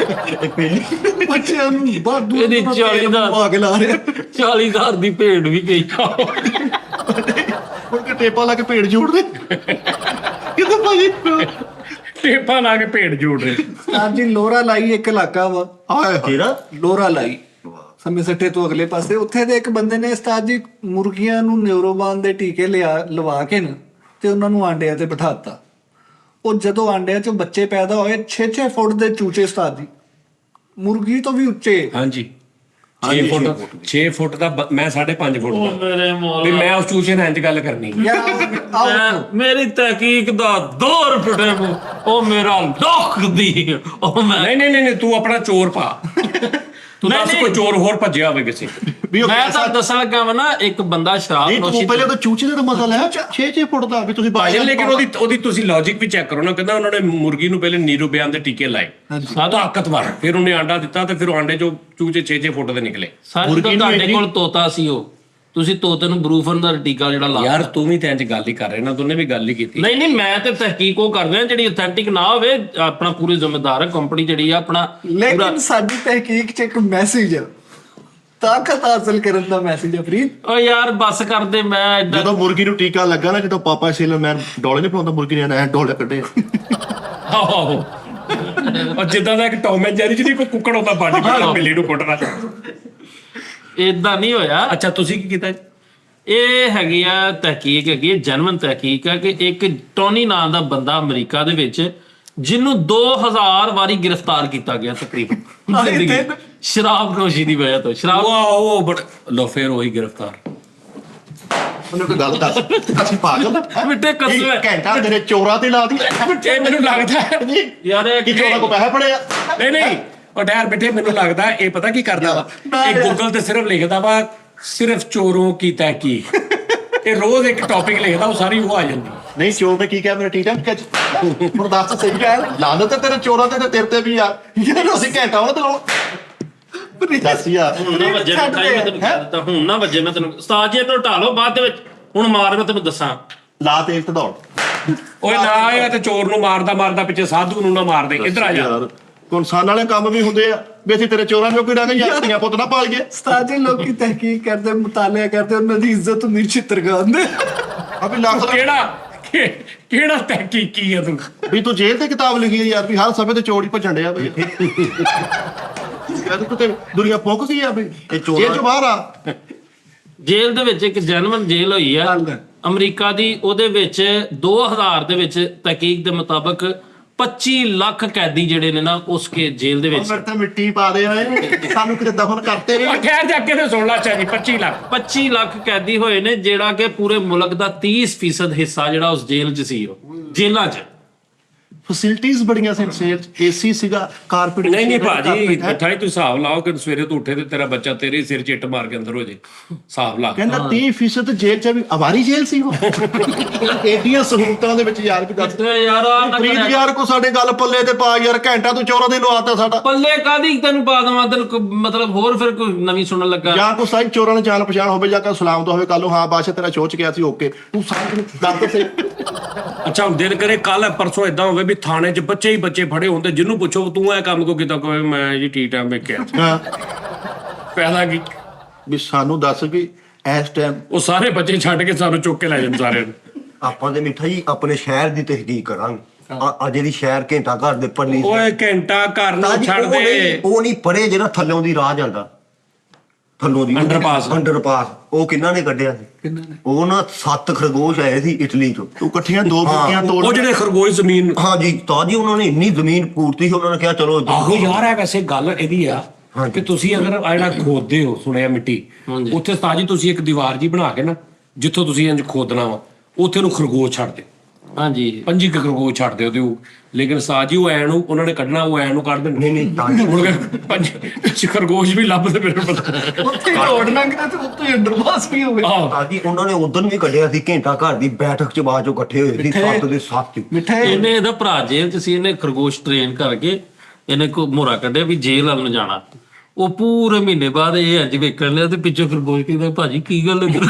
ਬੱਚਿਆਂ ਨੂੰ ਬਾਦੂ ਇਹਦੀ 40,000 ਲਾ ਰਿਹਾ 40,000 ਦੀ ਭੇਡ ਵੀ ਗਈ। ਹੁਣ ਕਿ ਟੇਪਾ ਲਾ ਕੇ ਭੇਡ ਜੋੜਦੇ ਕਿਤੇ ਭਾਜੀ। ਟੇਪਾਂ ਲਾ ਕੇ ਭੇਡ ਜੋੜ ਰਹੇ। ਅੱਜ ਜੀ ਲੋਰਾ ਲਾਈ ਇੱਕ ਇਲਾਕਾ ਵਾ, ਹਾਏ ਕਿਹੜਾ? ਲੋਰਾ ਲਾਈ ਸਮੇਂ ਸੱਟੇ ਤੋਂ ਅਗਲੇ ਪਾਸੇ, ਉੱਥੇ ਦੇ ਇੱਕ ਬੰਦੇ ਨੇ ਉਸਤਾਦ ਜੀ ਮੁਰਗੀਆਂ ਨੂੰ ਨਿਊਰੋਬਾਨ ਦੇ ਟੀਕੇ ਲਵਾ ਕੇ ਨਾ ਤੇ ਉਹਨਾਂ ਨੂੰ ਆਂਡਿਆਂ ਤੇ ਬਿਠਾਤਾ। ਉਹ ਜਦੋਂ ਆਂਡਿਆਂ 'ਚੋਂ ਬੱਚੇ ਪੈਦਾ ਹੋਏ, 6-6 ਫੁੱਟ ਦੇ ਚੂਚੇ ਉਸਤਾਦ ਜੀ, ਮੁਰਗੀ ਤੋਂ ਵੀ ਉੱਚੇ, ਹਾਂਜੀ। 6 ਫੁੱਟ 6 ਫੁੱਟ ਦਾ ਮੈਂ 5.5 ਫੁੱਟ ਦਾ ਮੇਰੇ ਵੀ ਮੌਲਾ ਮੈਂ ਉਸ ਚੂਚੇ ਨਾਲ ਇੰਜ ਗੱਲ ਕਰਨੀ ਮੇਰੀ ਤਹਿਕੀਕ ਦਾ ਦੌਰ ਫਟੇ ਉਹ ਮੇਰਾ ਦੁੱਖ ਦੀ ਉਹ ਮੈਂ ਨਹੀਂ ਤੂੰ ਆਪਣਾ ਚੋਰ ਪਾ ਤੂੰ ਦੱਸ ਕੋਈ ਚੋਰ ਹੋਰ ਭੱਜਿਆ ਹੋਵੇ ਕਿਸੇ ਵੀ ਉਹ ਮੈਂ ਪੈਸਾ ਤਾਂ ਦੱਸਣ ਲੱਗਾ ਵਾ ਨਾ ਇੱਕ ਬੰਦਾ ਸ਼ਰਾਬ ਨਹੀਂ ਨੋਸ਼ੀ ਤੂੰ ਪਹਿਲੇ ਤਾਂ ਚੂਚੇ ਦਾ ਮਸਲਾ ਹੈ 6 ਫੁੱਟ ਦਾ ਵੀ ਤੁਸੀਂ ਭਾਜੀ ਲੇਕਿਨ ਉਹਦੀ ਤੁਸੀਂ ਲੌਜੀਕ ਵੀ ਚੈੱਕ ਕਰੋ ਨਾ ਕਹਿੰਦਾ ਉਹਨਾਂ ਨੇ ਮੁਰਗੀ ਨੂੰ ਪਹਿਲੇ ਨੀਰੋ ਬਿਆਨ ਦੇ ਟੀਕੇ ਲਾਏ ਤਾਕਤਵਰ ਫਿਰ ਉਹਨੇ ਆਂਡਾ ਦਿੱਤਾ ਤੇ ਫਿਰ ਉਹ ਆਂਡੇ ਚੋਂ ਚੂਚੇ 6 ਫੁੱਟ ਦੇ ਨਿਕਲੇ ਸਾਡੇ ਤੋਂ ਤੁਹਾਡੇ ਕੋਲ ਤੋਤਾ ਸੀ ਉਹ ਤੁਸੀਂ ਤੋਤੇ ਨੂੰ ਬਰੂਫਨ ਦਾ ਟੀਕਾ ਜਿਹੜਾ ਲਾ ਯਾਰ ਤੂੰ ਵੀ ਤਾਂ ਇੰਜ ਗੱਲ ਹੀ ਕਰ ਰਿਹਾ ਨਾ ਦੋਨੇ ਵੀ ਗੱਲ ਹੀ ਕੀਤੀ ਨਹੀਂ ਮੈਂ ਤੇ ਤਹਿਕੀਕ ਉਹ ਕਰ ਰਿਹਾ ਜਿਹੜੀ ਅਥੈਂਟਿਕ ਨਾ ਹੋਵੇ ਆਪਣਾ ਪੂਰੇ ਜ਼ਿੰਮੇਦਾਰ ਹੈ ਕੰਪਨੀ ਜਿਹੜੀ ਆ ਆਪਣਾ ਲੇਕਿਨ ਸਾਡੀ ਤਹਿਕੀਕ 'ਚ ਇੱਕ ਮੈਸੇਜ ਆ, ਤਾਕਤ ਹਾਸਲ ਕਰਨ ਦਾ ਮੈਸੇਜ ਆ ਫਰੀਦ। ਓ ਯਾਰ ਬੱਸ ਕਰਦੇ ਮੈਂ ਏਦਾਂ ਜਦੋਂ ਮੁਰਗੀ ਨੂੰ ਟੀਕਾ ਲੱਗਾ ਨਾ ਜਦੋਂ ਪਾਪਾ ਸੇਲਰਮੈਨ ਡੋਲੇ ਨਹੀਂ ਪਾਉਂਦਾ ਮੁਰਗੀ ਨੇ ਐ ਡੋਲੇ ਕੱਢੇ ਆਹੋ ਉਹ ਜਿੱਦਾਂ ਦਾ ਇੱਕ ਟੌਮ ਐਂਡ ਜੈਰੀ ਜਿਹਦੀ ਕੋਈ ਕੁੱਕੜ ਹੁੰਦਾ ਬਾਡੀ ਬਣਾ ਬਿੱਲੀ ਨੂੰ ਕੁੱਟਣਾ ਏਦਾਂ ਨਹੀਂ ਹੋਇਆ। ਅੱਛਾ ਤੁਸੀਂ ਕੀ ਕੀਤਾ ਇਹ ਹੈਗੀ ਆ ਤਹਿਕੀਕ ਹੈਗੀ ਜੈਨੂਇਨ ਤਹਿਕੀਕ ਹੈ ਕਿ ਇੱਕ ਟੋਨੀ ਨਾਂ ਦਾ ਬੰਦਾ ਅਮਰੀਕਾ ਦੇ ਵਿੱਚ ਜਿਹਨੂੰ 2000 ਵਾਰੀ ਗ੍ਰਿਫਤਾਰ ਕੀਤਾ ਗਿਆ ਤਕਰੀਬਨ ਜ਼ਿੰਦਗੀ ਸ਼ਰਾਬ ਨੋਸ਼ੀ ਦੀ ਵਜ੍ਹਾ ਤੋਂ ਸ਼ਰਾਬ ਉਹ ਬੜ ਲੋ ਫੇਰ ਉਹੀ ਗ੍ਰਿਫਤਾਰ ਉਹਨੇ ਕੋਈ ਗੱਲ ਦੱਸ ਅਸੀਂ ਪਾਗਲ ਮਿੱਟੇ ਕਸਮ ਹੈ ਘੰਟਾ ਤੇਰੇ ਚੋਰਾਂ ਤੇ ਲਾ ਦੀ ਇਹ ਮੈਨੂੰ ਲੱਗਦਾ ਯਾਰ ਇਹ ਕਿ ਚੋਰਾਂ ਕੋ ਪੈਸੇ ਫੜੇ ਆ ਨਹੀਂ ਉਹ ਠਹਿਰ ਬੈਠੇ ਮੈਨੂੰ ਲੱਗਦਾ ਇਹ ਪਤਾ ਕੀ ਕਰਦਾ ਵਾ ਇਹ ਗੂਗਲ ਤੇ ਸਿਰਫ ਲਿਖਦਾ ਵਾ ਸਿਰਫ ਚੋਰੋਂ ਕੀ ਤਹਿਕੀਕ ਇਹ ਰੋਜ਼ ਇੱਕ ਟੌਪਿਕ ਲਿਖਦਾ ਉਹ ਸਾਰੀ ਉਹ ਆ ਜਾਂਦੀ ਨਹੀਂ ਚੋਰ ਨੇ ਕੀ ਕਿਹਾ ਮੇਰੇ ਠੀਕ ਹੈ ਹੁਣ ਦੱਸ ਸਹੀ ਕਹਿ ਲਾਨਤ ਤੇ ਤੇਰੇ ਚੋਰਾਂ ਤੇ ਤੇਰੇ ਤੇ ਵੀ ਆ ਯਾਰ ਅਸੀਂ ਘੰਟਾ ਉਹਨਾਂ ਤੇ ਲਾਉਣਾ ਦੱਸ ਯਾਰ ਹੁਣ ਨਾ ਵੱਜੇ ਮੈਂ ਤੈਨੂੰ ਕਹਿ ਦਿੱਤਾ ਹੁਣ ਨਾ ਵੱਜੇ ਮੈਂ ਤੈਨੂੰ ਉਸਤਾਦ ਜੀ ਇਹਨੂੰ ਢਾ ਲਓ ਬਾਅਦ ਦੇ ਵਿੱਚ ਹੁਣ ਮਾਰ ਮੈਂ ਤੈਨੂੰ ਦੱਸਾਂ ਲਾ ਤੇਲ ਤੇ ਦੌੜ ਓਏ ਨਾ ਇਹ ਤੇ ਚੋਰ ਨੂੰ ਮਾਰਦਾ ਪਿੱਛੇ ਸਾਧੂ ਨੂੰ ਨਾ ਮਾਰ ਦੇ ਇੱਧਰ ਆ ਜਾ ਯਾਰ ਇਨਸਾਨ ਵਾਲੇ ਕੰਮ ਵੀ ਹੁੰਦੇ ਆ ਵੀ ਅਸੀਂ ਤੇਰੇ ਚੋਰਾਂ ਨੂੰ ਕਿਉਂ ਡਾਂਗੇ ਯਾਰ ਧੀਆਂ ਪੁੱਤ ਨਾ ਪਾਲ ਗਏ ਉਸਤਾਦ ਜੀ ਲੋਕੀ ਤਹਿਕੀਕ ਕਰਦੇ, ਮੁਤਾਲਿਆ ਕਰਦੇ, ਉਹਨਾਂ ਦੀ ਇੱਜ਼ਤ ਹੁੰਦੀ ਛਿੱਤਰ ਖਾਂਦੇ। ਅਬੇ ਲੱਖ ਕਿਹੜਾ ਤਹਿਕੀਕ ਕੀ ਆ ਤੂੰ ਵੀ ਤੂੰ ਜੇਲ੍ਹ ਤੇ ਕਿਤਾਬ ਲਿਖੀ ਹੈ ਯਾਰ ਵੀ ਹਰ ਸਮੇਂ ਤੇ ਚੋਰ ਹੀ ਭੱਜਣ ਡਿਆ ਬਈ ਯਾਰ ਤੂੰ ਤੇ ਦੁਨੀਆ ਫੁੱਕ ਗਈ ਆ ਬਈ ਇਹ ਚੋਰਾਂ- ਜੇਲ੍ਹ ਚੋਂ ਬਾਹਰ ਆ ਜੇਲ੍ਹ ਦੇ ਵਿੱਚ ਇੱਕ ਜੈਨੂਇਨ ਜੇਲ੍ਹ ਹੋਈ ਆ ਅਮਰੀਕਾ ਦੀ ਉਹਦੇ ਵਿੱਚ 2000 ਦੇ ਵਿੱਚ ਤਹਿਕੀਕ ਦੇ ਮੁਤਾਬਕ 25 ਲੱਖ ਕੈਦੀ ਜਿਹੜੇ ਨੇ ਨਾ ਉਸ ਕੇ ਜੇਲ੍ਹ ਦੇ ਵਿੱਚ ਮੇਰੇ ਤੇ ਮਿੱਟੀ ਪਾ ਦੇ ਓਏ ਸਾਨੂੰ ਕਿਤੇ ਦਫਨ ਕਰਤੇ ਉਹ ਨਹੀਂ ਠਹਿਰ ਜਾ ਕੇ ਤੇ ਸੁਣ ਲਾ ਚਾਹੀ 25 ਲੱਖ 25 ਲੱਖ ਕੈਦੀ ਹੋਏ ਨੇ ਜਿਹੜਾ ਕਿ ਪੂਰੇ ਮੁਲਕ ਦਾ 30% ਹਿੱਸਾ ਜਿਹੜਾ ਉਸ ਜੇਲ੍ਹ 'ਚ ਸੀ ਉਹ ਜੇਲ੍ਹਾਂ 'ਚ ਫੈਸਿਲਿਟੀਆਂ ਬੜੀਆਂ ਸੀ ਸੇਲ ਏਸੀ ਸੀਗਾ ਕਾਰਪੇਟ ਨਹੀਂ ਭਾਜੀ ਮਿਠਾਈ ਤੂੰ ਹਿਸਾਬ ਲਾਓ ਕਿ ਸਵੇਰੇ ਤੂੰ ਉੱਠੇ ਤੇ ਤੇਰਾ ਬੱਚਾ ਤੇਰੇ ਸਿਰ 'ਚ ਇੱਟ ਮਾਰ ਕੇ ਅੰਦਰ ਹੋ ਜੇ ਹਿਸਾਬ ਲਾ ਕਹਿੰਦਾ 30% ਜੇਲ੍ਹ ਚ ਵੀ ਆਵਾਰੀ ਜੇਲ੍ਹ ਸੀ ਉਹ ਏਡੀਆਂ ਸਹੂਲਤਾਂ ਦੇ ਵਿੱਚ ਯਾਰ ਵੀ ਦੱਸ ਯਾਰ ਆ ਨਾ ਫਰੀਦ ਯਾਰ ਕੋ ਸਾਡੇ ਗੱਲ ਪੱਲੇ ਤੇ ਪਾ ਯਾਰ ਘੰਟਾ ਤੂੰ ਚੋਰਾਂ ਦੇ ਲਵਾਤਾ ਸਾਡਾ ਪੱਲੇ ਕਾਦੀ ਤੈਨੂੰ ਪਾ ਦਵਾਂ ਤੈਨੂੰ ਮਤਲਬ ਹੋਰ ਫਿਰ ਕੋਈ ਨਵੀਂ ਸੁਣਨ ਲੱਗਾ ਜਾਂ ਕੋ ਸਾਈ ਚੋਰਾਂ ਨੇ ਜਾਣ ਪਛਾਣ ਹੋਵੇ ਜਾਂ ਕੋ ਸਲਾਮ ਤੋਂ ਹੋਵੇ ਕੱਲ ਨੂੰ ਹਾਂ ਬਾਦਸ਼ਾਹ ਤੇਰਾ ਚੋਚ ਗਿਆ ਸੀ ਓਕੇ ਤੂੰ ਸਾਰੇ ਦੱਸ ਤੇ ਅੱਛਾ ਹੁਣ ਦਿਨ ਕਰੇ ਕੱਲ ਪਰਸੋਂ ਇਦਾਂ ਹੋਵੇ ਵੀ ਥਾਣੇ 'ਚ ਬੱਚੇ ਹੀ ਬੱਚੇ ਫੜੇ ਹੁੰਦੇ ਜਿਹਨੂੰ ਪੁੱਛੋ ਤੂੰ ਇਹ ਕੰਮ ਕੋ ਕੀਤਾ ਕੋਈ ਮੈਂ ਜੀ ਠੀਕ ਟਾਈਮ ਮੈਂ ਕਿਹਾ ਹਾਂ ਪਹਿਲਾਂ ਕੀ ਵੀ ਸਾਨੂੰ ਦੱਸ ਵੀ ਇਸ ਟਾਈਮ ਉਹ ਸਾਰੇ ਬੱਚੇ ਛੱਡ ਕੇ ਸਾਨੂੰ ਚੁੱਕ ਕੇ ਲੈ ਜਾਂਦੇ ਸਾਰਿਆਂ ਨੂੰ ਆਪਾਂ ਦੇ ਮਿੱਠਾ ਜੀ ਆਪਣੇ ਸ਼ਹਿਰ ਦੀ ਤਹਿਕੀਕ ਕਰਾਂਗੇ ਆ ਜਿਹੜੀ ਸ਼ਹਿਰ ਘੰਟਾ ਘਰ ਦੇ ਪਰਲੀ ਓਏ ਘੰਟਾ ਘਰ ਨੂੰ ਛੱਡ ਦੇ ਉਹ ਨਹੀਂ ਪਰੇ ਜਿਹੜਾ ਥੱਲੋਂ ਦੀ ਰਾਹ ਜਾਂਦਾ ਥੱਲੋਂ ਦੀ ਅੰਡਰਪਾਸ ਉਹ ਕਿੰਨਾ ਨੇ ਕੱਢਿਆ ਸੀ ਉਹ ਨਾ 7 ਖਰਗੋਸ਼ ਆਏ ਸੀ ਇਟਲੀ ਤੋਂ ਤੂੰ ਇਕੱਠੀਆਂ ਦੋ ਬੁੱਕੀਆਂ ਤੋੜ ਉਹ ਜਿਹੜੇ ਖਰਗੋਸ਼ ਜ਼ਮੀਨ ਹਾਂ ਜੀ ਤਾਂ ਜੀ ਉਹਨਾਂ ਨੇ ਇੰਨੀ ਜ਼ਮੀਨ ਪੂਰਤੀ ਸੀ ਉਹਨਾਂ ਨੇ ਕਿਹਾ ਚਲੋ ਆਹੋ ਯਾਰ ਹੈ ਵੈਸੇ ਗੱਲ ਇਹਦੀ ਆ ਕਿ ਤੁਸੀਂ ਅਗਰ ਆ ਜਿਹੜਾ ਖੋਦਦੇ ਹੋ ਸੁਣਿਆ ਮਿੱਟੀ ਉੱਥੇ ਉਸਤਾਦ ਜੀ ਤੁਸੀਂ ਇੱਕ ਦੀਵਾਰ ਜੀ ਬਣਾ ਕੇ ਨਾ ਜਿੱਥੋਂ ਤੁਸੀਂ ਇੰਜ ਖੋਦਣਾ ਵਾ ਉੱਥੇ ਨੂੰ ਖਰਗੋਸ਼ ਛੱਡ ਦਿਓ ਹਾਂਜੀ 5 ਖਰਗੋਸ਼ ਛੱਡ ਦਿਓ ਤੇ ਉਹ ਲੇਕਿਨ ਉਸਤਾਦ ਜੀ ਉਹ ਐ ਨੂੰ ਉਹਨਾਂ ਨੇ ਕੱਢਣਾ ਉਹ ਐ ਨੂੰ ਕੱਢ ਦੇਣਾ ਨਹੀਂ ਤਾਂ ਜੀ ਮੁੜ ਕੇ 5 ਖਰਗੋਸ਼ ਵੀ ਲੱਭਦੇ ਮੇਰੇ ਪਤਾ ਉੱਥੇ ਰੋਡ ਲੰਘਦਾ ਤੇ ਉੱਤੇ ਅੰਡਰਪਾਸ ਵੀ ਹੋਵੇ। ਆਹ ਤਾਂ ਜੀ ਉਹਨਾਂ ਨੇ ਉਦੋਂ ਵੀ ਕੱਢਿਆ ਸੀ ਘੰਟਾ ਘਰ ਦੀ ਬੈਠਕ ਚ ਬਾਅਦ ਚੋਂ ਇਕੱਠੇ ਹੋਏ ਸੀ 7 ਦੇ 7 ਮਿੱਠੇ ਇਹਨੇ ਇਹਦਾ ਭਰਾ ਜੇਲ੍ਹ 'ਚ ਸੀ ਇਹਨੇ ਖਰਗੋਸ਼ ਟ੍ਰੇਨ ਕਰਕੇ ਇਹਨੇ ਕੋ ਮੋਰਾ ਕੱਢਿਆ ਵੀ ਜੇਲ੍ਹ ਵੱਲ ਨੂੰ ਜਾਣਾ ਉਹ ਪੂਰੇ ਮਹੀਨੇ ਬਾਅਦ ਇਹ ਅੱਜ ਵੇਖਣ ਲਿਆ ਤੇ ਪਿੱਛੋਂ ਖਰਗੋਸ਼ ਕਹਿੰਦਾ ਭਾਜੀ ਕੀ ਗੱਲ ਹੈ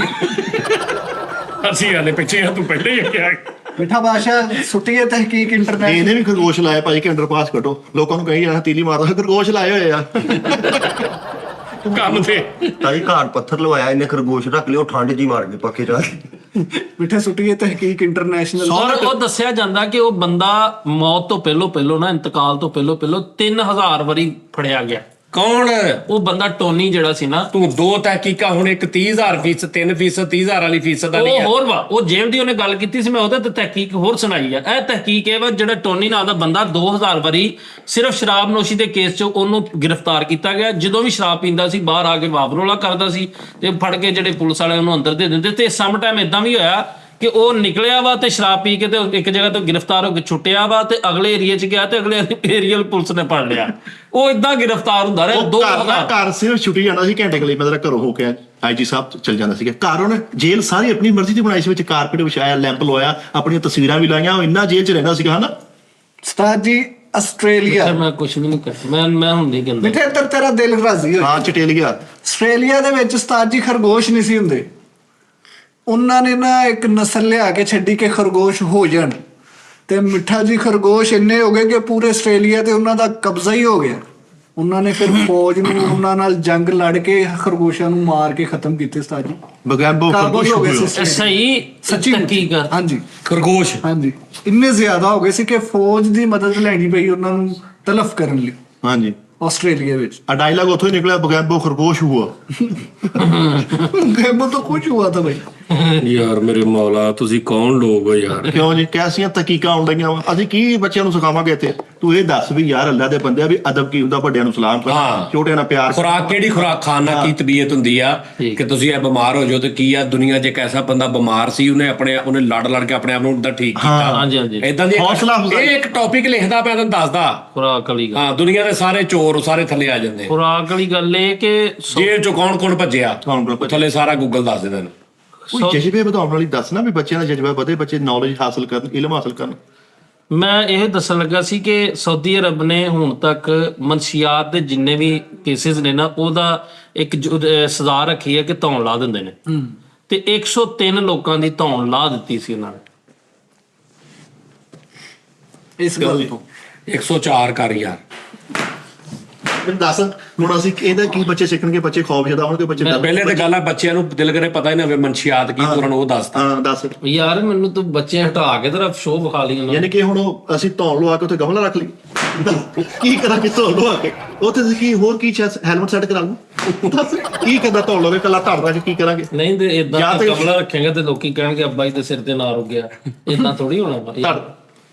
ਅਸੀਂ ਆਲੇ ਪਿੱਛੇ ਆ ਤੂੰ ਪਹਿਲੇ ਹੀ ਕਿਹਾ ਮਿੱਠਾ ਬਾਦਸ਼ਾਹ ਸੁੱਟੀਏ ਤਹਿਕੀਕ ਇੰਟਰਨੈਟ ਇਹਨੇ ਵੀ ਖਰਗੋਸ਼ ਲਾਇਆ ਭਾਈ ਕਿ ਅੰਡਰਪਾਸ ਕੱਢੋ ਲੋਕਾਂ ਨੂੰ ਕਹੀ ਜਾਣਾ ਤੀਲੀ ਮਾਰਦਾ ਖਰਗੋਸ਼ ਲਾਏ ਹੋਏ ਆ ਕੰਮ ਤੇ ਤਾਂ ਜੀ ਘਰ ਪੱਥਰ ਲਵਾਇਆ ਇਹਨੇ ਖਰਗੋਸ਼ ਰੱਖ ਲਿਓ ਠੰਡ ਜੀ ਮਾਰ ਗਏ ਪੱਖੇ ਚ ਮਿੱਠੇ ਸੁੱਟੀਏ ਤਹਿਕੀਕ ਇੰਟਰਨੈਸ਼ਨਲ। ਔਰ ਉਹ ਦੱਸਿਆ ਜਾਂਦਾ ਕਿ ਉਹ ਬੰਦਾ ਮੌਤ ਤੋਂ ਪਹਿਲੋਂ ਨਾ ਇੰਤਕਾਲ ਤੋਂ ਪਹਿਲੋਂ 3000 ਵਾਰੀ ਫੜਿਆ ਗਿਆ ਕੌਣ? ਉਹ ਬੰਦਾ ਟੋਨੀ ਜਿਹੜਾ ਸੀ ਨਾ, ਤੂੰ ਦੋ ਤਹਿਕੀਕਾਂ ਹੁਣ, ਇੱਕ 30,000 ਫੀਸ, 3% 30,000 ਵਾਲੀ ਫੀਸ ਦਾ ਨਹੀਂ ਉਹ ਹੈ। ਹੋਰ ਵਾ, ਉਹ ਜੇਲ੍ਹ ਦੀ ਉਹਨੇ ਗੱਲ ਕੀਤੀ ਸੀ, ਮੈਂ ਉਹਦੇ ਤੇ ਤਹਿਕੀਕ ਹੋਰ ਸੁਣਾਈ ਆ। ਇਹ ਤਹਿਕੀਕ ਇਹ ਵਾ, ਜਿਹੜਾ ਟੋਨੀ ਨਾਂ ਦਾ ਬੰਦਾ 2000 ਵਾਰੀ ਸਿਰਫ ਸ਼ਰਾਬ ਨੋਸ਼ੀ ਦੇ ਕੇਸ 'ਚ ਉਹਨੂੰ ਗ੍ਰਿਫਤਾਰ ਕੀਤਾ ਗਿਆ। ਜਦੋਂ ਵੀ ਸ਼ਰਾਬ ਪੀਂਦਾ ਸੀ ਬਾਹਰ ਆ ਕੇ ਵਾਵਰੋਲਾ ਕਰਦਾ ਸੀ ਤੇ ਫੜ ਕੇ ਜਿਹੜੇ ਪੁਲਿਸ ਵਾਲੇ ਉਹਨੂੰ ਅੰਦਰ ਦੇ ਦਿੰਦੇ। ਤੇ ਸਮ ਟਾਈਮ ਇਦਾਂ ਵੀ ਹੋਇਆ ਕਿ ਉਹ ਨਿਕਲਿਆ ਵਾ ਤੇ ਸ਼ਰਾਬ ਪੀ ਕੇ ਤੇ ਇੱਕ ਜਗ੍ਹਾ ਤੋਂ ਗ੍ਰਿਫਤਾਰ ਹੋ ਕੇ ਛੁੱਟਿਆ ਵਾ ਤੇ ਅਗਲੇ ਏਰੀਆ 'ਚ ਗਿਆ ਤੇ ਅਗਲੇ ਏਰੀਆ ਪੁਲਿਸ ਨੇ ਫੜ ਲਿਆ। ਉਹ ਇਦਾਂ ਗ੍ਰਿਫਤਾਰ ਹੁੰਦਾ ਰਿਹਾ। ਉਹ ਘਰ ਸਿਰਫ ਛੁੱਟੀ ਜਾਂਦਾ ਸੀ ਘੰਟੇ ਕੁ ਲਈ, ਮਤਲਬ ਘਰੋਂ ਹੋ ਕੇ ਆਈਜੀ ਸਾਹਿਬ ਚਲ ਜਾਂਦਾ ਸੀਗਾ ਘਰ। ਉਹਨੇ ਜੇਲ੍ਹ ਸਾਰੀ ਆਪਣੀ ਮਰਜ਼ੀ ਦੀ ਬਣਾਈ ਸੀ, ਵਿੱਚ ਕਾਰਪੇਟ ਵਿਛਾਇਆ, ਲੈਂਪ ਲਵਾਇਆ, ਆਪਣੀਆਂ ਤਸਵੀਰਾਂ ਵੀ ਲਾਈਆਂ। ਉਹ ਇੰਨਾ ਜੇਲ੍ਹ 'ਚ ਰਹਿੰਦਾ ਸੀਗਾ ਹਨਾ। ਉਸਤਾਦ ਜੀ ਆਸਟ੍ਰੇਲੀਆ, ਮੈਂ ਕੁਝ ਵੀ ਨਹੀਂ ਕਰਦਾ, ਮੈਂ ਹੁਣ ਨਹੀਂ ਕਹਿੰਦਾ। ਮਿੱਠੇ ਅੰਦਰ ਤੇਰਾ ਦਿਲ ਰਾਜ਼ੀ ਹੋ। ਹਾਂ ਚਟੇਲੀਆ। ਆਸਟ੍ਰੇਲੀਆ ਦੇ ਵਿੱਚ ਉਸਤਾਦ ਜੀ ਖਰਗੋਸ਼ ਨਹੀਂ ਸੀ ਹੁੰਦੇ। ਉਹਨਾਂ ਨੇ ਨਾ ਇੱਕ ਨਸਲ ਲਿਆ ਕੇ ਛੱਡੀ ਕਿ ਖਰਗੋਸ਼ ਹੋ ਜਾਣ, ਤੇ ਮਿੱਠਾ ਜੀ ਖਰਗੋਸ਼ ਇੰਨੇ ਹੋ ਗਏ ਕਿ ਪੂਰੇ ਆਸਟ੍ਰੇਲੀਆ ਤੇ ਉਹਨਾਂ ਦਾ ਕਬਜ਼ਾ ਹੀ ਹੋ ਗਿਆ। ਉਹਨਾਂ ਨੇ ਫਿਰ ਫੌਜ ਨੂੰ ਉਹਨਾਂ ਨਾਲ ਜੰਗ ਲੜ ਕੇ ਖਰਗੋਸ਼ਾਂ ਨੂੰ ਮਾਰ ਕੇ ਖਤਮ ਕੀਤੇ ਉਸਤਾਦ ਜੀ। ਬਗੈਬੋ ਕਾਬਲ ਹੋ ਗਏ ਸੀ ਸਹੀ ਸੱਚੀ ਤਹਿਕੀਕ ਆ। ਹਾਂਜੀ ਖਰਗੋਸ਼। ਹਾਂਜੀ, ਇੰਨੇ ਜ਼ਿਆਦਾ ਹੋ ਗਏ ਸੀ ਕਿ ਫੌਜ ਦੀ ਮਦਦ ਲੈਣੀ ਪਈ ਉਹਨਾਂ ਨੂੰ ਤਲਫ ਕਰਨ ਲਈ ਹਾਂਜੀ ਆਸਟ੍ਰੇਲੀਆ ਵਿੱਚ। ਆ ਡਾਇਲੌਗ ਉੱਥੋਂ ਹੀ ਨਿਕਲਿਆ, ਬਗੈਬੋ ਖਰਗੋਸ਼ ਹੁਆ। ਗੇਮ ਤਾਂ ਕੁਝ ਹੁਆ ਤਾਂ ਭਾਈ। ਯਾਰ ਮੇਰੇ ਮੌਲਾ, ਤੁਸੀਂ ਕੌਣ ਲੋਕ ਹੋ ਯਾਰ? ਕਿਉਂ ਜੀ, ਕੈਸੀਆਂ ਤਕੀਕਾਂ ਆਉਣ ਡਈਆਂ ਵਾ। ਅਸੀਂ ਕੀ ਬੱਚਿਆਂ ਨੂੰ ਸਿਖਾਵਾਂਗੇ ਇੱਥੇ? ਤੂੰ ਇਹ ਦੱਸ ਵੀ ਯਾਰ ਅੱਲਾ ਦੇ ਬੰਦਿਆ ਵੀ ਅਦਬ ਕੀ ਹੁੰਦਾ, ਵੱਡਿਆਂ ਨੂੰ ਸਲਾਮ ਕਰਨਾ, ਹਾਂ। ਛੋਟਿਆਂ ਨਾਲ ਪਿਆਰ ਕਰਨਾ। ਖੁਰਾਕ ਕਿਹੜੀ ਖੁਰਾਕ ਖਾਣ ਨਾਲ ਕੀ ਤਬੀਅਤ ਹੁੰਦੀ ਆ ਕਿ ਤੁਸੀਂ ਇਹ ਬਿਮਾਰ ਹੋ ਜਾਓ ਤੇ ਕੀ ਆ ਦੁਨੀਆ 'ਚ ਇੱਕ ਐਸਾ ਬੰਦਾ ਬਿਮਾਰ ਸੀ, ਉਹਨੇ ਲੜ ਕੇ ਆਪਣੇ ਆਪ ਨੂੰ ਉਦਾਂ ਠੀਕ ਕੀਤਾ। ਹਾਂਜੀ ਹਾਂਜੀ, ਇਦਾਂ ਦੀ ਹੌਸਲਾ ਅਫਜ਼ਾਈ। ਇਹ ਇੱਕ ਟੌਪਿਕ ਲਿਖਦਾ ਪਿਆ, ਤੈਨੂੰ ਦੱਸਦਾ। ਖੁਰਾਕ ਵਾਲੀ ਗੱਲ। ਹਾਂ, ਦੁਨੀਆ ਦੇ ਸਾਰੇ ਚੋਰ ਸਾਰੇ ਥੱਲੇ ਆ ਜਾਂਦੇ। ਖੁਰਾਕ ਵਾਲੀ ਗੱਲ ਇਹ ਕਿ ਜੇਲ੍ਹ 'ਚੋਂ ਕੌਣ ਭੱਜਿਆ, ਕੌਣ ਭੱਜਿਆ? ਉਹ ਥੱਲੇ ਸਾਰਾ ਗੂਗਲ ਦੱਸ ਦੇ ਤੈਨੂੰ। ਕੋਈ ਜਜ਼ਬੇ ਵਧਾਉਣ ਵਾਲੀ ਦੱਸ ਨਾ, ਵੀ ਬੱਚਿਆਂ ਦਾ ਜਜ਼ਬਾ ਵਧੇ, ਬੱਚੇ ਨੌਲੇਜ ਹਾਸਲ ਕਰਨ, ਇਲਮ ਹਾਸਲ ਕਰਨ। ਮੈਂ ਇਹ ਦੱਸਣ ਲੱਗਾ ਸੀ ਕਿ ਸਾਊਦੀ ਅਰਬ ਨੇ ਹੁਣ ਤੱਕ ਮਨਸ਼ੀਆਤ ਦੇ ਜਿੰਨੇ ਵੀ ਕੇਸਿਸ ਨੇ ਨਾ, ਉਹਦਾ ਇੱਕ ਸਜ਼ਾ ਰੱਖੀ ਹੈ ਕਿ ਧੌਣ ਲਾ ਦਿੰਦੇ ਨੇ। ਤੇ 103 ਲੋਕਾਂ ਦੀ ਧੌਣ ਲਾ ਦਿੱਤੀ ਸੀ ਉਹਨਾਂ ਨੇ ਇਸ ਗੱਲ ਤੋਂ। 104 ਕਰ ਯਾਰ। ਮੈਨੂੰ ਦੱਸ ਹੁਣ ਅਸੀਂ ਇਹਦਾ ਕੀ ਬੱਚੇ ਸਿੱਖਣਗੇ? ਬੱਚੇ ਖੌਫਜ਼ਦਾ ਹੋਣਗੇ, ਬੱਚੇ ਪਹਿਲੇ ਤੇ ਗੱਲ ਆ, ਬੱਚਿਆਂ ਨੂੰ ਦਿਲ ਕਰੇ ਪਤਾ ਹੀ ਨਾ ਹੋਵੇ ਮਨਸ਼ੀਆਤ ਕੀ, ਉਹਨਾਂ ਨੂੰ ਉਹ ਦੱਸਦਾ। ਹਾਂ ਦੱਸ। ਯਾਰ ਮੈਨੂੰ ਤੂੰ ਬੱਚੇ ਹਟਾ ਕੇ ਤੇਰਾ ਸ਼ੋਅ ਵਿਖਾ ਲਈ ਉਹਨਾਂ ਯਾਨੀ ਕਿ ਹੁਣ ਅਸੀਂ ਧੌਣ ਲਵਾ ਕੇ ਉੱਥੇ ਗਮਲਾ ਰੱਖ ਲਈ, ਕੀ ਕਰਾਂਗੇ ਧੌਣ ਲਵਾ ਕੇ? ਉੱਥੇ ਅਸੀਂ ਕੀ ਹੋਰ ਕੀ ਹੈਲਮਟ ਸੈੱਟ ਕਰਾ ਲੂ? ਦੱਸ ਕੀ ਕਰਦਾ ਧੌਣ ਲਵੇ ਕੱਲਾ ਧੜਦਾ ਕਿ ਕੀ ਕਰਾਂਗੇ? ਨਹੀਂ ਤੇ ਇਦਾਂ ਜਾਂ ਤੇ- ਕਮਲਾ ਰੱਖੇਗਾ ਤੇ ਲੋਕੀ ਕਹਿਣਗੇ ਅੱਬਾ ਜੀ ਦੇ ਸਿਰ ਤੇ ਨਾ ਰੁਕਿਆ। ਇਦਾਂ ਥੋੜੀ ਹੋਣਾ ਵਾ ਧੜ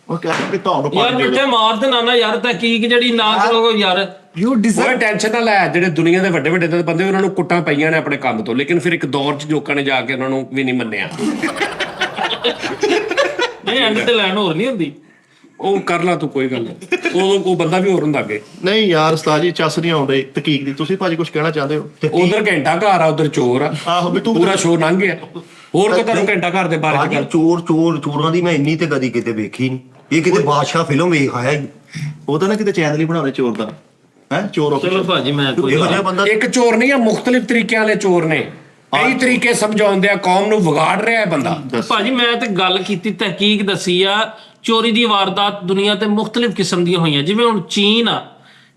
ਉਹ ਕਹਿੰਦੇ ਧੌਣ ਨੂੰ ਯਾਰ ਪਾਣੀ ਦੇ ਮਿੱਠੇ ਮਾਰ ਦੇ ਨਾ ਯਾਰ, ਤਹਿਕੀਕ ਜਿਹੜੀ ਨਾ ਕਰੋ ਯਾਰ। You deserve. ਉਹ ਟੈਨਸ਼ਨ ਨਾ ਲੈ, ਜਿਹੜੇ ਦੁਨੀਆ ਦੇ ਵੱਡੇ ਵੱਡੇ ਬੰਦੇ ਉਹਨਾਂ ਨੂੰ ਕੁੱਟਾਂ ਪਈਆਂ ਨੇ ਆਪਣੇ ਕੰਮ ਤੋਂ, ਲੇਕਿਨ ਫਿਰ ਇੱਕ ਦੌਰ 'ਚ ਲੋਕਾਂ ਨੇ ਜਾ ਕੇ ਉਹਨਾਂ ਨੂੰ ਵੀ ਨਹੀਂ ਮੰਨਿਆ। ਨਹੀਂ ਐਂਡ ਤੇ ਲੈਣ ਹੋਰ ਨਹੀਂ ਹੁੰਦੀ। ਉਹ ਕਰ ਲਾ ਤੂੰ, ਕੋਈ ਗੱਲ ਨਹੀਂ। ਉਹ ਬੰਦਾ ਵੀ ਹੋਰ ਹੁੰਦਾ ਅੱਗੇ। ਨਹੀਂ ਯਾਰ ਉਸਤਾਦ ਜੀ ਚੱਸ ਨਹੀਂ ਆਉਂਦੇ ਤਕੀਕ ਦੀ। ਤੁਸੀਂ ਭਾਜੀ ਕੁਝ ਕਹਿਣਾ ਚਾਹੁੰਦੇ ਹੋ? ਉਧਰ ਘੰਟਾ ਘਰ ਆ, ਉਧਰ ਚੋਰ ਆ। ਆਹੋ ਵੀ ਤੂੰ ਪੂਰਾ ਸ਼ੋਅ ਲੰਘ ਗਿਆ। ਹੋਰ ਕੋਈ ਤੁਹਾਨੂੰ ਘੰਟਾ ਘਰ ਦੇ ਬਾਰੇ 'ਚ ਬਾਕੀ ਗੱਲ? ਚੋਰਾਂ ਦੀ ਮੈਂ ਇੰਨੀ ਤੇ ਕਦੀ ਕਿਤੇ ਵੇਖੀ ਨਹੀਂ। ਇਹ ਕਿਤੇ ਬਾਦਸ਼ਾਹ ਫਿਲਮ ਵੇਖ ਆਇਆ ਹੀ। ਉਹ ਤਾਂ ਨਾ ਕਿਤੇ ਚੈਨਲ ਹੀ ਬਣਾਉਣੇ ਚੋਰ ਦਾ ਹੈ। ਚੋਰ ਚਲੋ ਭਾਜੀ ਮੈਂ ਕੋਈ ਇਹੋ ਜਿਹਾ ਬੰਦਾ ਇੱਕ ਚੋਰ ਨਹੀਂ ਆ, ਮੁਖਤਲਿਫ ਤਰੀਕਿਆਂ ਵਾਲੇ ਚੋਰ ਨੇ। ਕਈ ਤਰੀਕੇ ਸਮਝਾਉਂਦੇ ਆ, ਕੌਮ ਨੂੰ ਵਿਗਾੜ ਰਿਹਾ ਹੈ ਬੰਦਾ। ਭਾਜੀ ਮੈਂ ਤੇ ਗੱਲ ਕੀਤੀ, ਤਹਿਕੀਕ ਦੱਸੀ ਆ। ਚੋਰੀ ਦੀ ਵਾਰਦਾਤ ਦੁਨੀਆ ਤੇ ਮੁxtਲਿਫ ਕਿਸਮ ਦੀਆਂ ਹੋਈਆਂ। ਜਿਵੇਂ ਹੁਣ ਚੀਨ ਆ,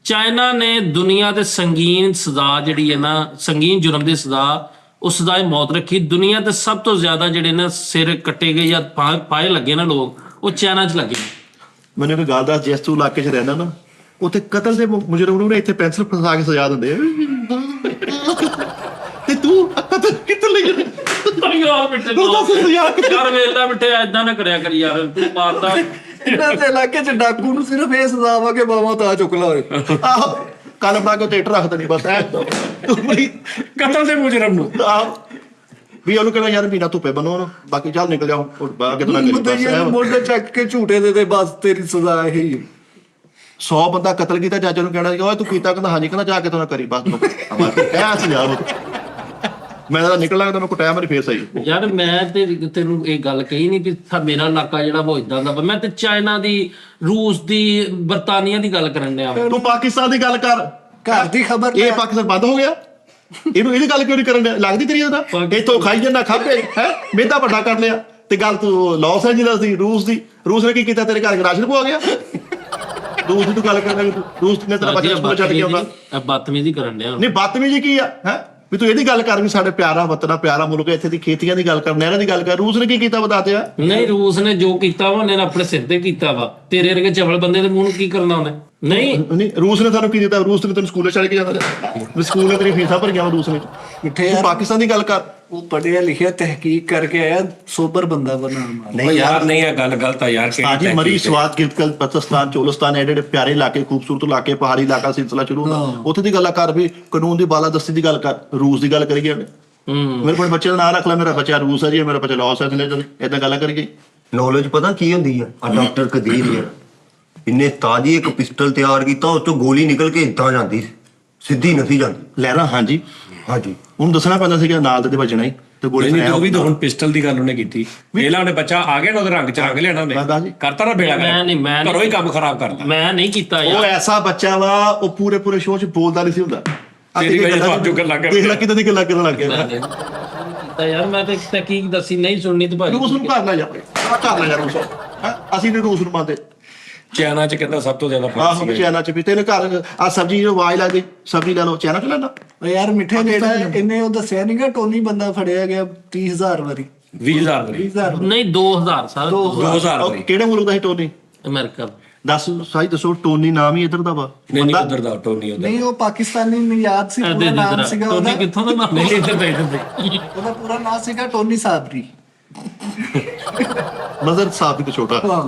ਚਾਈਨਾ ਨੇ ਦੁਨੀਆ ਤੇ ਸੰਗੀਨ ਸਜ਼ਾ ਜਿਹੜੀ ਹੈ ਨਾ, ਸੰਗੀਨ ਜੁਰਮ ਦੀ ਸਜ਼ਾ, ਉਹ ਸਜ਼ਾਏ ਮੌਤ ਰੱਖੀ। ਦੁਨੀਆ ਤੇ ਸਭ ਤੋਂ ਜ਼ਿਆਦਾ ਜਿਹੜੇ ਨਾ ਸਿਰ ਕੱਟੇ ਗਏ ਜਾਂ ਪਾਏ ਲੱਗੇ ਨਾ ਲੋਕ, ਉਹ ਚਾਈਨਾ 'ਚ ਲੱਗੇ। ਮੈਨੂੰ ਇੱਕ ਗੱਲ ਦੱਸ, ਜਿਸ ਤੂੰ ਇਲਾਕੇ 'ਚ ਰਹਿਣਾ ਨਾ, ਉੱਥੇ ਕਤਲ ਦੇ ਮੁਜਰਮ ਨੂੰ ਇੱਥੇ ਪੈਨਸਲ ਫਸਾ ਕੇ ਸਜ਼ਾ ਦਿੰਦੇ ਆ, ਤੇ ਤੂੰ ਕਤਲ ਕਿੱਥੇ ਲੈ ਗਿਆ? ਯਾਰ ਮਿੱਠੇ ਯਾਰ ਵੇਲਦਾ ਮਿੱਠੇ ਏਦਾਂ ਨਾ ਕਰਿਆ ਕਰੀ ਯਾਰ, ਤੂੰ ਮਾਰਦਾ। ਇਹਨਾਂ ਦੇ ਇਲਾਕੇ 'ਚ ਡਾਕੂ ਨੂੰ ਸਿਰਫ ਇਹ ਸਜ਼ਾ ਵਾ ਕਿ ਬਾਵਾ ਤਾਂ ਚੁੱਕ ਲਾ ਹੋਏ। ਆਹੋ ਕੱਲ ਬਣਾ ਕੇ ਥੀਏਟਰ ਰੱਖ ਦੇਣੀ ਬਸ ਐ ਬੜੀ ਕਤਲ ਦੇ ਮੁਜਰਮ ਨੂੰ। ਆਹੋ ਵੀ ਉਹਨੂੰ ਕਹਿੰਦਾ ਯਾਰ ਮਹੀਨਾ ਧੁੱਪੇ ਬੰਨੋ ਉਹਨੂੰ, ਬਾਕੀ ਚੱਲ ਨਿਕਲ ਜਾਓ ਅੱਗੇ ਤੋਂ ਨਾ ਕਰੀ ਬਸ ਮੁੱਦਈਏ ਨੂੰ ਮੋਢੇ ਚੱਕ ਕੇ ਝੂਟੇ ਦੇ ਬਸ ਤੇਰੀ ਸਜ਼ਾ ਇਹੀ ਹੈ। 100 ਬੰਦਾ ਕਤਲ ਕੀਤਾ, ਚਾਚਾ ਨੂੰ ਕਹਿਣਾ ਓਏ ਤੂੰ ਕੀਤਾ? ਕਹਿੰਦਾ ਹਾਂਜੀ। ਕਹਿੰਦਾ ਜਾ ਕੇ ਤੂੰ ਨਾ ਕਰੀ ਬਸ ਐ ਸੀ ਯਾਰ। ਮੈਂ ਤਾਂ ਨਿਕਲ ਲਾਂਗਾ ਤੈਨੂੰ ਕੁੱਟਿਆ ਮੇਰੀ ਫੇਸ ਆਈ। ਯਾਰ ਮੈਂ ਤੇ ਤੈਨੂੰ ਇਹ ਗੱਲ ਕਹੀ ਨਹੀਂ ਵੀ ਮੇਰਾ ਇਲਾਕਾ ਜਿਹੜਾ ਉਹ ਇਦਾਂ ਦਾ ਵਾ। ਮੈਂ ਤੇ ਚਾਈਨਾ ਦੀ, ਰੂਸ ਦੀ, ਬਰਤਾਨੀਆ ਦੀ ਗੱਲ ਕਰਨ ਡਿਆ ਵਾਂ। ਤੂੰ ਪਾਕਿਸਤਾਨ ਦੀ ਗੱਲ ਕਰ। ਘਰ ਦੀ ਖਬਰ ਇਹ ਪਾਕਿਸਤਾਨ ਬੰਦ ਹੋ ਗਿਆ, ਇਹਨੂੰ ਇਹਦੀ ਗੱਲ ਕਿਉਂ ਨਹੀਂ ਕਰਨ ਡਿਆ? ਲੱਗਦੀ ਤੇਰੀ ਉਹਦਾ ਇੱਥੋਂ ਖਾਈ ਜਾਂਦਾ ਖਾਪੇ ਹੈ, ਮੇਦਾ ਵੱਡਾ ਕਰ ਲਿਆ। ਤੇ ਗੱਲ ਤੂੰ ਲਾਸ ਐਂਜਲਸ ਦੀ, ਰੂਸ ਦੀ। ਰੂਸ ਨੇ ਕੀ ਕੀਤਾ? ਤੇਰੇ ਘਰ ਰਾਸ਼ਨ ਪਵਾ ਗਿਆ। ਰੂਸ ਦੀ ਤੂੰ ਗੱਲ ਕਰਨਾ, ਰੂਸ ਨੇ ਤੇਰਾ ਬੱਚਾ ਸਕੂਲ ਛੱਡ ਕੇ ਆਉਂਦਾ। ਬਦਤਮੀਜ਼ੀ ਕਰਨ ਡਿਆ। ਨਹੀਂ ਬਦਤਮੀਜ਼ੀ ਕੀ ਆ ਹੈ? ਵੀ ਤੂੰ ਇਹਦੀ ਗੱਲ ਕਰ ਵੀ ਸਾਡੇ ਪਿਆਰਾ ਵਤਨਾ, ਪਿਆਰਾ ਮੁਲਕ, ਇੱਥੇ ਦੀ ਖੇਤੀਆਂ ਦੀ ਗੱਲ ਕਰ, ਨਹਿਰਾਂ ਦੀ ਗੱਲ ਕਰ। ਰੂਸ ਨੇ ਕੀ ਕੀਤਾ ਬਤਾ ਦਿਆ? ਨਹੀਂ ਰੂਸ ਨੇ ਜੋ ਕੀਤਾ ਵਾ ਉਹਨੇ ਆਪਣੇ ਸਿਰ ਤੇ ਕੀਤਾ ਵਾ। ਤੇਰੇ ਵਰਗੇ ਚਵਲ ਬੰਦੇ ਦੇ ਮੂੰਹ ਨੂੰ ਕੀ ਕਰਨਾ ਉਹਨੇ? ਨਹੀਂ ਰੂਸ ਨੇ ਤੁਹਾਨੂੰ ਕੀ ਦਿੱਤਾ? ਰੂਸ ਨੇ ਤੈਨੂੰ ਸਕੂਲੇ ਛੱਡ ਕੇ ਜਾਂਦਾ ਵੀ ਸਕੂਲ ਨੇ ਤੇਰੀ ਫੀਸਾਂ ਭਰੀਆਂ ਵਾ ਰੂਸ ਨੇ। ਮਿੱਠੇ ਤੂੰ ਪਾਕਿਸਤਾਨ ਦੀ ਗੱਲ ਕਰ। ਉਹ ਪੜ੍ਹਿਆ ਲਿਖਿਆ ਤਹਿਕੀਕ ਕਰਕੇ ਆਇਆ, ਸੋਬਰ ਬੰਦਾ ਬਣਾਉਣਾ। ਉਹ ਯਾਰ ਨਹੀਂ ਇਹ ਗੱਲ ਗਲਤ ਆ ਯਾਰ हाँ जी, मरी स्वाद गिलगित बल्तिस्तान चोलिस्तान एडे प्यारे इलाके खूबसूरत इलाके पहाड़ी इलाका सिलसिला शुरू ਹੁੰਦਾ ਉੱਥੇ ਦੀ ਗੱਲ ਕਰ ਵੀ ਕਾਨੂੰਨ ਦੀ ਬਾਲਾਦਸਤੀ ਦੀ ਗੱਲ ਕਰ। ਰੂਸ ਦੀ ਗੱਲ ਕਰੀਏ ਮੇਰੇ ਕੋਲ ਬੱਚੇ ਦਾ ਨਾਂ ਰੱਖ ਲੈ, ਮੇਰਾ ਬੱਚਾ ਰੂਸ ਹੈ ਜੀ, ਮੇਰਾ ਬੱਚਾ ਲਾਸ ਐਂਜਲਸ, ਏਦਾਂ ਗੱਲ ਕਰੀਏ। ਨੌਲੇਜ ਪਤਾ ਕੀ ਹੁੰਦੀ ਆ? ਆ ਡਾਕਟਰ ਕਦੀਰ ਯਾਰ ਇਹਨੇ ਤਾਜੀ ਇੱਕ ਪਿਸਟਲ ਤਿਆਰ ਕੀਤਾ, ਉਹ ਚੋਂ ਗੋਲੀ ਨਿਕਲ ਕੇ ਇਦਾਂ ਜਾਂਦੀ ਸਿੱਧੀ ਨਹੀਂ ਜਾਂਦੀ। ਲਹਿਰਾ ਹਾਂਜੀ ਹਾਂਜੀ ਉਹਨੂੰ ਦੱਸਣਾ ਪੈਂਦਾ ਸੀਗਾ ਨਾਲ ਤੇ ਵੱਜਣਾ ਹੀ ਤੇ ਗੋਲੀ ਨਹੀਂ ਉਹ ਵੀ ਤਾਂ ਹੁਣ ਪਿਸਟਲ ਦੀ ਗੱਲ ਉਹਨੇ ਕੀਤੀ। ਪਹਿਲਾਂ ਉਹਨੇ ਬੱਚਾ ਆ ਗਿਆ ਨਾ ਉਹਦੇ ਰੰਗ ਚ ਰੰਗ ਲਿਆਣਾ ਉਹਨੇ ਕਰਤਾ ਨਾ ਬੇੜਾ ਮੈਂ ਘਰੋਂ ਹੀ ਕੰਮ ਖਰਾਬ ਕਰਤਾ। ਮੈਂ ਨਹੀਂ ਕੀਤਾ ਉਹ ਯਾਰ। ਐਸਾ ਬੱਚਾ ਵਾ, ਉਹ ਪੂਰੇ ਸ਼ੋਅ 'ਚ ਬੋਲਦਾ ਨਹੀਂ ਸੀ ਹੁੰਦਾ। ਤੇਰੀ ਵਜ੍ਹਾ ਤੋਂ ਅੱਜ ਗੱਲਾਂ ਕਰ ਦੇਖ ਲੈ ਕਿਦਾਂ ਦੀ ਗੱਲਾਂ ਕਰਨ ਲੱਗ ਗਿਆ। ਕੀਤਾ ਯਾਰ ਮੈਂ ਤੇ ਤਹਿਕੀਕ ਦੱਸੀ ਨਹੀਂ ਸੁਣਨੀ ਤੇ ਭਾਈ ਰੂਸ ਨੂੰ ਕਰ ਲੈ ਜਾ, ਕਰ ਲੈ ਜਾ ਰੂਸ। ਅਸੀਂ ਨੇ ਰੂਸ ਨੂੰ ਮੰਨਦੇ। ਚਾਈਨਾ ਚ ਕਹਿੰਦਾ ਸਭ ਤੋਂ ਜ਼ਿਆਦਾ ਆਹੋ ਚਾਈਨਾ 'ਚ ਵੀ ਤੇਰੇ ਘਰ ਆ ਸਬਜ਼ੀ ਜੋ ਆਵਾਜ਼ ਲੱਗਦੀ, ਸਬਜ਼ੀ ਲੈ ਲਓ, ਚਾਈਨਾ 'ਚ ਲੈਣਾ। ਉਹ ਯਾਰ ਮਿੱਠੇ ਜਿਹੜਾ ਇਹਨੇ ਉਹ ਦੱਸਿਆ ਨਹੀਂਗਾ, ਟੋਨੀ ਬੰਦਾ ਫੜਿਆ ਗਿਆ 30,000 ਵਾਰੀ। 20,000 ਦੀ 20,000 ਨਹੀਂ 2000 ਸਰ 2000 ਉਹ ਦੀ ਕਿਹੜੇ ਮੁਲਕ ਦਾ ਸੀ ਟੋਨੀ? ਅਮਰੀਕਾ ਦਾ। ਦੱਸ ਸਾਈ ਦੱਸੋ, ਟੋਨੀ ਨਾਮ ਹੀ ਇਧਰ ਦਾ ਵਾ। ਨਹੀਂ ਉਧਰ ਦਾ ਟੋਨੀ ਉਧਰ ਨਹੀਂ, ਉਹ ਪਾਕਿਸਤਾਨੀ ਨਹੀਂ ਯਾਦ ਸੀ ਪੂਰਾ ਨਾਮ ਸੀਗਾ ਟੋਨੀ ਉਹਦਾ। ਕਿੱਥੋਂ ਦਾ ਨਾਮ? ਨਹੀਂ ਇੱਧਰ ਦਾ ਉਹਦਾ ਪੂਰਾ ਨਾਮ ਸੀਗਾ ਟੋਨੀ ਸਾਬਰੀ। ਨਜ਼ਰ ਸਾਹਿਬ ਵੀ ਛੋਟਾ। ਹਾਂ,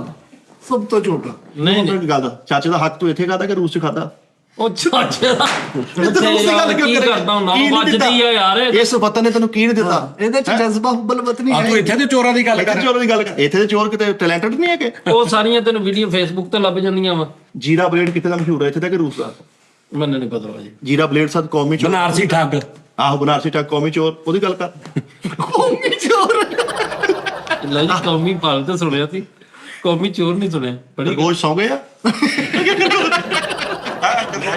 ਸਭ ਤੋਂ ਛੋਟਾ। ਨਹੀਂ ਨਹੀਂ ਗੱਲ ਚਾਚੇ ਦਾ ਹੱਕ ਤੂੰ ਇੱਥੇ ਖਾਦਾ ਕਿ ਰੂਸ 'ਚ ਖਾਦਾ? ਉਹ ਚਾਚੇ ਦਾ ਇੱਧਰ ਰੂਸ ਦੀ ਗੱਲ ਕਿਉਂ ਕੀ ਕਰੇਗਾ? ਕਰਦਾ ਹੁੰਦਾ ਕੀ ਨਹੀਂ ਵੱਜਦੀ ਆ ਯਾਰ ਇਹ। ਇਸ ਵਤਨ ਨੇ ਤੈਨੂੰ ਕੀ ਨਹੀਂ ਦਿੱਤਾ? ਇਹਦੇ ਚ ਜਜ਼ਬਾ ਹੁਬਲ ਵਤਨੀ ਆ ਹੈ। ਤੂੰ ਇੱਥੇ ਤੇ ਚੋਰਾਂ ਦੀ ਗੱਲ ਕਰ। ਇੱਥੇ ਚੋਰ ਦੀ ਗੱਲ ਕਰ। ਇੱਥੇ ਦੇ ਚੋਰ ਕਿਤੇ ਟੈਲੈਂਟਡ ਨਹੀਂ ਹੈਗੇ? ਉਹ ਸਾਰੀਆਂ ਤੈਨੂੰ ਵੀਡੀਓ ਫੇਸਬੁੱਕ ਤੇ ਲੱਭ ਜਾਂਦੀਆਂ ਵਾ। ਜੀਰਾ ਬਲੇਡ ਕਿਤੇ ਦਾ ਮਸ਼ਹੂਰ ਹੈ ਇੱਥੇ ਦਾ ਕਿ ਰੂਸ ਦਾ? ਮੈਨੂੰ ਨਹੀਂ ਪਤਾ ਭਾਜੀ। ਜੀਰਾ ਬਲੇਡ ਸਾਡ ਕੌਮੀ ਚੋਰ। ਬਨਾਰਸੀ ਠੱਗ ਆਹੋ ਬਨਾਰਸੀ ਟੱਕ ਕੌਮੀ ਚੋਰ, ਉਹਦੀ ਗੱਲ ਕਰ। ਕੌਮੀ ਚੋਰ। ਲੈ ਜੀ ਕੌਮੀ ਪਾਲ ਤੇ ਸੁਣਿਆ ਸੀ, ਕੌਮੀ ਚੋਰ ਨਹੀਂ ਸੁਣਿਆ। ਬੜੀ ਖਰਗੋਸ਼ ਸੌ ਗਏ ਆ।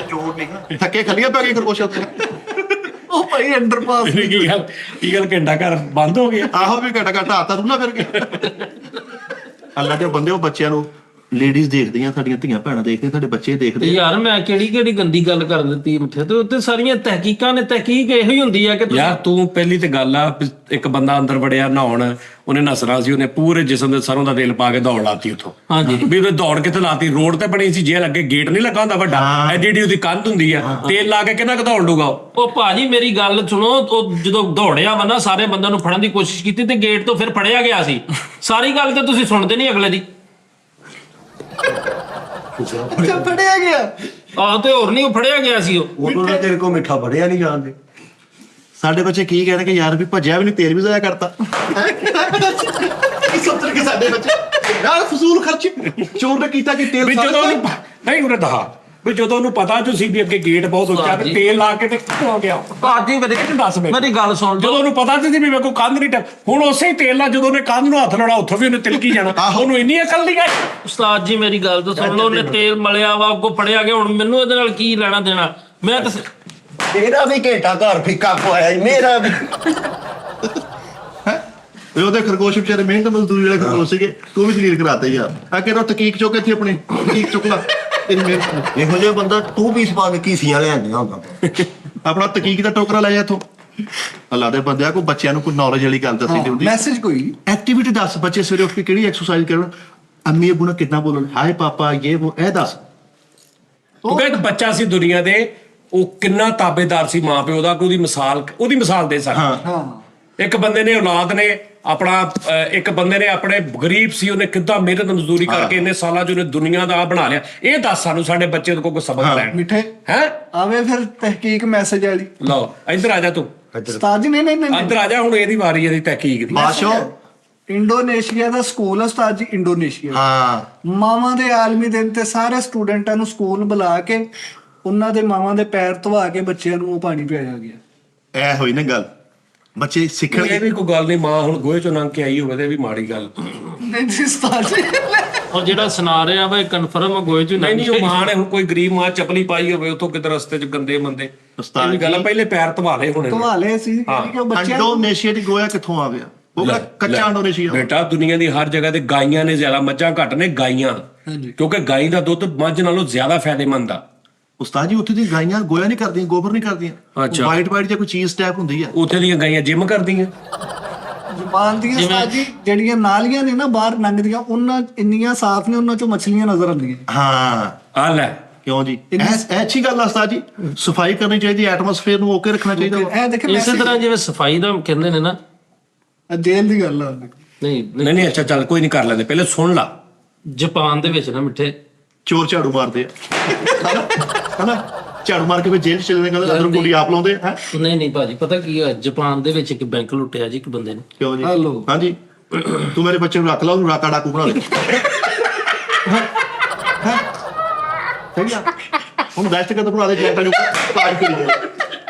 ਚੋਰ ਨਹੀਂ ਥੱਕੇ ਖੱਲੀਆਂ ਪੈ ਗਈ ਖਰਗੋਸ਼ ਉੱਤੇ। ਉਹ ਭਾਈ ਅੰਡਰਪਾਸ। ਕੀ ਗੱਲ ਘੰਟਾ ਘਰ ਬੰਦ ਹੋ ਗਿਆ। ਆਹੋ ਵੀ ਘਟਾ ਘਟਾ ਆਤਾ ਰੂਲਾ ਫਿਰ ਕੇ। ਅੱਲਾ ਦੇ ਬੰਦੇ ਉਹ ਬੱਚਿਆਂ ਨੂੰ ਲੇਡੀਜ਼ ਦੇਖਦੀਆਂ, ਸਾਡੀਆਂ ਧੀਆਂ ਭੈਣਾਂ ਦੇਖਦੀਆਂ, ਸਾਡੇ ਬੱਚੇ ਦੇਖਦੇ। ਯਾਰ ਮੈਂ ਕਿਹੜੀ ਗੰਦੀ ਗੱਲ ਕਰ ਦਿੱਤੀ ਮਿੱਠੇ ਤੇ ਉੱਤੇ ਸਾਰੀਆਂ ਤਹਿਕੀਕਾਂ ਨੇ। ਤਹਿਕੀਕ ਇਹੋ ਹੀ ਹੁੰਦੀ ਆ ਕਿ ਯਾਰ ਤੂੰ ਪਹਿਲੀ ਤੇ ਗੱਲ ਆ ਵੀ ਇੱਕ ਬੰਦਾ ਅੰਦਰ ਵੜਿਆ ਨਹਾਉਣ, ਉਹਨੇ ਨਸਣਾ ਸੀ, ਉਹਨੇ ਪੂਰੇ ਜਿਸਮ ਦੇ ਸਰੋਂ ਦਾ ਤੇਲ ਪਾ ਕੇ ਦੌੜ ਲਾਤੀ ਉੱਥੋਂ। ਹਾਂਜੀ ਵੀ ਉਹਨੇ ਦੌੜ ਕਿੱਥੇ ਲਾਤੀ? ਰੋਡ ਤੇ ਬਣੀ ਸੀ, ਜੇਲ੍ਹ ਅੱਗੇ ਗੇਟ ਨਹੀਂ ਲੱਗਾ ਹੁੰਦਾ ਵੱਡਾ, ਐਡੀ ਉਹਦੀ ਕੰਧ ਹੁੰਦੀ ਆ, ਤੇਲ ਲਾ ਕੇ ਕਿੰਨਾ ਕੁ ਦੌੜ ਲੂਗਾ ਉਹ? ਭਾਜੀ ਮੇਰੀ ਗੱਲ ਸੁਣੋ, ਉਹ ਜਦੋਂ ਦੌੜਿਆ ਵਾ ਨਾ ਸਾਰੇ ਬੰਦਿਆਂ ਨੂੰ ਫੜਨ ਦੀ ਕੋਸ਼ਿਸ਼ ਕੀਤੀ ਤੇ ਗੇਟ ਤੋਂ ਫਿਰ ਫੜਿਆ ਗਿਆ ਸੀ। ਸਾਰੀ ਗੱਲ ਤੇ ਤੁਸੀਂ ਸੁਣਦੇ ਨਹੀਂ ਅਗਲੇ ਦੀ। ਅੱਛਾ, ਫੜਿਆ ਗਿਆ। ਆਹ ਤੇ ਹੋਰ ਨਹੀਂ, ਉਹ ਫੜਿਆ ਗਿਆ ਸੀ ਉਹ। ਉਦੋਂ ਤਾਂ ਤੇਰੇ ਕੋਲ ਮਿੱਠਾ ਫੜਿਆ ਨਹੀਂ ਜਾਂਦੇ। ਸਾਡੇ ਬੱਚੇ ਕੀ ਕਹਿਣਗੇ ਯਾਰ ਵੀ ਭੱਜਿਆ ਵੀ ਨਹੀਂ, ਤੇਲ ਵੀ ਜ਼ਾਇਆ ਕਰਤਾ। ਕੀ ਸੋਚ ਕੇ ਸਾਡੇ ਬੱਚੇ ਯਾਰ ਫਜ਼ੂਲ ਖਰਚ ਚੋਰ ਨੇ ਕੀਤਾ ਕਿ ਤੇਲ ਵੀ ਜਦੋਂ ਉਹਨੂੰ ਨਹੀਂ ਉਹਨੇ ਦਹਾ ਵੀ ਜਦੋਂ ਉਹਨੂੰ ਪਤਾ ਜੋ ਸੀ ਵੀ ਅੱਗੇ ਗੇਟ ਬਹੁਤ ਉੱਚਾ ਤੇ ਤੇਲ ਲਾ ਕੇ ਤੇ ਕਿੱਥੋਂ ਗਿਆ ਭਾਜੀ ਦੱਸ ਮੇਰੀ ਗੱਲ ਸੁਣ ਜਦੋਂ ਉਹਨੂੰ ਪਤਾ ਸੀ ਵੀ ਮੇਰੇ ਕੋਲ ਕੰਧ ਨਹੀਂ ਟੱਪ, ਹੁਣ ਉਸੇ ਹੀ ਤੇਲ ਨਾਲ ਜਦੋਂ ਉਹਨੇ ਕੰਧ ਨੂੰ ਹੱਥ ਲਾਉਣਾ ਉੱਥੋਂ ਵੀ ਉਹਨੇ ਤਿਲਕੀ ਜਾਣਾ। ਉਹਨੂੰ ਇੰਨੀ ਅਕਲ ਨਹੀਂ ਆਈ। ਉਸਤਾਦ ਜੀ ਮੇਰੀ ਗੱਲ ਤਾਂ ਸੁਣ ਲਓ, ਉਹਨੇ ਤੇਲ ਮਲਿਆ ਵਾ, ਅੱਗੋਂ ਫੜਿਆ ਗਿਆ। ਹੁਣ ਮੈਨੂੰ ਇਹਦੇ ਨਾਲ ਕੀ ਲੈਣਾ ਦੇਣਾ? ਮੈਂ ਤਾਂ ਤੇਰਾ ਵੀ ਘੇਟਾ ਘਰ ਫਿੱਕਾ ਖਵਾਇਆ ਮੇਰਾ ਵੀ। ਉਹਦੇ ਖਰਗੋਸ਼ ਵਿਚਾਰੇ ਮਿਹਨਤ ਮਜ਼ਦੂਰੀ ਵਾਲੇ ਖਰਗੋਸ਼ ਸੀਗੇ, ਤੂੰ ਵੀ ਦਲੀਲ ਕਰਾਤਾ ਯਾਰ। ਆ ਕਿਹੜਾ ਤਕੀਕ ਚੁੱਕ ਇੱਥੇ ਆਪਣੀ ਤਕੀਕ ਚੁੱਕ ਲਾ ਤੇਰੀ ਮਿਹਨਤ। ਇਹੋ ਜਿਹਾ ਬੰਦਾ ਤੂੰ ਵੀ ਪਾ ਕੇ ਕੀਸੀਆਂ ਲਿਆਂਦੀਆਂ ਹੁੰਦਾ। ਆਪਣਾ ਤਕੀਕ ਦਾ ਟੋਕਰਾ ਲੈ ਜਾ ਇੱਥੋਂ। ਅੱਲਾ ਦੇ ਬੰਦਿਆ ਕੋਈ ਬੱਚਿਆਂ ਨੂੰ ਕੋਈ ਨੌਲੇਜ ਵਾਲੀ ਗੱਲ ਦੱਸੀ ਤੇ ਹੁੰਦੀ। ਮੈਸੇਜ ਕੋਈ ਐਕਟੀਵਿਟੀ ਦੱਸ, ਬੱਚੇ ਸਵੇਰੇ ਉੱਠ ਕੇ ਕਿਹੜੀ ਐਕਸਰਸਾਈਜ਼ ਕਰਨ, ਅੰਮੀ ਅਬੂ ਨਾਲ ਕਿੰਨਾ ਬੋਲਣ, ਹਾਏ ਪਾਪਾ ਇਹ ਉਹ, ਇਹ ਦੱਸ। ਕਿਉਂਕਿ ਇੱਕ ਬੱਚਾ ਸੀ ਦੁਨੀਆ ਦੇ, ਉਹ ਕਿੰਨਾ ਤਾਬੇਦਾਰ ਸੀ ਮਾਂ ਪਿਓ ਦਾ, ਕਿ ਉਹਦੀ ਮਿਸਾਲ ਦੇ ਸਕਦਾ। ਹਾਂ। ਇੱਕ ਬੰਦੇ ਨੇ ਔਲਾਦ ਨੇ ਆਪਣਾ ਇੱਕ ਬੰਦੇ ਨੇ ਆਪਣੇ ਗਰੀਬ ਸੀ, ਉਹਨੇ ਕਿੱਦਾਂ ਮਿਹਨਤ ਮਜ਼ਦੂਰੀ ਕਰਕੇ ਇੰਨੇ ਸਾਲਾਂ 'ਚ ਉਹਨੇ ਦੁਨੀਆ ਦਾ ਬਣਾ ਲਿਆ। ਇਹ ਦੱਸ ਸਾਨੂੰ ਸਾਡੇ ਬੱਚੇ ਉਹਦੇ ਕੋਲ ਕੋਈ ਸਬਕ ਲੈਣ। ਮਿੱਠੇ ਹੈ ਆਵੇ ਫਿਰ ਤਹਿਕੀਕ ਮੈਸੇਜ ਵਾਲੀ। ਲਓ ਇੱਧਰ ਆ ਜਾ ਤੂੰ, ਉਸਤਾਦ ਜੀ ਨਹੀਂ ਇੱਧਰ ਆ ਜਾ, ਹੁਣ ਇਹਦੀ ਵਾਰੀ ਇਹਦੀ ਤਹਿਕੀਕ ਦੀ। ਬਾਦਸ਼ਾਹ ਇੰਡੋਨੇਸ਼ੀਆ ਦਾ ਸਕੂਲ ਹੈ ਉਸਤਾਦ ਜੀ, ਇੰਡੋਨੇਸ਼ੀਆ। ਹਾਂ ਮਾਵਾਂ ਦੇ ਆਲਮੀ ਦਿਨ ਤੇ ਸਾਰੇ ਸਟੂਡੈਂਟਾਂ ਨੂੰ ਸਕੂਲ ਬੁਲਾ ਕੇ ਉਹਨਾਂ ਦੇ ਮਾਵਾਂ ਦੇ ਪੈਰ ਧਵਾ ਕੇ ਬੱਚਿਆਂ ਨੂੰ ਉਹ ਪਾਣੀ ਪਿਆਇਆ ਗਿਆ। ਇਹ ਹੋਈ ਨਾ ਗੱਲ, ਬੱਚੇ ਸਿੱਖਣ। ਇਹ ਵੀ ਕੋਈ ਗੱਲ ਨਹੀਂ, ਮਾਂ ਹੁਣ ਗੋਹੇ ਚੋਂ ਲੰਘ ਕੇ ਆਈ ਹੋਵੇ ਤੇ ਇਹ ਵੀ ਮਾੜੀ ਗੱਲ ਨਹੀਂ ਜੀ ਉਸਤਾਦ ਜੀ। ਔਰ ਜਿਹੜਾ ਸੁਣਾ ਰਿਹਾ ਵਾ ਇਹ ਕਨਫਰਮ ਗੋਏ ਚ ਨਹੀਂ। ਉਹ ਮਾਂ ਨੇ ਹੁਣ ਕੋਈ ਗਰੀਬ ਮਾਂ ਚਪਲੀ ਪਾਈ ਹੋਵੇ ਉੱਥੋਂ ਕਿਤੇ ਰਸਤੇ 'ਚ ਗੰਦੇ ਮੰਦੇ, ਇਹ ਵੀ ਗੱਲ ਆ, ਪਹਿਲੇ ਪੈਰ ਧਵਾਲੇ ਹੋਣੇ ਨੇ। ਧਵਾਲੇ ਸੀ ਕਿ ਉਹ ਬੱਚਿਆਂ ਨੂੰ ਇੰਡੋਨੇਸ਼ੀਆ ਦੀ ਗੋਇਆ ਕਿੱਥੋਂ ਆ ਗਿਆ? ਉਹ ਕਿਹੜਾ ਕੱਚਾ ਇੰਡੋਨੇਸ਼ੀਆ? ਬੇਟਾ ਦੁਨੀਆ ਦੀ ਹਰ ਜਗ੍ਹਾ ਤੇ ਗਾਈਆਂ ਨੇ ਜ਼ਿਆਦਾ, ਮੱਝਾਂ ਘੱਟ ਨੇ ਗਾਈਆਂ, ਕਿਉਂਕਿ ਗਾਈ ਦਾ ਦੁੱਧ ਮੱਝ ਨਾਲੋਂ ਜ਼ਿਆਦਾ ਫਾਇਦੇਮੰਦ ਆ। ਉਸਤਾਦ ਜੀ ਉੱਥੇ ਦੀ ਗਾਈਆਂ ਗੋਇਆ ਨਹੀਂ ਕਰਦੀਆਂ, ਗੋਬਰ ਨਹੀਂ ਕਰਦੀਆਂ। ਅੱਛਾ। ਵਾਈਟ ਜਿਹਾ ਕੋਈ ਚੀਜ਼ ਟੈਪ ਹੁੰਦੀ ਆ। ਉੱਥੇ ਦੀਆਂ ਗਾਈਆਂ ਜਿਮ ਕਰਦੀਆਂ। ਜ਼ੁਬਾਨ ਦੀਆਂ ਉਸਤਾਦ ਜੀ ਜਿਹੜੀਆਂ ਨਾਲੀਆਂ ਨੇ ਨਾ ਬਾਹਰ ਲੰਘਦੀਆਂ, ਉਹਨਾਂ ਇੰਨੀਆਂ ਸਾਫ਼ ਨੇ, ਉਹਨਾਂ ਚੋਂ ਮੱਛਲੀਆਂ ਨਜ਼ਰ ਆਉਂਦੀਆਂ। ਹਾਂ ਆ ਲੈ ਕਿਉਂ ਜੀ ਇਹ ਅੱਛੀ ਗੱਲ ਆ ਉਸਤਾਦ ਜੀ, ਸਫਾਈ ਕਰਨੀ ਚਾਹੀਦੀ, ਐਟਮੋਸਫੇਅਰ ਨੂੰ ਓਕੇ ਰੱਖਣਾ ਚਾਹੀਦਾ ਵਾ। ਇਹ ਦੇਖੇ ਇਸੇ ਤਰ੍ਹਾਂ ਜਿਵੇਂ ਸਫਾਈ ਦਾ ਕਹਿੰਦੇ ਨੇ ਨਾ, ਜੇਲ੍ਹ ਦੀ ਗੱਲ ਆ। ਨਹੀਂ ਨਹੀਂ ਅੱਛਾ ਚੱਲ ਕੋਈ ਨਹੀਂ ਕਰ ਲੈਂਦੇ, ਪਹਿਲੇ ਸੁਣ ਲਾ। ਜਾਪਾਨ ਦੇ ਵਿੱਚ ਨਾ ਮਿੱਠੇ ਚੋਰ ਝਾੜੂ ਮਾਰਦੇ ਆ ਹਨਾ, ਝਾੜੂ ਮਾਰ ਕੇ ਫਿਰ ਜੇਲ੍ਹ ਚ ਚਲੇ ਜਾਂਦੇ, ਅੰਦਰ ਗੋਲੀ ਆਪ ਲਾਉਂਦੇ ਹੈ। ਨਹੀਂ ਭਾਜੀ, ਪਤਾ ਕੀ ਹੋਇਆ, ਜਾਪਾਨ ਦੇ ਵਿੱਚ ਇੱਕ ਬੈਂਕ ਲੁੱਟਿਆ ਜੀ ਇੱਕ ਬੰਦੇ ਨੇ। ਕਿਉਂ ਜੀ? ਹੈਲੋ। ਹਾਂਜੀ, ਤੂੰ ਮੇਰੇ ਬੱਚੇ ਨੂੰ ਰੱਖ ਲਾ, ਉਹਨੂੰ ਰਾਕਾ ਡਾਕੂ ਬਣਾ ਲੈ। ਸਹੀ ਆ, ਹੁਣ ਦਹਿਸ਼ਤ ਕਦ ਬਣਾ ਦੇ, ਜੈਟਾ ਨੂੰ ਕਾਜ ਕਰੀ ਜਾਏ।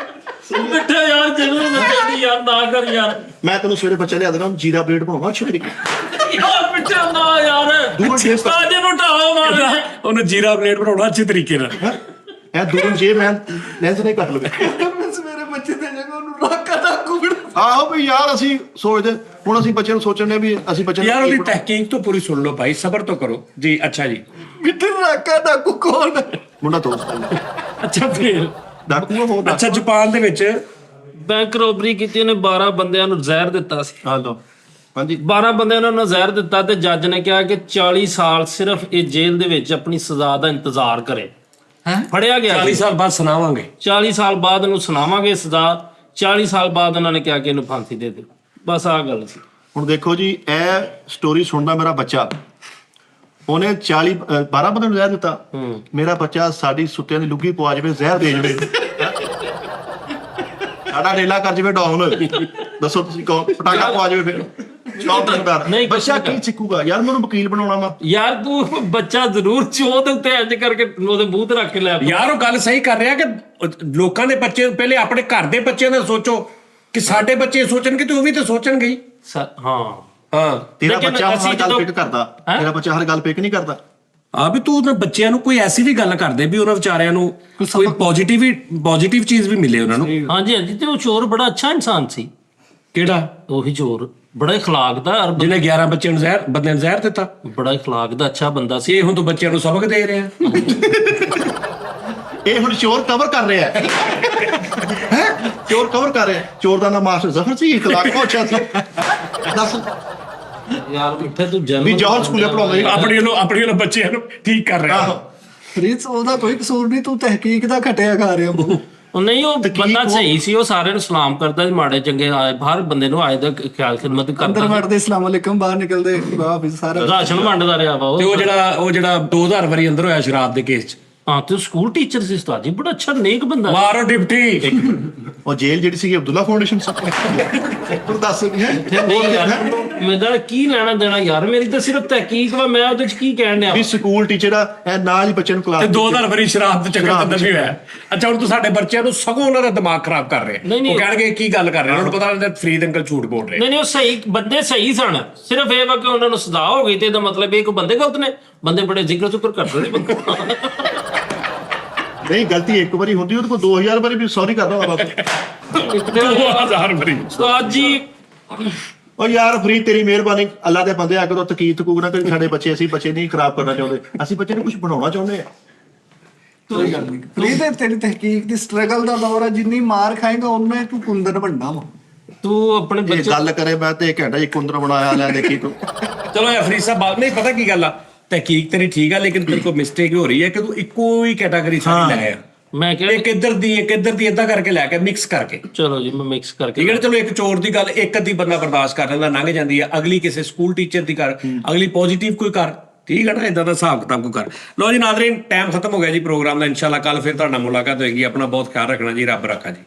ਮਿੱਠੇ ਯਾਰ ਜਦੋਂ ਮਿੱਠੇ ਯਾਰ ਨਾ ਕਰ ਯਾਰ, ਮੈਂ ਤੈਨੂੰ ਸਵੇਰੇ ਬੱਚਾ ਲਿਆ ਦੇਣਾ, ਜੀਰਾ ਬਲੇਡ ਬਣਾਉਣਾ ਅੱਛੀ ਤਰੀਕੇ ਯਾਰ ਮਿੱਠੇ ਨਾ ਯਾਰ, ਦੂਰ ਜੇਬ ਅੱਜ ਨੂੰ ਢਾਓ ਮਾਰ। ਉਹਨੂੰ ਜੀਰਾ ਪਲੇਟ ਬਣਾਉਣਾ ਅੱਛੇ ਤਰੀਕੇ ਨਾਲ। ਇਹ ਦੂਰ ਜੇ ਮੈਂ ਲੈਂਸ ਨਹੀਂ ਕੱਟ ਲਵੇ। ਸਵੇਰੇ ਬੱਚੇ ਦੇ ਜਗ੍ਹਾ ਉਹਨੂੰ ਰਾਕਾ ਡਾਕੂ ਬਣਾ। ਆਹੋ ਵੀ ਯਾਰ, ਅਸੀਂ ਸੋਚਦੇ ਹੁਣ, ਅਸੀਂ ਬੱਚੇ ਨੂੰ ਸੋਚਣ ਨੇ ਵੀ ਅਸੀਂ ਬੱਚੇ ਯਾਰ ਉਹਦੀ ਤਹਿਕੀਕ ਤੋਂ ਪੂਰੀ ਸੁਣ ਲਓ ਭਾਈ, ਸਬਰ ਤੋਂ ਕਰੋ ਜੀ। ਅੱਛਾ ਜੀ, ਮਿੱਠੇ ਰਾਕਾ ਡਾਕੂ ਕੌਣ ਹੈ? ਮੁੰਡਾ ਦੋਸਤ ਅੱਛਾ ਫੇਰ ਡਾਕੂ ਆ ਹੋਰ। ਅੱਛਾ ਜਾਪਾਨ ਦੇ ਵਿੱਚ ਬੈਂਕ ਰੋਬਰੀ ਕੀਤੀ, ਉਹਨੇ 12 ਬੰਦਿਆਂ ਨੂੰ ਜ਼ਹਿਰ ਦਿੱਤਾ ਸੀ। ਹਾਲੋ ਹਾਂਜੀ, 12 ਬੰਦਿਆਂ ਨੂੰ ਉਹਨੇ ਜ਼ਹਿਰ ਦਿੱਤਾ ਤੇ ਜੱਜ ਨੇ ਕਿਹਾ ਕਿ 40 ਸਾਲ ਸਿਰਫ ਇਹ ਜੇਲ੍ਹ ਦੇ ਵਿੱਚ ਆਪਣੀ ਸਜ਼ਾ ਦਾ ਇੰਤਜ਼ਾਰ ਕਰੇ। ਫੜਿਆ ਗਿਆ 40 ਸਾਲ ਬਾਅਦ ਸੁਣਾਵਾਂਗੇ। 40 ਸਾਲ ਬਾਅਦ ਇਹਨੂੰ ਸੁਣਾਵਾਂਗੇ ਸਜ਼ਾ। 40 ਸਾਲ ਬਾਅਦ ਉਹਨਾਂ ਨੇ ਕਿਹਾ ਕਿ ਇਹਨੂੰ ਫਾਂਸੀ ਦੇ ਦਿਓ। ਬਸ ਆਹ ਗੱਲ ਸੀ। ਹੁਣ ਦੇਖੋ ਜੀ, ਇਹ ਸਟੋਰੀ ਸੁਣਦਾ ਮੇਰਾ ਬੱਚਾ, ਉਹਨੇ 12 ਬੰਦੇ ਨੂੰ ਜ਼ਹਿਰ ਦਿੱਤਾ। ਮੇਰਾ ਬੱਚਾ ਸਾਡੀ ਸੁੱਤਿਆਂ ਦੀ ਲੁੱਗੀ ਪਵਾ ਜਾਵੇ, ਜ਼ਹਿਰ ਦੇ ਜਾਵੇ, ਸਾਡਾ ਡੇਲਾ ਕਰ ਜਾਵੇ ਡਾਊਨ, ਦੱਸੋ ਤੁਸੀਂ ਕੌਣ? ਪਟਾਕਾ ਪਵਾ ਜਾਵੇ ਫਿਰ ਨਹੀਂ, ਬੱਚਾ ਕੀ ਸਿੱਖੂਗਾ ਯਾਰ? ਮੈਨੂੰ ਵਕੀਲ ਬਣਾਉਣਾ ਵਾ ਯਾਰ ਤੂੰ ਬੱਚਾ ਜ਼ਰੂਰ ਚੋਂ ਦੇ ਉੱਤੇ ਇੰਜ ਕਰਕੇ ਉਹਦੇ ਮੂੰਹ ਤੇ ਰੱਖ ਕੇ ਲੈ ਯਾਰ ਉਹ ਗੱਲ ਸਹੀ ਕਰ ਰਿਹਾ ਕਿ ਲੋਕਾਂ ਦੇ ਬੱਚੇ, ਪਹਿਲੇ ਆਪਣੇ ਘਰ ਦੇ ਬੱਚਿਆਂ ਦਾ ਸੋਚੋ ਕਿ ਸਾਡੇ ਬੱਚੇ ਸੋਚਣਗੇ ਤੇ ਉਹ ਵੀ ਤਾਂ ਸੋਚਣਗੇ ਹੀ। ਹਾਂ ਹਾਂ, ਤੇਰਾ ਲੇਕਿਨ ਬੱਚਾ ਹਰ ਅਸੀਂ ਗੱਲ ਜਦੋਂ- ਪਿਕ ਕਰਦਾ, ਤੇਰਾ ਬੱਚਾ ਹਰ ਗੱਲ ਪਿਕ ਨਹੀਂ ਕਰਦਾ। ਆ ਵੀ ਤੂੰ ਉਹਨਾਂ ਬੱਚਿਆਂ ਨੂੰ ਕੋਈ ਐਸੀ ਵੀ ਗੱਲ ਕਰਦੇ ਵੀ ਉਹਨਾਂ ਵਿਚਾਰਿਆਂ ਨੂੰ ਕੋਈ ਪੋਜ਼ਿਟਿਵ ਚੀਜ਼ ਵੀ ਮਿਲੇ ਉਹਨਾਂ ਨੂੰ। ਹਾਂਜੀ ਹਾਂਜੀ, ਤੇ ਉਹ ਚੋਰ ਬੜਾ ਅੱਛਾ ਇਨਸਾਨ ਸੀ। ਕਿਹੜਾ? ਉਹੀ ਚੋਰ ਬੜਾ ਇਖਲਾਕ ਦਾ, ਔਰ ਜਿਹਨੇ 11 ਬੱਚਿਆਂ ਨੂੰ ਬੰਦਿਆਂ ਨੂੰ ਜ਼ਹਿਰ ਦਿੱਤਾ। ਬੜਾ ਇਖਲਾਕ ਦਾ ਅੱਛਾ ਬੰਦਾ ਸੀ। ਇਹ ਹੁਣ ਤੂੰ ਬੱਚਿਆਂ ਨੂੰ ਸਬਕ ਦੇ ਰਿਹਾ। ਇਹ ਹੁਣ ਚੋਰ ਕਵਰ ਕਰ ਰਿਹਾ ਹੈ, ਚੋਰ ਕਵਰ ਕਰ ਰਿਹਾ। ਚੋਰ ਦਾ ਨਾਮ ਮਾਸਟਰ ਜ਼ਫਰ ਸੀ, ਇਖਲਾਕ ਬਹੁਤ ਅੱਛਾ ਸੀ। ਦੱਸ ਯਾਰ ਮਿੱਠੇ ਤੂੰ ਵੀ ਜੌਹਰ ਸਕੂਲੇ ਪੜਾਉਂਦੇ ਸੀ। ਆਪਣੀ ਵੱਲੋਂ ਬੱਚਿਆਂ ਨੂੰ ਠੀਕ ਕਰ ਰਿਹਾ। ਆਹੋ, ਫਰੀਦ ਉਹਦਾ ਕੋਈ ਕਸੂਰ ਨਹੀਂ, ਤੂੰ ਤਹਿਕੀਕ ਦਾ ਘਟਿਆ ਖਾ ਰਿਹਾ। ਉਹ ਨਹੀਂ, ਉਹ ਬੰਦਾ ਸਹੀ ਸੀ, ਉਹ ਸਾਰਿਆਂ ਨੂੰ ਸਲਾਮ ਕਰਦਾ ਸੀ, ਮਾੜੇ ਚੰਗੇ ਹਰ ਬੰਦੇ ਨੂੰ ਆਏ ਦਾ ਖਿਆਲ ਖਿਦਮਤ ਅੰਦਰ ਕਰਦਾ। ਵੜਦੇ ਅਸਲਾਮ ਅਲੈਕਮ, ਬਾਹਰ ਨਿਕਲਦੇ ਵਾਪਸ ਸਾਰਾ ਰਾਸ਼ਨ ਵੰਡਦਾ ਰਿਹਾ ਵਾ ਤੇ ਉਹ। ਉਹ ਜਿਹੜਾ 2000 ਵਾਰੀ ਅੰਦਰ ਹੋਇਆ ਸ਼ਰਾਬ ਦੇ ਕੇਸ 'ਚ। ਹਾਂ, ਤੇ ਸਕੂਲ ਟੀਚਰ ਸੀ ਉਸਤਾਦ ਜੀ, ਬੜਾ ਅੱਛਾ ਨੇਕ ਬੰਦਾ। ਮਾਰੋ ਡਿਪਟੀ। ਉਹ ਜੇਲ੍ਹ ਜਿਹੜੀ ਸੀ ਅਬਦੁੱਲਾ ਫਾਊਂਡੇਸ਼ਨ ਸੀ। ਤੂੰ ਦੱਸ ਨਹੀਂ ਯਾਰ, ਮੇਰਾ ਕੀ ਲੈਣਾ ਦੇਣਾ ਯਾਰ, ਮੇਰੀ ਤਾਂ ਸਿਰਫ ਤਹਿਕੀਕ ਵਾ, ਮੈਂ ਉਹਦੇ ਚ ਕੀ ਕਹਿਣ ਡਿਆ। ਵੀ ਸਕੂਲ ਟੀਚਰ ਆ, ਇਹ ਨਾਲ ਹੀ ਬੱਚੇ ਨੂੰ ਤੇ ਕਲਾਸ 2000 ਵਾਰੀ ਸ਼ਰਾਬ ਦੇ ਚੱਕਰ ਅੰਦਰ ਨਹੀਂ ਹੋਇਆ। ਅੱਛਾ ਹੁਣ ਤੂੰ ਸਾਡੇ ਬੱਚਿਆਂ ਨੂੰ ਸਗੋਂ ਉਹਨਾਂ ਦਾ ਦਿਮਾਗ ਖਰਾਬ ਕਰ ਰਿਹਾ। ਨਹੀਂ, ਉਹ ਕਹਿਣਗੇ ਕੀ ਗੱਲ ਕਰ ਰਹੇ, ਉਹਨਾਂ ਨੂੰ ਪਤਾ ਲੱਗਦਾ ਫਰੀਦ ਅੰਕਲ ਝੂਠ ਬੋਲ ਰਹੇ। ਨਹੀਂ ਉਹ ਸਹੀ ਬੰਦੇ ਸਹੀ ਸਨ, ਸਿਰਫ ਇਹ ਵਾ ਕਿ ਉਹਨਾਂ ਨੂੰ ਸਜ਼ਾ ਹੋ ਗਈ ਤੇ ਇਹਦਾ ਮਤਲਬ ਇਹ ਕੋਈ ਬੰਦੇ ਗਲਤ ਨੇ। ਬੰਦੇ ਬੜੇ ਜ਼ਿਕਰ ਜ਼ੁਕਰ ਕਰਦੇ ਨੇ ਬੰਦੇ। ਨਹੀਂ, ਗਲਤੀ ਇੱਕ ਵਾਰੀ ਹੁੰਦੀ, ਉਹਦੇ ਕੋਲ 2000 ਵਾਰੀ ਵੀ ਸੌਰੀ ਕਰਦਾ ਵਾ ਬਾਪੂ। 2000 ਵਾਰੀ। ਉਸਤਾਦ ਜੀ ਉਹ ਯਾਰ ਫਰੀਦ, ਤੇਰੀ ਮਿਹਰਬਾਨੀ, ਅੱਲਾ ਦੇ ਬੰਦੇ ਆ ਕਰੋ, ਤਕੀਤ ਤਕੂਕ ਨਾ ਕਰੀ ਸਾਡੇ ਬੱਚੇ। ਅਸੀਂ ਬੱਚੇ ਨਹੀਂ ਖਰਾਬ ਕਰਨਾ ਚਾਹੁੰਦੇ, ਅਸੀਂ ਬੱਚੇ ਨੂੰ ਕੁਝ ਬਣਾਉਣਾ ਚਾਹੁੰਦੇ ਆ। ਫਰੀਦ ਤੇਰੀ ਤਹਿਕੀਕ ਦੀ ਸਟਰਗਲ ਦਾ ਦੌਰ ਹੈ, ਜਿੰਨੀ ਮਾਰ ਖਾਏਗਾ ਉਹਨੇ ਤੂੰ ਕੁੰਦਨ ਬਣਨਾ ਵਾ। ਤੂੰ ਆਪਣੇ ਇਹ ਬੱਚੇ ਗੱਲ ਕਰੇ ਮੈਂ ਤੇ 1 ਘੰਟਾ ਹੀ ਕੁੰਦਰ ਬਣਾਇਆ, ਲੈ ਦੇਖੀ ਤੂੰ। ਚਲੋ ਯਾਰ ਫਰੀਦ ਸਾਹਿਬ, ਬਾਤ ਨਹੀਂ ਪਤਾ ਕੀ ਗੱਲ ਆ, ਤਹਿਕੀਕ ਤੇਰੀ ਠੀਕ ਆ, ਲੇਕਿਨ ਤੇਰੇ ਕੋਲ ਮਿਸਟੇਕ ਹੋ ਰਹੀ ਹੈ ਕਿ ਤੂੰ ਇੱਕੋ ਹੀ ਕੈਟਾਗਰੀ ਸਾਰੀ ਲੈ ਆਇਆ। ਮੈਂ ਕਿਹਾ ਇੱਕ ਇੱਧਰ ਦੀ ਏਦਾਂ ਕਰਕੇ ਲੈ ਕੇ ਮਿਕਸ ਕਰਕੇ। ਚਲੋ ਜੀ, ਮੈਂ ਮਿਕਸ ਕਰਕੇ ਠੀਕ ਹੈ ਨਾ? ਚਲੋ ਇੱਕ ਚੋਰ ਦੀ ਗੱਲ ਇੱਕ ਅੱਧੀ ਬੰਦਾ ਬਰਦਾਸ਼ਤ ਕਰ ਲੈਂਦਾ, ਲੰਘ ਜਾਂਦੀ ਹੈ। ਅਗਲੀ ਕਿਸੇ ਸਕੂਲ ਟੀਚਰ ਦੀ ਕਰ, ਅਗਲੀ ਪੋਜ਼ਿਟਿਵ ਕੋਈ ਕਰ, ਠੀਕ ਹੈ ਨਾ? ਇਦਾਂ ਦਾ ਹਿਸਾਬ ਕਿਤਾਬ ਕੋਈ ਕਰ। ਲੋ ਜੀ ਨਾਜ਼ਰੀਨ, ਟਾਈਮ ਖਤਮ ਹੋ ਗਿਆ ਜੀ ਪ੍ਰੋਗਰਾਮ ਦਾ। ਇਨਸ਼ਾਅੱਲਾ ਕੱਲ ਫਿਰ ਤੁਹਾਡਾ ਮੁਲਾਕਾਤ ਹੋਏਗੀ। ਆਪਣਾ ਬਹੁਤ ਖਿਆਲ ਰੱਖਣਾ ਜੀ, ਰੱਬ ਰੱਖਾ ਜੀ।